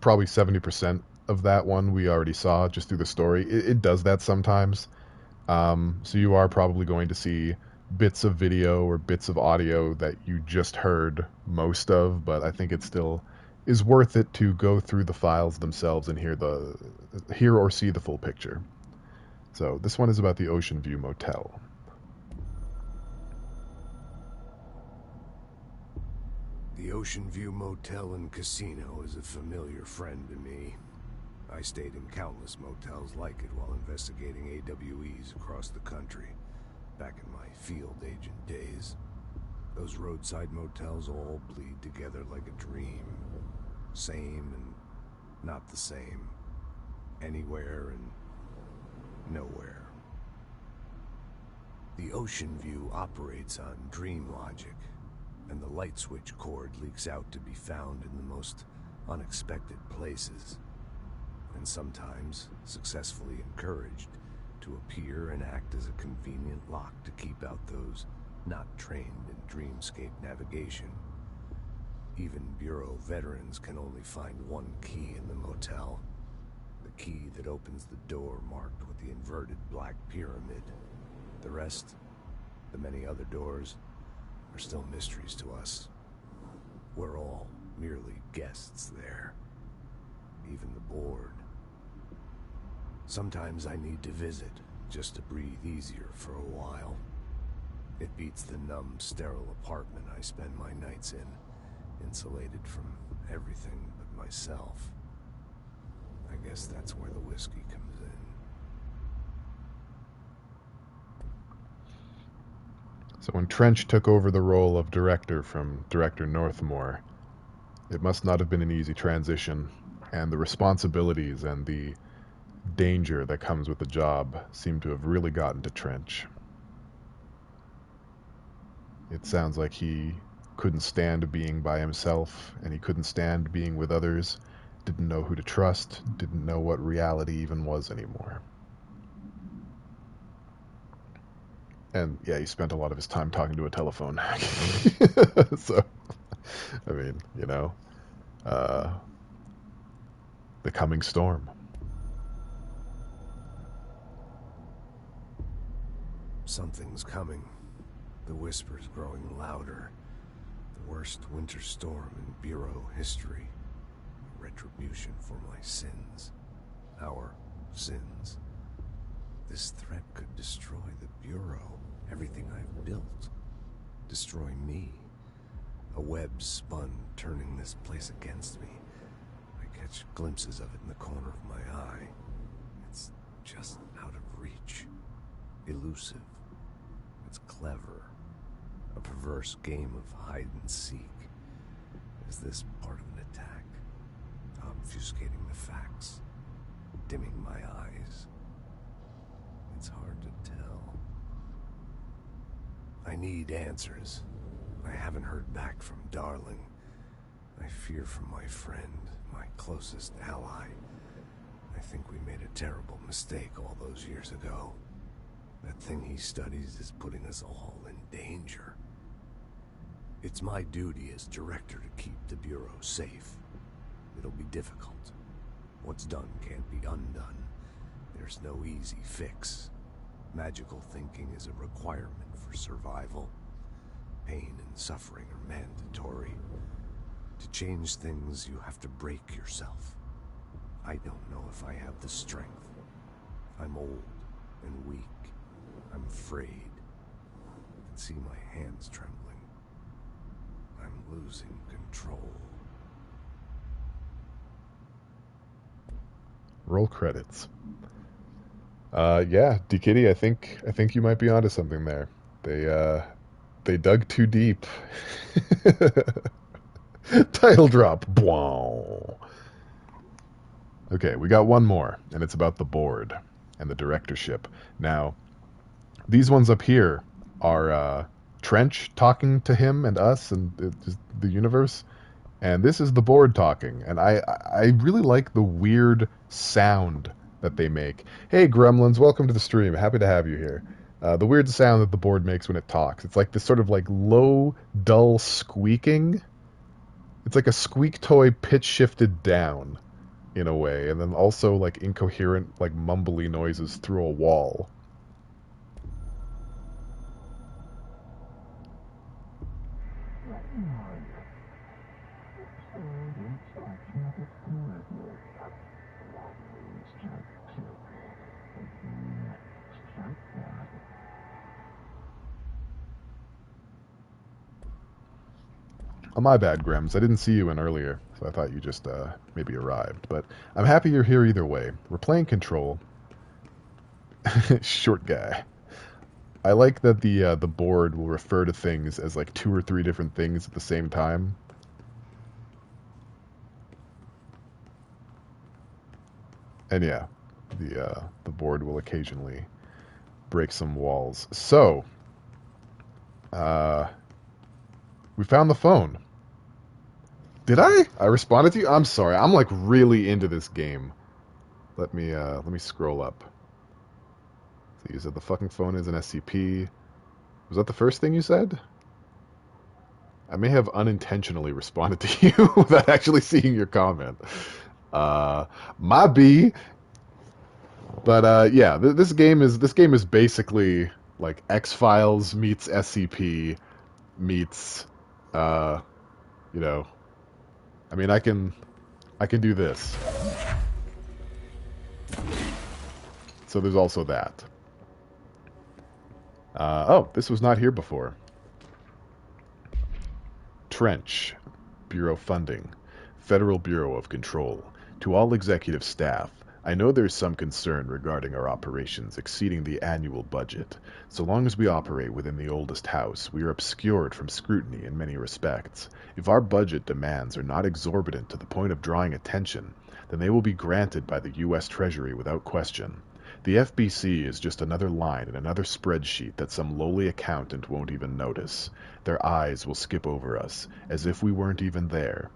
probably 70% of that one we already saw just through the story. It does that sometimes. So you are probably going to see bits of video or bits of audio that you just heard most of, but I think it still is worth it to go through the files themselves and hear or see the full picture. So this one is about the Ocean View Motel. The Ocean View Motel and Casino is a familiar friend to me. I stayed in countless motels like it while investigating AWEs across the country, back in my field agent days. Those roadside motels all bleed together like a dream. Same and not the same. Anywhere and nowhere. The Ocean View operates on dream logic, and the light switch cord leaks out to be found in the most unexpected places, and sometimes successfully encouraged to appear and act as a convenient lock to keep out those not trained in dreamscape navigation. Even Bureau veterans can only find one key in the motel. The key that opens the door marked with the inverted black pyramid. The rest, the many other doors, are still mysteries to us. We're all merely guests there. Even the board. Sometimes I need to visit, just to breathe easier for a while. It beats the numb, sterile apartment I spend my nights in, insulated from everything but myself. I guess that's where the whiskey comes in. So when Trench took over the role of director from Director Northmore, it must not have been an easy transition, and the responsibilities and the danger that comes with the job seem to have really gotten to Trench. It sounds like he couldn't stand being by himself, and he couldn't stand being with others, didn't know who to trust, didn't know what reality even was anymore. And yeah, he spent a lot of his time talking to a telephone. So, I mean, you know, the coming storm. Something's coming. The whispers growing louder. The worst winter storm in Bureau history. Retribution for my sins. Our sins. This threat could destroy the Bureau. Everything I've built. Destroy me. A web spun, turning this place against me. I catch glimpses of it in the corner of my eye. It's just out of reach. Elusive. It's clever. A perverse game of hide and seek. Is this part of an attack? Obfuscating the facts. Dimming my eyes. It's hard to tell. I need answers. I haven't heard back from Darling. I fear for my friend, my closest ally. I think we made a terrible mistake all those years ago. That thing he studies is putting us all in danger. It's my duty as director to keep the Bureau safe. It'll be difficult. What's done can't be undone. There's no easy fix. Magical thinking is a requirement for survival. Pain and suffering are mandatory. To change things, you have to break yourself. I don't know if I have the strength. I'm old and weak. I'm afraid. I can see my hands trembling. I'm losing control. Roll credits. Yeah, D-Kitty, I think you might be onto something there. They dug too deep. Title drop. Wow. Okay, we got one more, and it's about the board and the directorship. Now, these ones up here are Trench talking to him and us and the universe, and this is the board talking. And I really like the weird sound that they make. Hey, Gremlins, welcome to the stream. Happy to have you here. The weird sound that the board makes when it talks. It's like this sort of like low, dull squeaking. It's like a squeak toy pitch shifted down in a way, and then also like incoherent, like mumbly noises through a wall. Oh, my bad, Grems. I didn't see you in earlier, so I thought you just maybe arrived. But I'm happy you're here either way. We're playing Control. Short guy. I like that the board will refer to things as like 2 or 3 different things at the same time. And yeah, the board will occasionally break some walls. So, we found the phone. Did I? I responded to you? I'm sorry. I'm like really into this game. Let me scroll up. So you said the fucking phone is an SCP. Was that the first thing you said? I may have unintentionally responded to you without actually seeing your comment. My B. But yeah, this game is basically like X-Files meets SCP meets you know, I mean I can do this. So there's also that. Oh, this was not here before. Trench, Bureau Funding, Federal Bureau of Control. To all executive staff, I know there's some concern regarding our operations exceeding the annual budget. So long as we operate within the oldest house, we are obscured from scrutiny in many respects. If our budget demands are not exorbitant to the point of drawing attention, then they will be granted by the U.S. Treasury without question. The FBC is just another line in another spreadsheet that some lowly accountant won't even notice. Their eyes will skip over us, as if we weren't even there.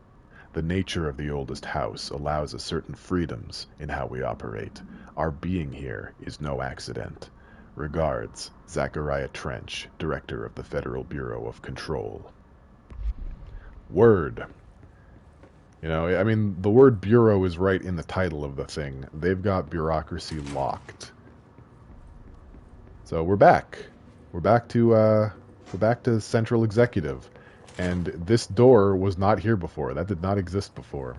The nature of the oldest house allows us certain freedoms in how we operate. Our being here is no accident. Regards, Zachariah Trench, Director of the Federal Bureau of Control. Word. You know, I mean, the word bureau is right in the title of the thing. They've got bureaucracy locked. So we're back. We're back to Central Executive. And this door was not here before. That did not exist before.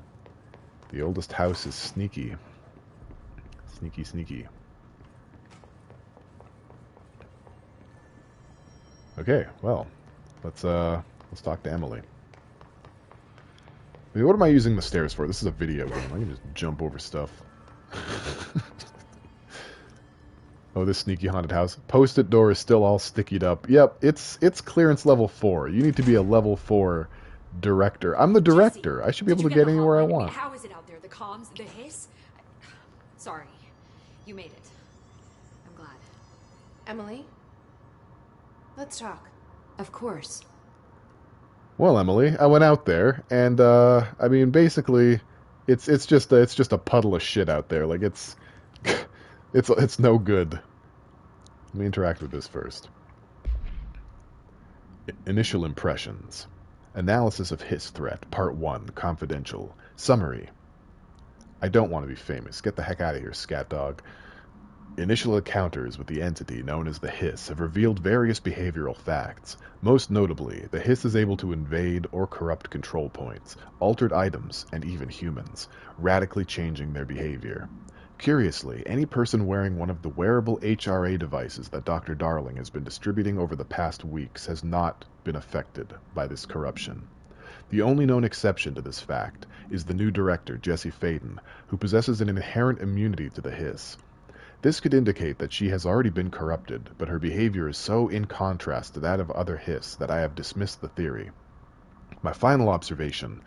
The oldest house is sneaky. Sneaky, sneaky. Okay, well, let's talk to Emily. I mean, what am I using the stairs for? This is a video game. I can just jump over stuff. Oh, this sneaky haunted house. Post-it door is still all stickied up. Yep, it's clearance level 4. You need to be a level 4 director. I'm the director. Jesse, I should be able to get anywhere I want. How is it out there? The comms, the hiss? Sorry, you made it. I'm glad. Emily? Let's talk. Of course. Well, Emily, I went out there, and I mean, basically, it's just a puddle of shit out there. Like it's no good. Let me interact with this first. Initial impressions. Analysis of hiss threat, Part 1, confidential. Summary. I don't want to be famous. Get the heck out of here, scat dog. Initial encounters with the entity known as the Hiss have revealed various behavioral facts. Most notably, the Hiss is able to invade or corrupt control points, altered items, and even humans, radically changing their behavior. Curiously, any person wearing one of the wearable HRA devices that Dr. Darling has been distributing over the past weeks has not been affected by this corruption. The only known exception to this fact is the new director, Jesse Faden, who possesses an inherent immunity to the Hiss. This could indicate that she has already been corrupted, but her behavior is so in contrast to that of other Hiss that I have dismissed the theory. My final observation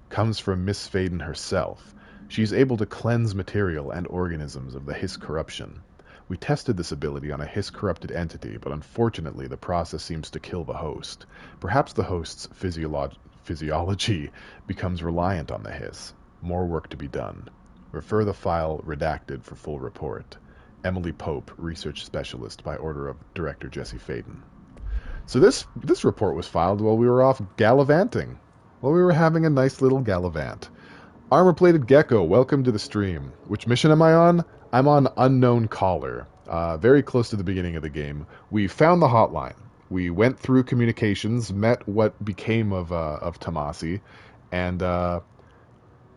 comes from Miss Faden herself. She is able to cleanse material and organisms of the Hiss corruption. We tested this ability on a Hiss-corrupted entity, but unfortunately the process seems to kill the host. Perhaps the host's physiology becomes reliant on the Hiss. More work to be done. Refer the file redacted for full report. Emily Pope, Research Specialist, by order of Director Jesse Faden. So this report was filed while we were off gallivanting. While we were having a nice little gallivant. Armor-plated Gecko, welcome to the stream. Which mission am I on? I'm on Unknown Caller. Very close to the beginning of the game. We found the hotline. We went through communications, met what became of Tomasi, and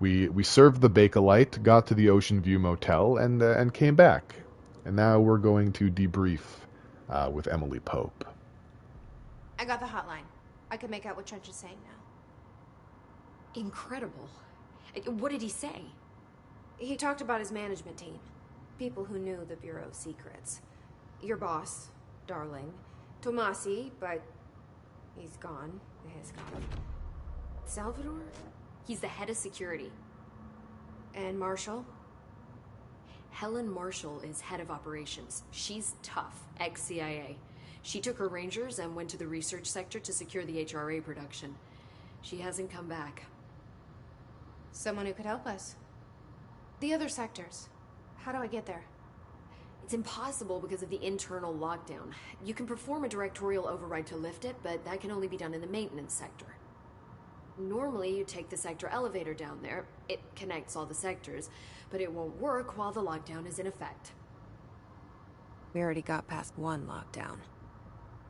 we served the Bakelite, got to the Ocean View Motel, and came back. And now we're going to debrief with Emily Pope. I got the hotline. I can make out what Trench is saying now. Incredible. What did he say? He talked about his management team. People who knew the Bureau's secrets. Your boss, Darling. Tomasi, but he's gone. He's gone. Salvador? He's the head of security. And Marshall? Helen Marshall is head of operations. She's tough, ex-CIA. She took her Rangers and went to the research sector to secure the HRA production. She hasn't come back. Someone who could help us. The other sectors. How do I get there? It's impossible because of the internal lockdown. You can perform a directorial override to lift it, but that can only be done in the maintenance sector. Normally, you take the sector elevator down there. It connects all the sectors, but it won't work while the lockdown is in effect. We already got past one lockdown.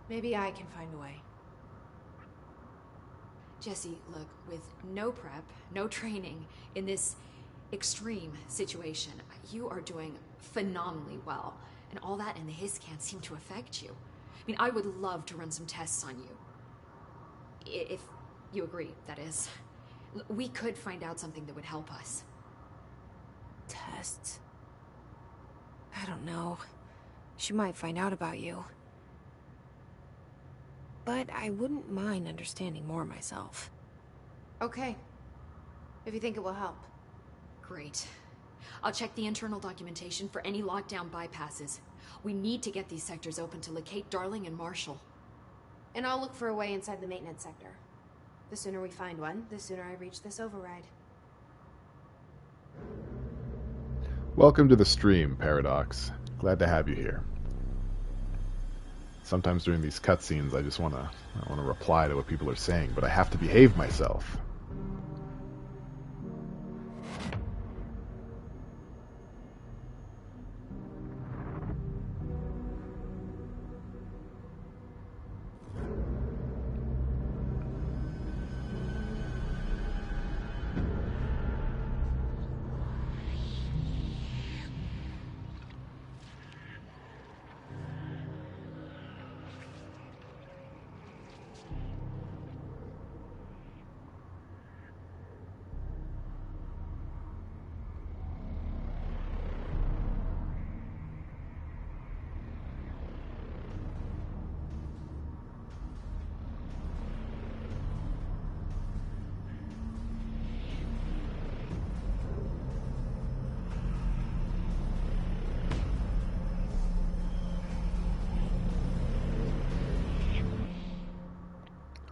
Maybe I can find a way. Jesse, look, with no prep, no training, in this extreme situation, you are doing phenomenally well. And all that and the hiss can't seem to affect you. I mean, I would love to run some tests on you. If you agree, that is. We could find out something that would help us. Tests? I don't know. She might find out about you. But I wouldn't mind understanding more myself. Okay. If you think it will help. Great. I'll check the internal documentation for any lockdown bypasses. We need to get these sectors open to locate Darling and Marshall. And I'll look for a way inside the maintenance sector. The sooner we find one, the sooner I reach this override. Welcome to the stream, Paradox. Glad to have you here. Sometimes during these cutscenes, I just want to reply to what people are saying, but I have to behave myself.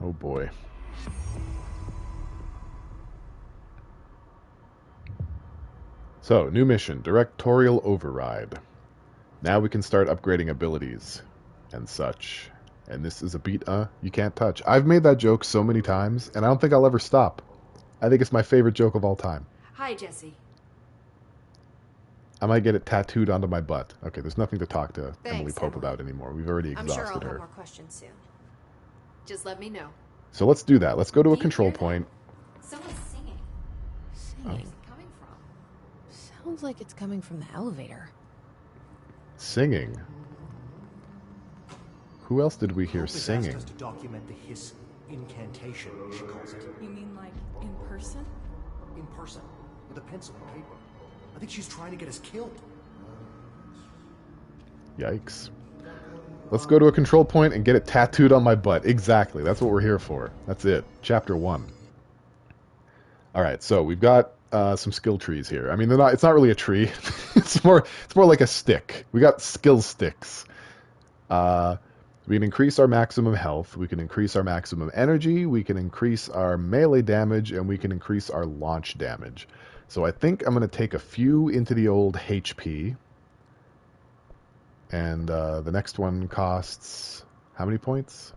Oh boy. So, new mission, Directorial Override. Now we can start upgrading abilities and such. And this is a beat you can't touch. I've made that joke so many times, and I don't think I'll ever stop. I think it's my favorite joke of all time. Hi, Jesse. I might get it tattooed onto my butt. Okay, there's nothing to talk to Thanks, Emily Pope Emily. about anymore. We've already I'm exhausted sure I'll her. have more questions soon. Just let me know. So let's do that. Let's go to a Do you control hear that? point. Someone's singing. Singing? Where's it coming from? Sounds like it's coming from the elevator. Singing. Who else did we hear Hope has singing? asked us to document the hiss incantation, she calls it. You mean like in person? In person, with a pencil and paper. I think she's trying to get us killed. Yikes. Let's go to a control point and get it tattooed on my butt. Exactly. That's what we're here for. That's it. Chapter 1. Alright, so we've got some skill trees here. I mean, it's not really a tree. it's more like a stick. We got skill sticks. We can increase our maximum health. We can increase our maximum energy. We can increase our melee damage. And we can increase our launch damage. So I think I'm going to take a few into the old HP. And the next one costs... how many points?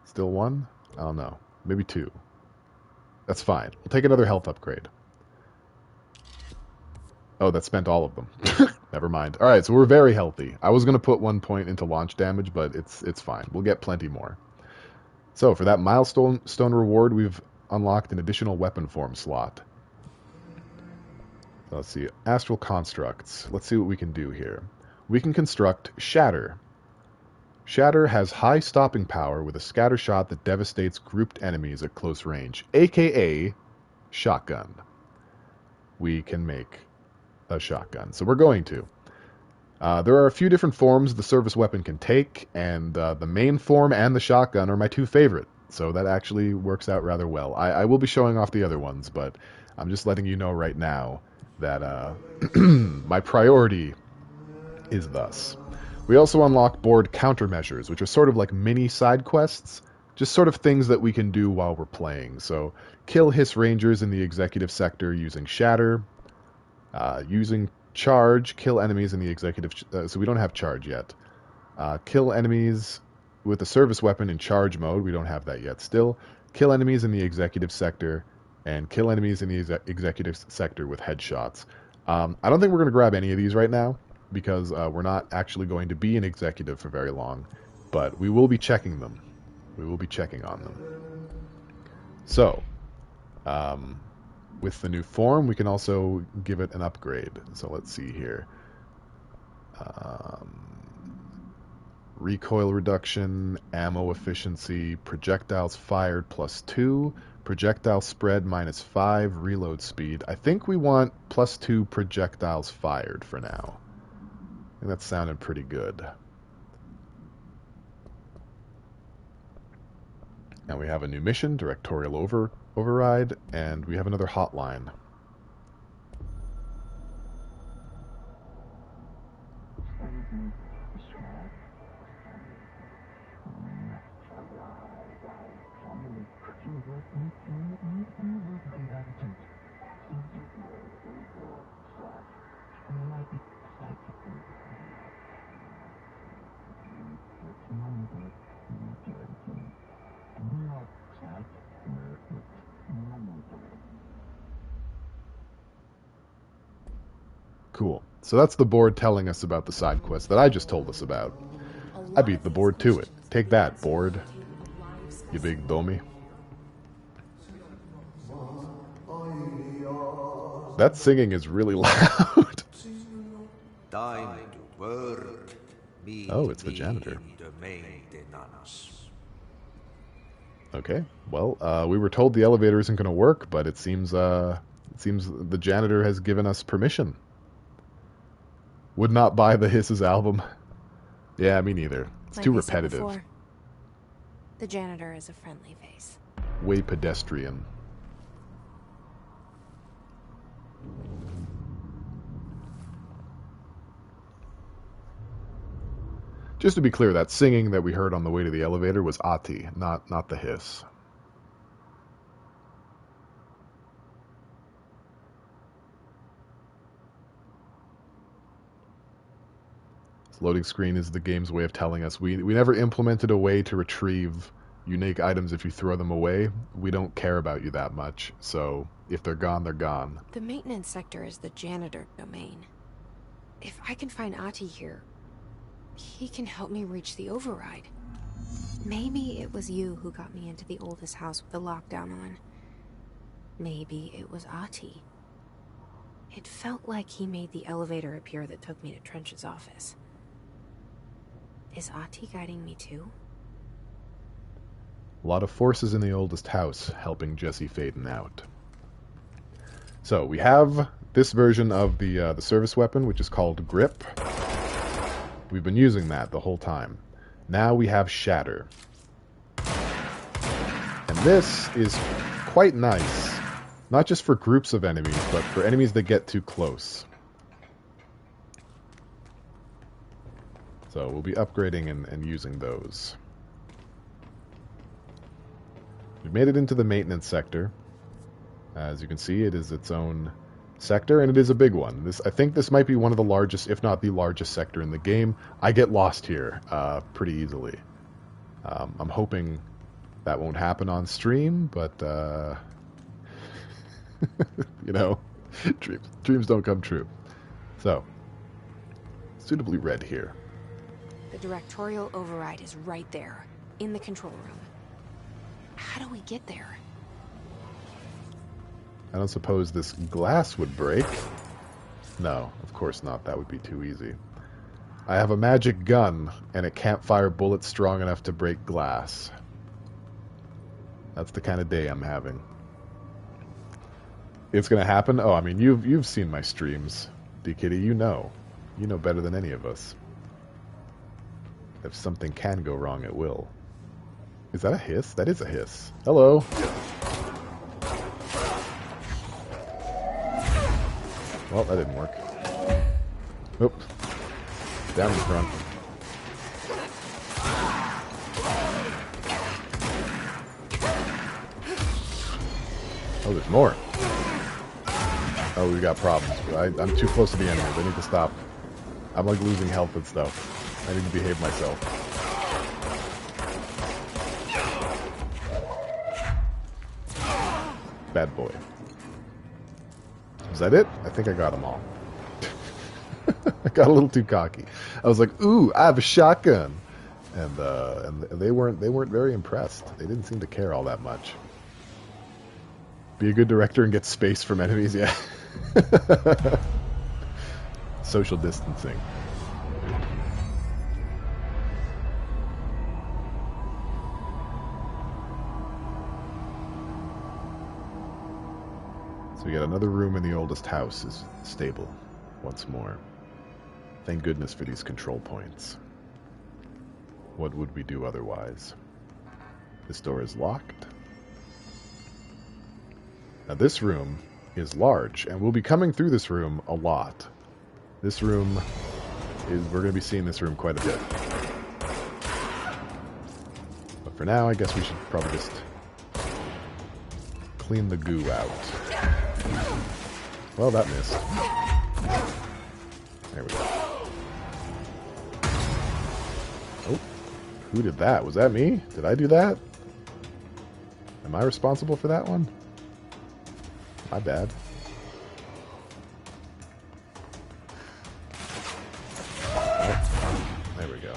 Still 1? I don't know. Maybe 2. That's fine. We'll take another health upgrade. Oh, that spent all of them. Never mind. Alright, so we're very healthy. I was going to put 1 point into launch damage, but it's fine. We'll get plenty more. So, for that milestone reward, we've unlocked an additional weapon form slot. Let's see. Astral constructs. Let's see what we can do here. We can construct Shatter. Shatter has high stopping power with a scatter shot that devastates grouped enemies at close range, aka shotgun. We can make a shotgun, so we're going to. There are a few different forms the service weapon can take, and the main form and the shotgun are my two favorite, so that actually works out rather well. I will be showing off the other ones, but I'm just letting you know right now that my priority is thus. We also unlock board countermeasures, which are sort of like mini side quests, just sort of things that we can do while we're playing. So, kill Hiss Rangers in the executive sector using Shatter, using Charge, kill enemies in the executive... so we don't have Charge yet. Kill enemies with a service weapon in Charge mode. We don't have that yet still. Kill enemies in the executive sector, and kill enemies in the executive sector with headshots. I don't think we're going to grab any of these right now, because we're not actually going to be an executive for very long, but we will be checking them. We will be checking on them. So, with the new form, we can also give it an upgrade. So let's see here. Recoil reduction, ammo efficiency, projectiles fired +2, projectile spread -5, reload speed. I think we want +2 projectiles fired for now. I think that sounded pretty good. Now we have a new mission, Directorial Override, and we have another hotline. Cool. So that's the board telling us about the side quest that I just told us about. I beat the board to it. Take that, board. You big dummy. That singing is really loud. Time to work. Oh, it's the janitor. Okay. Well, we were told the elevator isn't going to work, but it seems the janitor has given us permission. Would not buy the Hisses album. Yeah, me neither. It's too repetitive. The janitor is a friendly face. Way pedestrian. Just to be clear, that singing that we heard on the way to the elevator was Ati, not the Hiss. This loading screen is the game's way of telling us we never implemented a way to retrieve unique items if you throw them away. We don't care about you that much, so if they're gone, they're gone. The maintenance sector is the janitor domain. If I can find Ati here, he can help me reach the override. Maybe it was you who got me into the oldest house with the lockdown on. Maybe it was Ati. It felt like he made the elevator appear that took me to Trench's office. Is Ati guiding me too? A lot of forces in the oldest house helping Jesse Faden out. So we have this version of the service weapon, which is called Grip. We've been using that the whole time. Now we have Shatter. And this is quite nice. Not just for groups of enemies, but for enemies that get too close. So we'll be upgrading and using those. We've made it into the maintenance sector. As you can see, it is its own sector, and it is a big one. I think this might be one of the largest, if not the largest sector in the game. I get lost here pretty easily. I'm hoping that won't happen on stream, but you know, dreams don't come true. So, suitably red here. The directorial override is right there, in the control room. How do we get there? I don't suppose this glass would break. No, of course not. That would be too easy. I have a magic gun, and it can't fire bullets strong enough to break glass. That's the kind of day I'm having. It's gonna happen? Oh, I mean, you've seen my streams, D-Kitty. You know better than any of us. If something can go wrong, it will. Is that a hiss? That is a hiss. Hello. Well, that didn't work. Oop. Down in front. Oh, there's more. Oh, we got problems. I'm too close to the enemies. I need to stop. I'm like losing health and stuff. I need to behave myself. Bad boy. Was that it? I think I got them all. I got a little too cocky. I was like, "Ooh, I have a shotgun," and they weren't very impressed. They didn't seem to care all that much. Be a good director and get space from enemies, yeah. Social distancing. So we got another room in the oldest house is stable once more. Thank goodness for these control points. What would we do otherwise? This door is locked. Now this room is large, and we'll be coming through this room a lot. This room is... we're going to be seeing this room quite a bit. But for now, I guess we should probably just clean the goo out. Well, that missed. There we go. Oh, who did that? Was that me? Did I do that? Am I responsible for that one? My bad. Oh, there we go.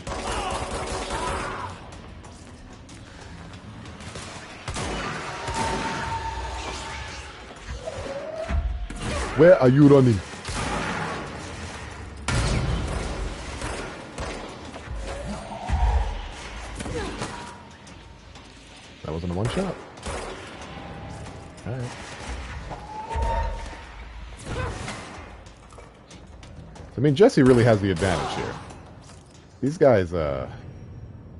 Where are you running? That wasn't a one shot. Alright. I mean, Jesse really has the advantage here. These guys, they're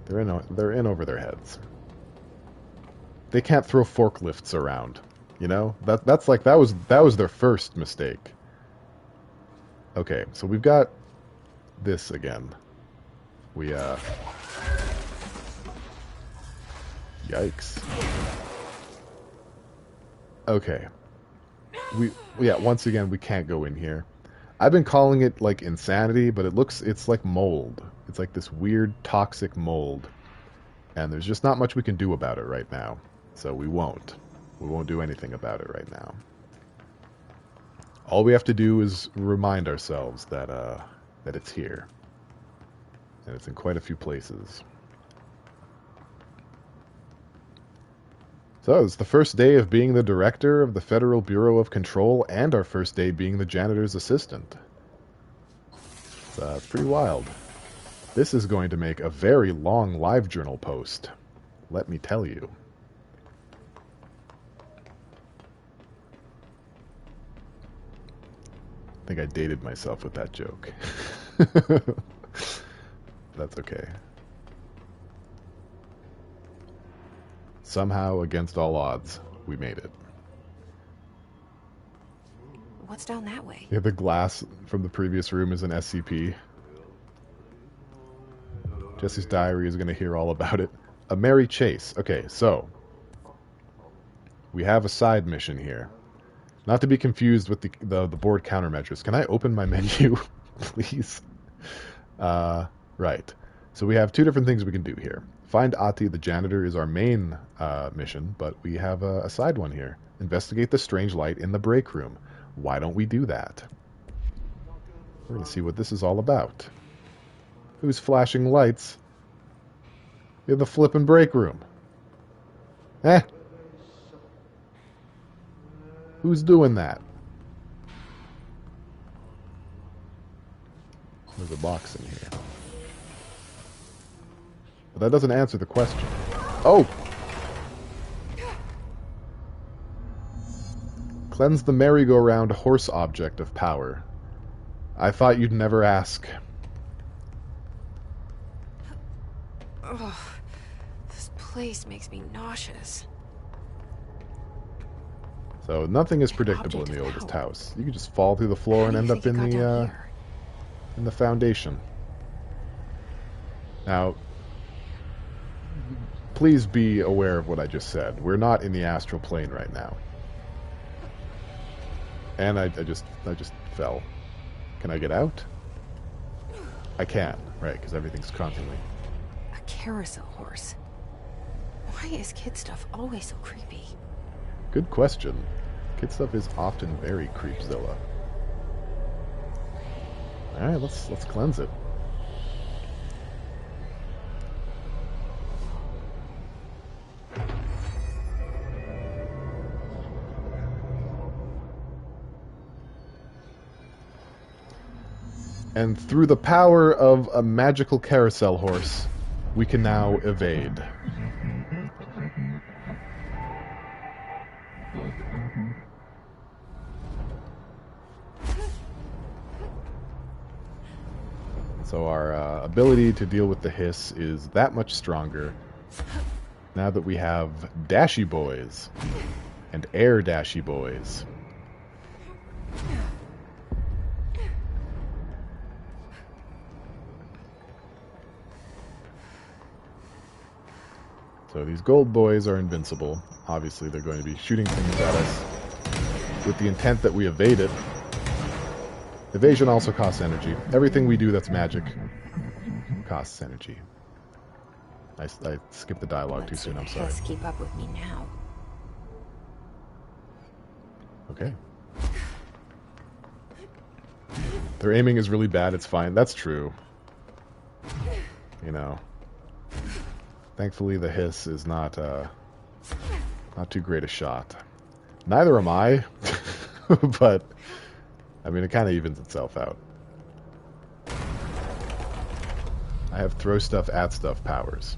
in over their heads. They can't throw forklifts around, you know. That's like that was their first mistake. Okay, so we've got this again. We yikes. Okay. Once again, we can't go in here. I've been calling it, like, insanity, but it's like mold. It's like this weird, toxic mold. And there's just not much we can do about it right now. So we won't. We won't do anything about it right now. All we have to do is remind ourselves that it's here. And it's in quite a few places. So, it's the first day of being the director of the Federal Bureau of Control and our first day being the janitor's assistant. It's pretty wild. This is going to make a very long live journal post. Let me tell you. I think I dated myself with that joke. That's okay. Somehow, against all odds, we made it. What's down that way? Yeah, the glass from the previous room is an SCP. Jesse's diary is going to hear all about it. A merry chase. Okay, so we have a side mission here. Not to be confused with the board countermeasures. Can I open my menu, please? Right. So we have two different things we can do here. Find Ati the janitor is our main mission, but we have a side one here. Investigate the strange light in the break room. Why don't we do that? We're going to see what this is all about. Who's flashing lights in the flippin' break room? Eh? Who's doing that? There's a box in here. But that doesn't answer the question. Oh! Cleanse the merry-go-round horse object of power. I thought you'd never ask. Ugh, this place makes me nauseous. So nothing is predictable in the oldest house. You can just fall through the floor and end up in the Foundation. Now, please be aware of what I just said. We're not in the astral plane right now. And I just fell. Can I get out? I can, right, because everything's constantly... A carousel horse. Why is kid stuff always so creepy? Good question. Kid stuff is often very creepzilla. Alright, let's cleanse it. And through the power of a magical carousel horse, we can now evade. So our ability to deal with the hiss is that much stronger now that we have Dashy Boys and Air Dashy Boys. So these gold boys are invincible. Obviously they're going to be shooting things at us with the intent that we evade it. Evasion also costs energy. Everything we do that's magic costs energy. I skipped the dialogue too soon, I'm sorry. Let's keep up with me now. Okay. Their aiming is really bad, it's fine. That's true. You know. Thankfully the hiss is not too great a shot. Neither am I, but I mean it kind of evens itself out. I have throw stuff at stuff powers.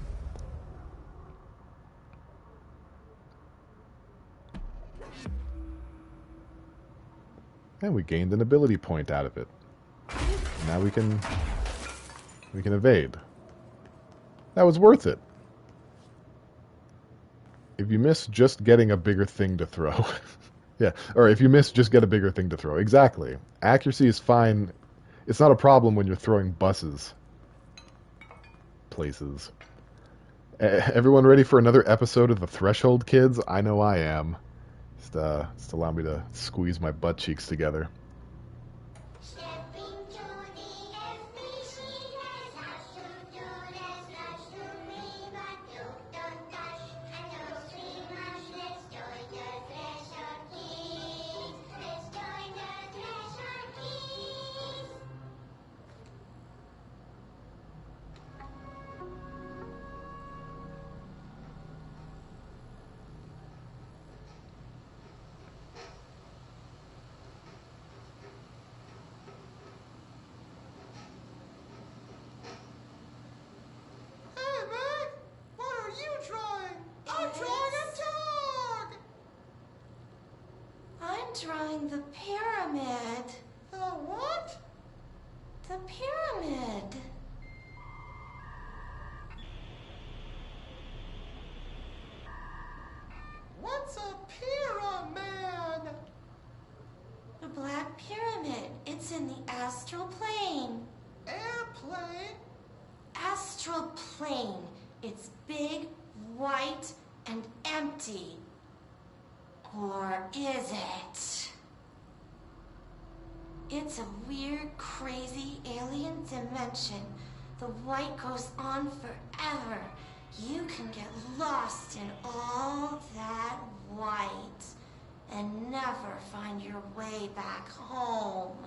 And we gained an ability point out of it. Now we can evade. That was worth it. If you miss, just getting a bigger thing to throw. Yeah, or if you miss, just get a bigger thing to throw. Exactly. Accuracy is fine. It's not a problem when you're throwing buses. Places. Everyone ready for another episode of the Threshold Kids? I know I am. Just allow me to squeeze my butt cheeks together. Drawing the pyramid. The what? The pyramid. What's a pyramid? The Black Pyramid. It's in the astral plane. Airplane? Astral plane. It's big, white, and empty. Or is it? It's a weird, crazy alien dimension. The white goes on forever. You can get lost in all that white and never find your way back home.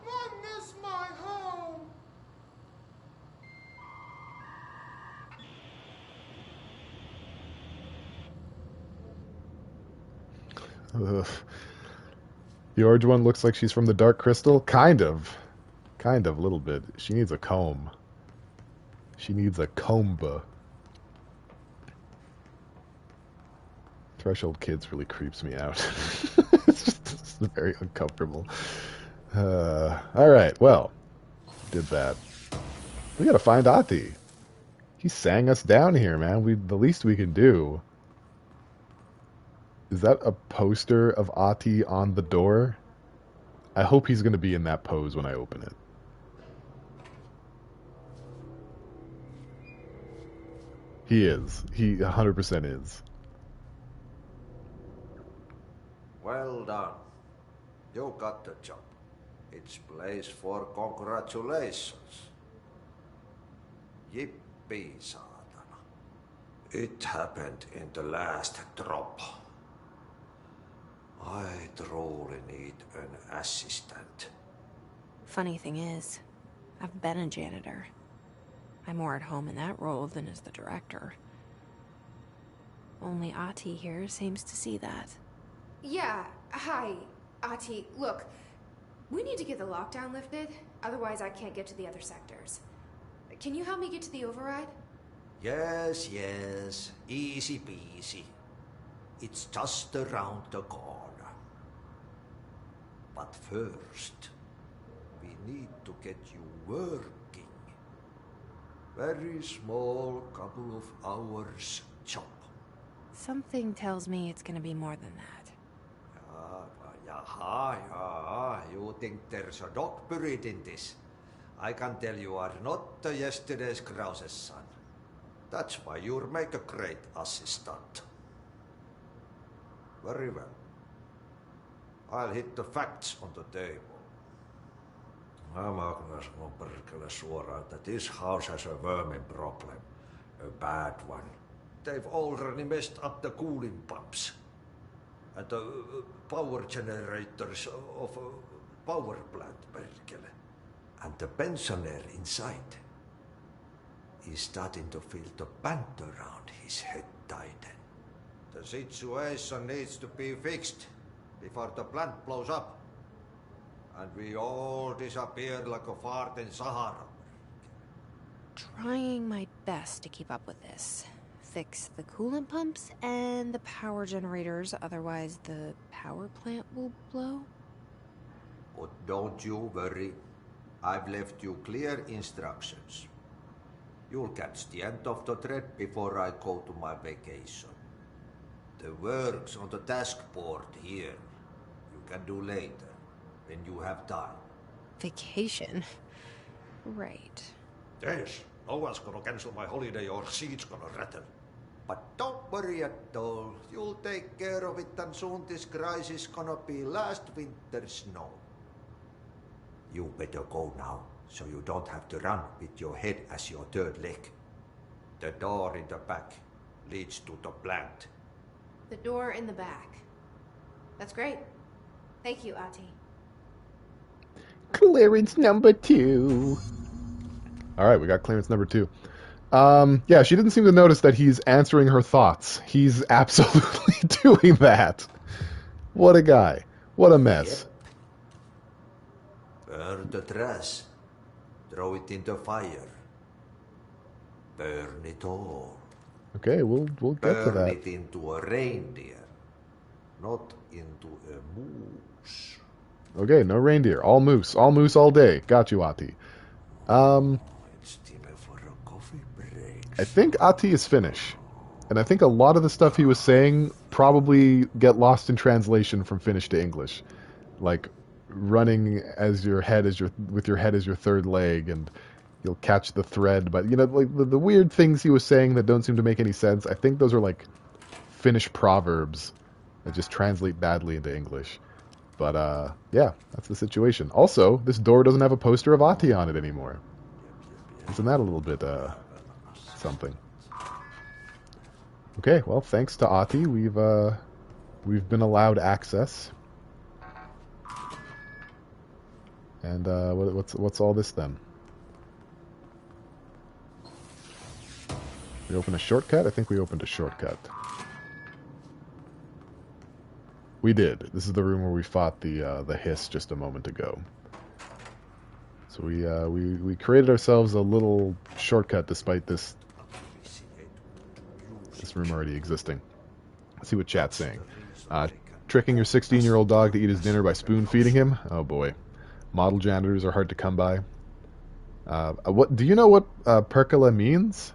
I miss my home. Ugh. The orange one looks like she's from the Dark Crystal? Kind of. Kind of, a little bit. She needs a comb. She needs a comb. Threshold Kids really creeps me out. It's very uncomfortable. Alright, well. Did that. We gotta find Ati. He sang us down here, man. The least we can do. Is that a poster of Ati on the door? I hope he's gonna be in that pose when I open it. He is. He 100% is. Well done. You got the job. It's place for congratulations. Yippee, saatana. It happened in the last drop. I truly need an assistant. Funny thing is, I've been a janitor. I'm more at home in that role than as the director. Only Ati here seems to see that. Yeah, hi, Ati. Look, we need to get the lockdown lifted, otherwise I can't get to the other sectors. Can you help me get to the override? Yes, yes. Easy peasy. It's just around the corner. But first, we need to get you working. Very small, couple of hours job. Something tells me it's gonna be more than that. You think there's a dog buried in this? I can tell you are not yesterday's Krause's son. That's why you'll make a great assistant. Very well. I'll hit the facts on the table. Mä kyllä sanon perkele suoraan, että this house has a vermin problem. A bad one. They've already messed up the cooling pumps. And the power generators of a power plant, perkele. And the pensioner inside is starting to feel the band around his head tighten. The situation needs to be fixed before the plant blows up. And we all disappear like a fart in Sahara. Trying my best to keep up with this. Fix the coolant pumps and the power generators, otherwise the power plant will blow. But don't you worry. I've left you clear instructions. You'll catch the end of the thread before I go to my vacation. The work's on the task board here. You can do later, when you have time. Vacation? Right. Yes, no one's gonna cancel my holiday or seat's gonna rattle. But don't worry at all. You'll take care of it and soon this crisis gonna be last winter's snow. You better go now, so you don't have to run with your head as your third leg. The door in the back leads to the plant. The door in the back. That's great. Thank you, Ati. Clearance number 2. Alright, we got clearance number 2. Yeah, she didn't seem to notice that he's answering her thoughts. He's absolutely doing that. What a guy. What a mess. Burn the trash. Throw it in the fire. Burn it all. Okay, we'll get to that. Burn it into a reindeer, not into a moose. Okay, no reindeer. All moose. All moose all day. Got you, Ati. It's time for a coffee break. I think Ati is Finnish. And I think a lot of the stuff he was saying probably get lost in translation from Finnish to English. Like running as your head as with your head as your third leg, and you'll catch the thread. But you know, like the weird things he was saying that don't seem to make any sense. I think those are like Finnish proverbs that just translate badly into English. But yeah, that's the situation. Also, this door doesn't have a poster of Ati on it anymore. Isn't that a little bit something? Okay, well, thanks to Ati, we've been allowed access. And what's all this then? We open a shortcut? I think we opened a shortcut. We did. This is the room where we fought the hiss just a moment ago. So we created ourselves a little shortcut despite this room already existing. Let's see what chat's saying. Tricking your 16-year-old dog to eat his dinner by spoon-feeding him? Oh boy. Model janitors are hard to come by. What do you know what percola means?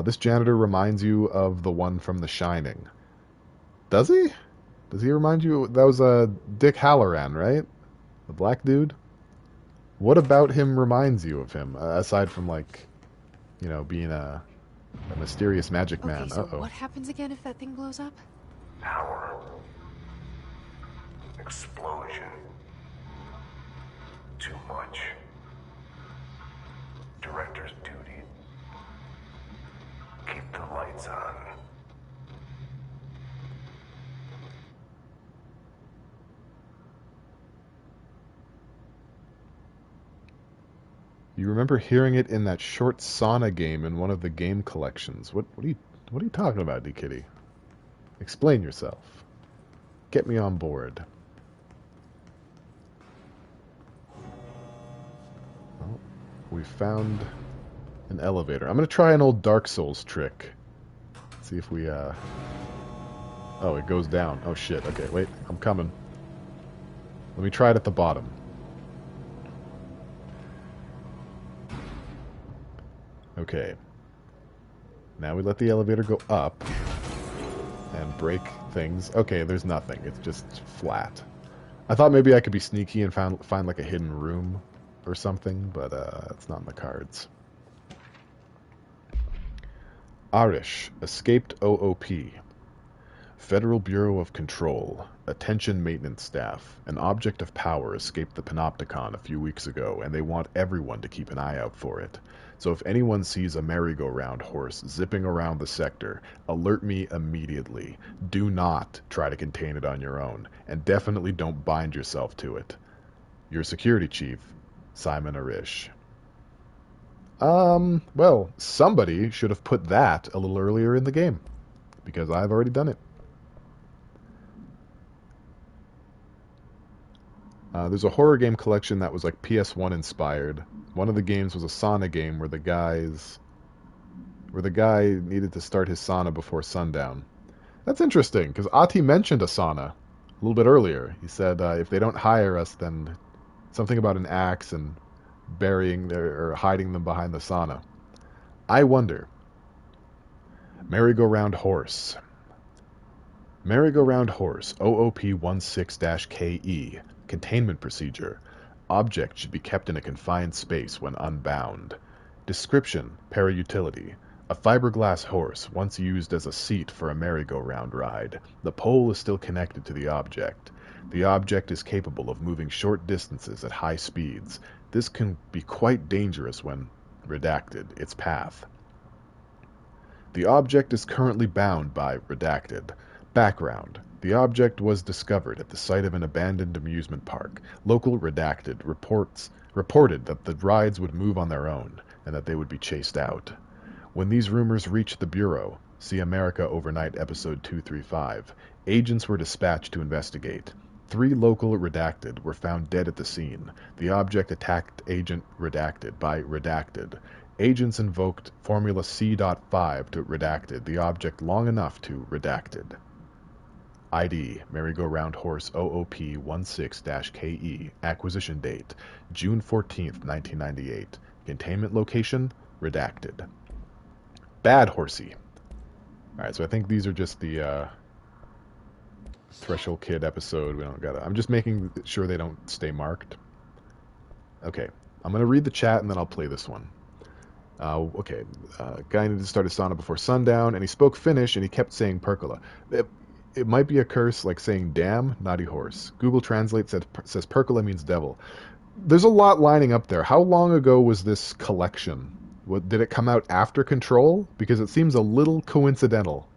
This janitor reminds you of the one from The Shining. Does he? Does he remind you? That was Dick Halloran, right? The black dude? What about him reminds you of him, aside from, like, you know, being a mysterious magic man? Okay, so what happens again if that thing blows up? Power. Explosion. Too much. Director's duty. Keep the lights on. You remember hearing it in that short sauna game in one of the game collections. What are you talking about, D-Kitty? Explain yourself. Get me on board. Well, we found an elevator. I'm going to try an old Dark Souls trick. See if we, Oh, it goes down. Oh, shit. Okay, wait. I'm coming. Let me try it at the bottom. Okay. Now we let the elevator go up and break things. Okay, there's nothing. It's just flat. I thought maybe I could be sneaky and find like a hidden room or something, but it's not in the cards. Arish, escaped OOP. Federal Bureau of Control. Attention maintenance staff. An object of power escaped the Panopticon a few weeks ago, and they want everyone to keep an eye out for it. So if anyone sees a merry-go-round horse zipping around the sector, alert me immediately. Do not try to contain it on your own, and definitely don't bind yourself to it. Your security chief, Simon Arish. Well, somebody should have put that a little earlier in the game, because I've already done it. There's a horror game collection that was like PS1 inspired. One of the games was a sauna game where the guy needed to start his sauna before sundown. That's interesting, because Ati mentioned a sauna a little bit earlier. He said if they don't hire us, then something about an axe and burying or hiding them behind the sauna. I wonder. Merry-go-round horse. Merry-go-round horse, OOP-16-KE. Containment procedure. Object should be kept in a confined space when unbound. Description, para-utility. A fiberglass horse, once used as a seat for a merry-go-round ride. The pole is still connected to the object. The object is capable of moving short distances at high speeds. This can be quite dangerous when redacted, its path. The object is currently bound by redacted. Background. The object was discovered at the site of an abandoned amusement park. Local redacted reported that the rides would move on their own, and that they would be chased out. When these rumors reached the Bureau, see America Overnight Episode 235, agents were dispatched to investigate. 3 local redacted were found dead at the scene. The object attacked Agent Redacted by redacted. Agents invoked Formula C.5 to redacted the object long enough to redacted. ID, Merry-Go-Round Horse OOP-16-KE. Acquisition date, June 14th, 1998. Containment location, redacted. Bad Horsey. Alright, so I think these are just the Threshold Kid episode. We don't gotta... I'm just making sure they don't stay marked. Okay, I'm gonna read the chat and then I'll play this one. Okay, guy needed to start his sauna before sundown, and he spoke Finnish, and he kept saying percola. It might be a curse, like saying damn, naughty horse. Google Translate says percola means devil. There's a lot lining up there. How long ago was this collection? Did it come out after Control? Because it seems a little coincidental.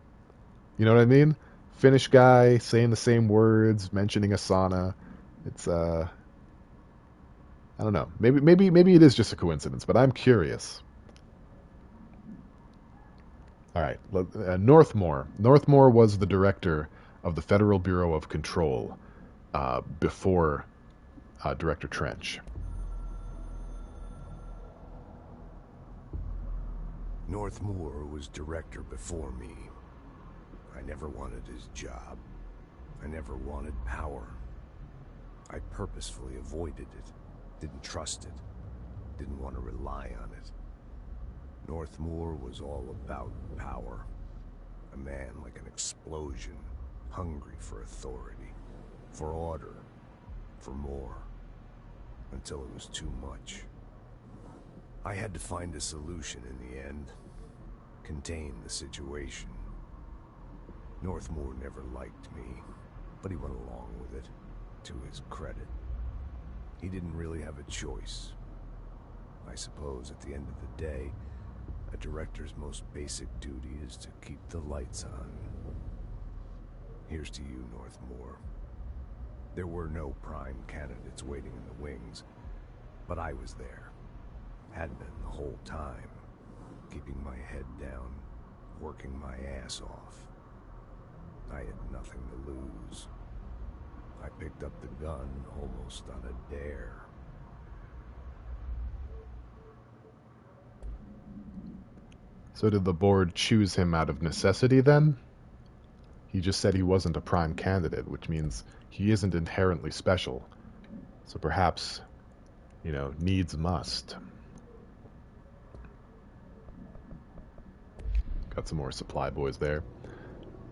You know what I mean? Finnish guy saying the same words, mentioning a sauna. It's I don't know. Maybe it is just a coincidence, but I'm curious. All right, Northmore. Northmore was the director of the Federal Bureau of Control before Director Trench. Northmore was director before me. I never wanted his job. I never wanted power. I purposefully avoided it, didn't trust it, didn't want to rely on it. Northmore was all about power. A man like an explosion, hungry for authority, for order, for more, until it was too much. I had to find a solution in the end, contain the situation. Northmore never liked me, but he went along with it, to his credit. He didn't really have a choice. I suppose at the end of the day, a director's most basic duty is to keep the lights on. Here's to you, Northmore. There were no prime candidates waiting in the wings, but I was there. Had been the whole time, keeping my head down, working my ass off. I had nothing to lose. I picked up the gun almost on a dare. So did the board choose him out of necessity then? He just said he wasn't a prime candidate, which means he isn't inherently special. So perhaps, needs must. Got some more supply boys there.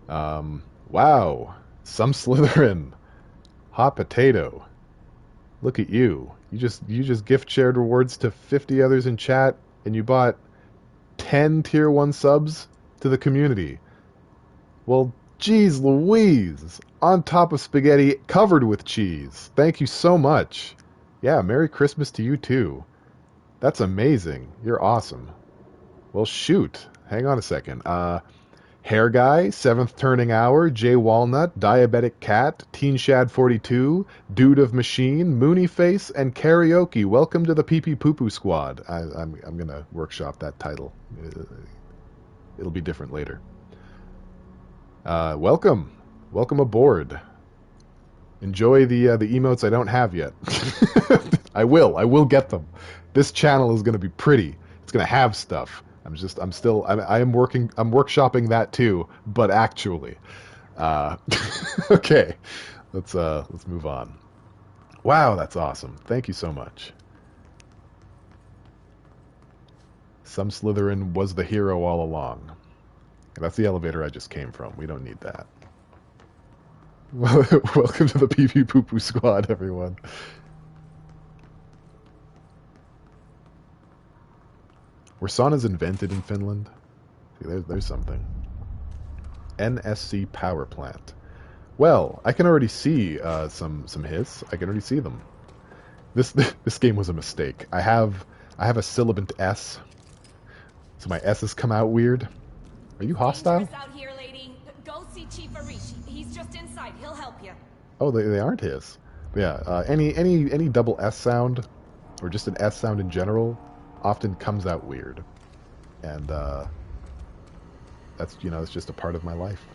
Wow. Some Slytherin. Hot potato. Look at you. You just gift shared rewards to 50 others in chat, and you bought 10 tier 1 subs to the community. Well, geez Louise. On top of spaghetti covered with cheese. Thank you so much. Yeah, Merry Christmas to you too. That's amazing. You're awesome. Well, shoot. Hang on a second. Hair Guy, 7th Turning Hour, Jay Walnut, Diabetic Cat, Teen Shad 42, Dude of Machine, Mooney Face, and Karaoke. Welcome to the Pee Pee Poo Poo Squad. I'm gonna workshop that title. It'll be different later. Welcome aboard. Enjoy the emotes I don't have yet. I will get them. This channel is gonna be pretty. It's gonna have stuff. I'm workshopping that too, but actually. Okay. Let's move on. Wow, that's awesome. Thank you so much. Some Slytherin was the hero all along. That's the elevator I just came from. We don't need that. Welcome to the Pee Pee Poo Poo Squad, everyone. Were saunas invented in Finland? See, there's something. NSC power plant. Well, I can already see some hits. I can already see them. This game was a mistake. I have a sibilant S, so my S's come out weird. Are you hostile? Out here, lady. Go see Chief Arish. He's just inside. He'll help you. Oh, they aren't his. Yeah. Any double S sound, or just an S sound in general, often comes out weird, and that's it's just a part of my life.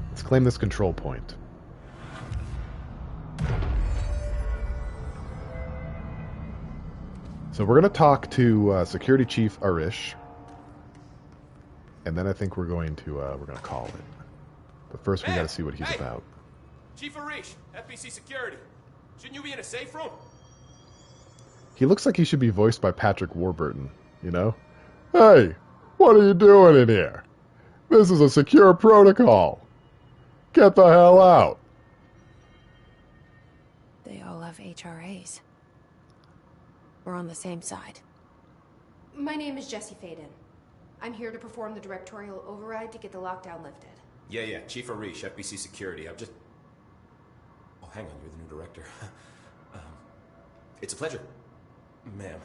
Let's claim this control point. So we're going to talk to Security Chief Arish, and then I think we're going to call it. But first, we got to see what he's about. Chief Arish, FBC Security. Shouldn't you be in a safe room? He looks like he should be voiced by Patrick Warburton, Hey, what are you doing in here? This is a secure protocol. Get the hell out. They all have HRAs. We're on the same side. My name is Jesse Faden. I'm here to perform the directorial override to get the lockdown lifted. Yeah, Chief Arish, FBC Security. Oh, hang on, you're the new director. It's a pleasure, ma'am.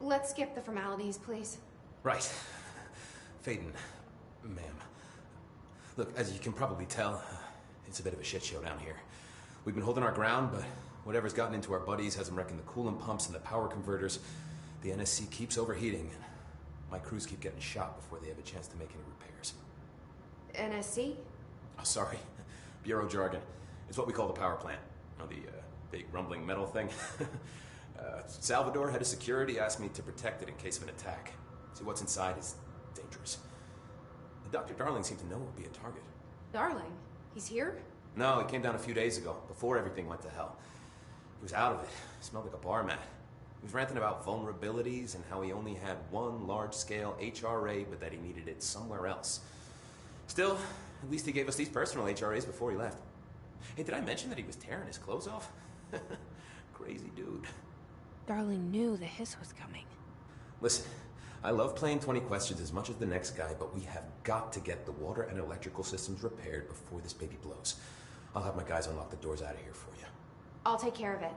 Let's skip the formalities, please. Right. Faden, ma'am. Look, as you can probably tell, it's a bit of a shit show down here. We've been holding our ground, but whatever's gotten into our buddies has them wrecking the coolant pumps and the power converters. The NSC keeps overheating. My crews keep getting shot before they have a chance to make any repairs. NSC? Oh, sorry. Bureau jargon. It's what we call the power plant. You know, the big rumbling metal thing? Salvador, head of security, asked me to protect it in case of an attack. See, what's inside is dangerous. Dr. Darling seemed to know it would be a target. Darling? He's here? No, he came down a few days ago, before everything went to hell. He was out of it. Smelled like a bar mat. He was ranting about vulnerabilities and how he only had one large-scale HRA, but that he needed it somewhere else. Still, at least he gave us these personal HRAs before he left. Hey, did I mention that he was tearing his clothes off? Crazy dude. Darling knew the hiss was coming. Listen, I love playing 20 questions as much as the next guy, but we have got to get the water and electrical systems repaired before this baby blows. I'll have my guys unlock the doors out of here for you. I'll take care of it.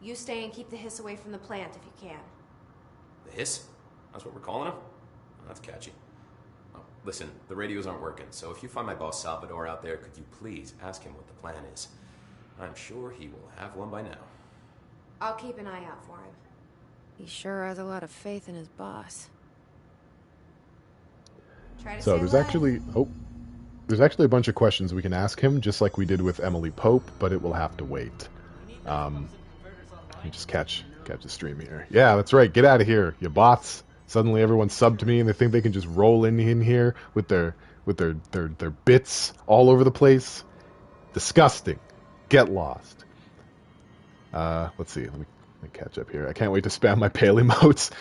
You stay and keep the hiss away from the plant if you can. The hiss? That's what we're calling him? Oh, that's catchy. Oh, listen, the radios aren't working, so if you find my boss Salvador out there, could you please ask him what the plan is? I'm sure he will have one by now. I'll keep an eye out for him. He sure has a lot of faith in his boss. So there's actually a bunch of questions we can ask him, just like we did with Emily Pope, but it will have to wait. Let me just catch the stream here. Yeah, that's right. Get out of here, you bots. Suddenly everyone subbed me and they think they can just roll in here with their bits all over the place. Disgusting. Get lost. Let's see. Let me catch up here. I can't wait to spam my pale emotes.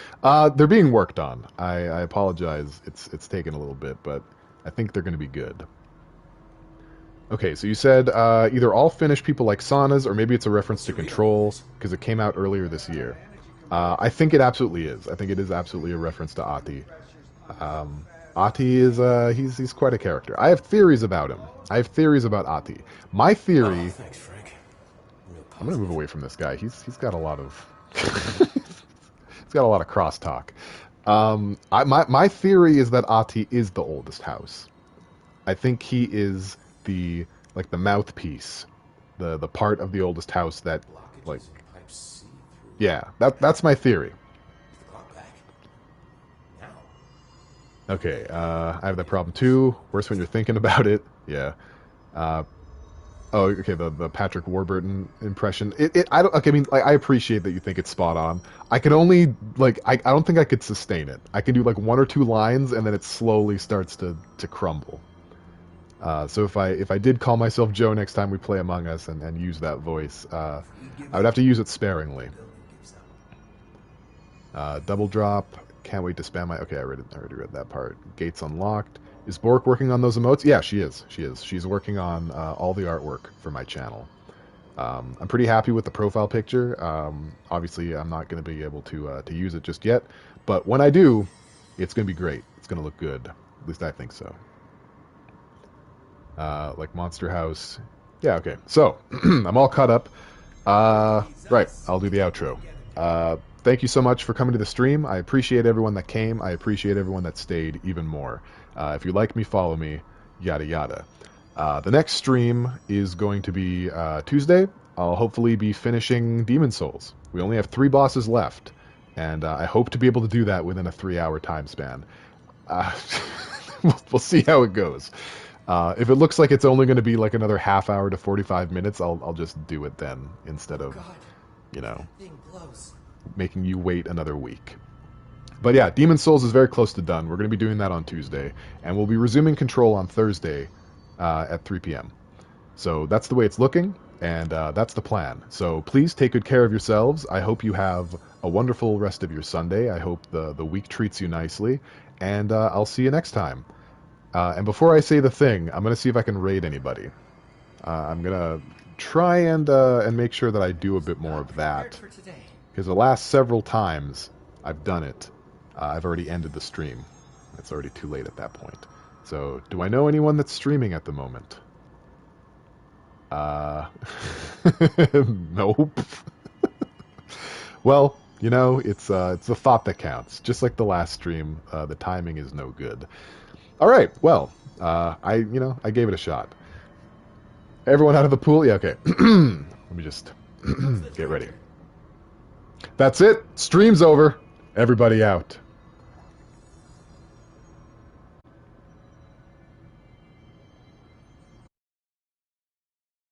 They're being worked on. I apologize. It's taken a little bit, but I think they're going to be good. Okay, so you said either all Finnish people like saunas, or maybe it's a reference to Control, because it came out earlier this year. I think it absolutely is. I think it is absolutely a reference to Ahti. Ahti is, he's quite a character. I have theories about him. I have theories about Ahti. My theory... Thanks, Frank. I'm going to move away from this guy. He's got a lot of... he's got a lot of crosstalk. My theory is that Ahti is the oldest house. I think he is the mouthpiece, the part of the oldest house that, like... Yeah, that's my theory. Okay, I have that problem too. Worse when you're thinking about it. Yeah. Okay, the Patrick Warburton impression. I appreciate that you think it's spot on. I can only, I don't think I could sustain it. I can do, one or two lines, and then it slowly starts to crumble. So if I did call myself Joe next time we play Among Us and use that voice, I would have to use it sparingly. Double drop. Can't wait to spam my... Okay, I already read that part. Gates unlocked. Is Bork working on those emotes? Yeah, she is. She's working on all the artwork for my channel. I'm pretty happy with the profile picture. Obviously, I'm not going to be able to use it just yet. But when I do, it's going to be great. It's going to look good. At least I think so. Like Monster House. Yeah, okay. So, I'm all caught up. Right, I'll do the outro. Thank you so much for coming to the stream. I appreciate everyone that came. I appreciate everyone that stayed even more. If you like me, follow me, yada yada. The next stream is going to be Tuesday. I'll hopefully be finishing Demon Souls. We only have 3 bosses left, and I hope to be able to do that within a 3-hour time span. We'll see how it goes. If it looks like it's only going to be like another half hour to 45 minutes, I'll just do it then instead of, making you wait another week. But yeah, Demon Souls is very close to done. We're going to be doing that on Tuesday, and we'll be resuming Control on Thursday at 3 p.m. So that's the way it's looking, and that's the plan. So please take good care of yourselves. I hope you have a wonderful rest of your Sunday. I hope the week treats you nicely, and I'll see you next time. And before I say the thing, I'm going to see if I can raid anybody. I'm going to try and make sure that I do a bit more of that. Because the last several times I've done it, I've already ended the stream. It's already too late at that point. So, do I know anyone that's streaming at the moment? Nope. Well, it's the thought that counts. Just like the last stream, the timing is no good. All right, well, I gave it a shot. Everyone out of the pool? Yeah, okay. Let me just get ready. That's it. Stream's over. Everybody out.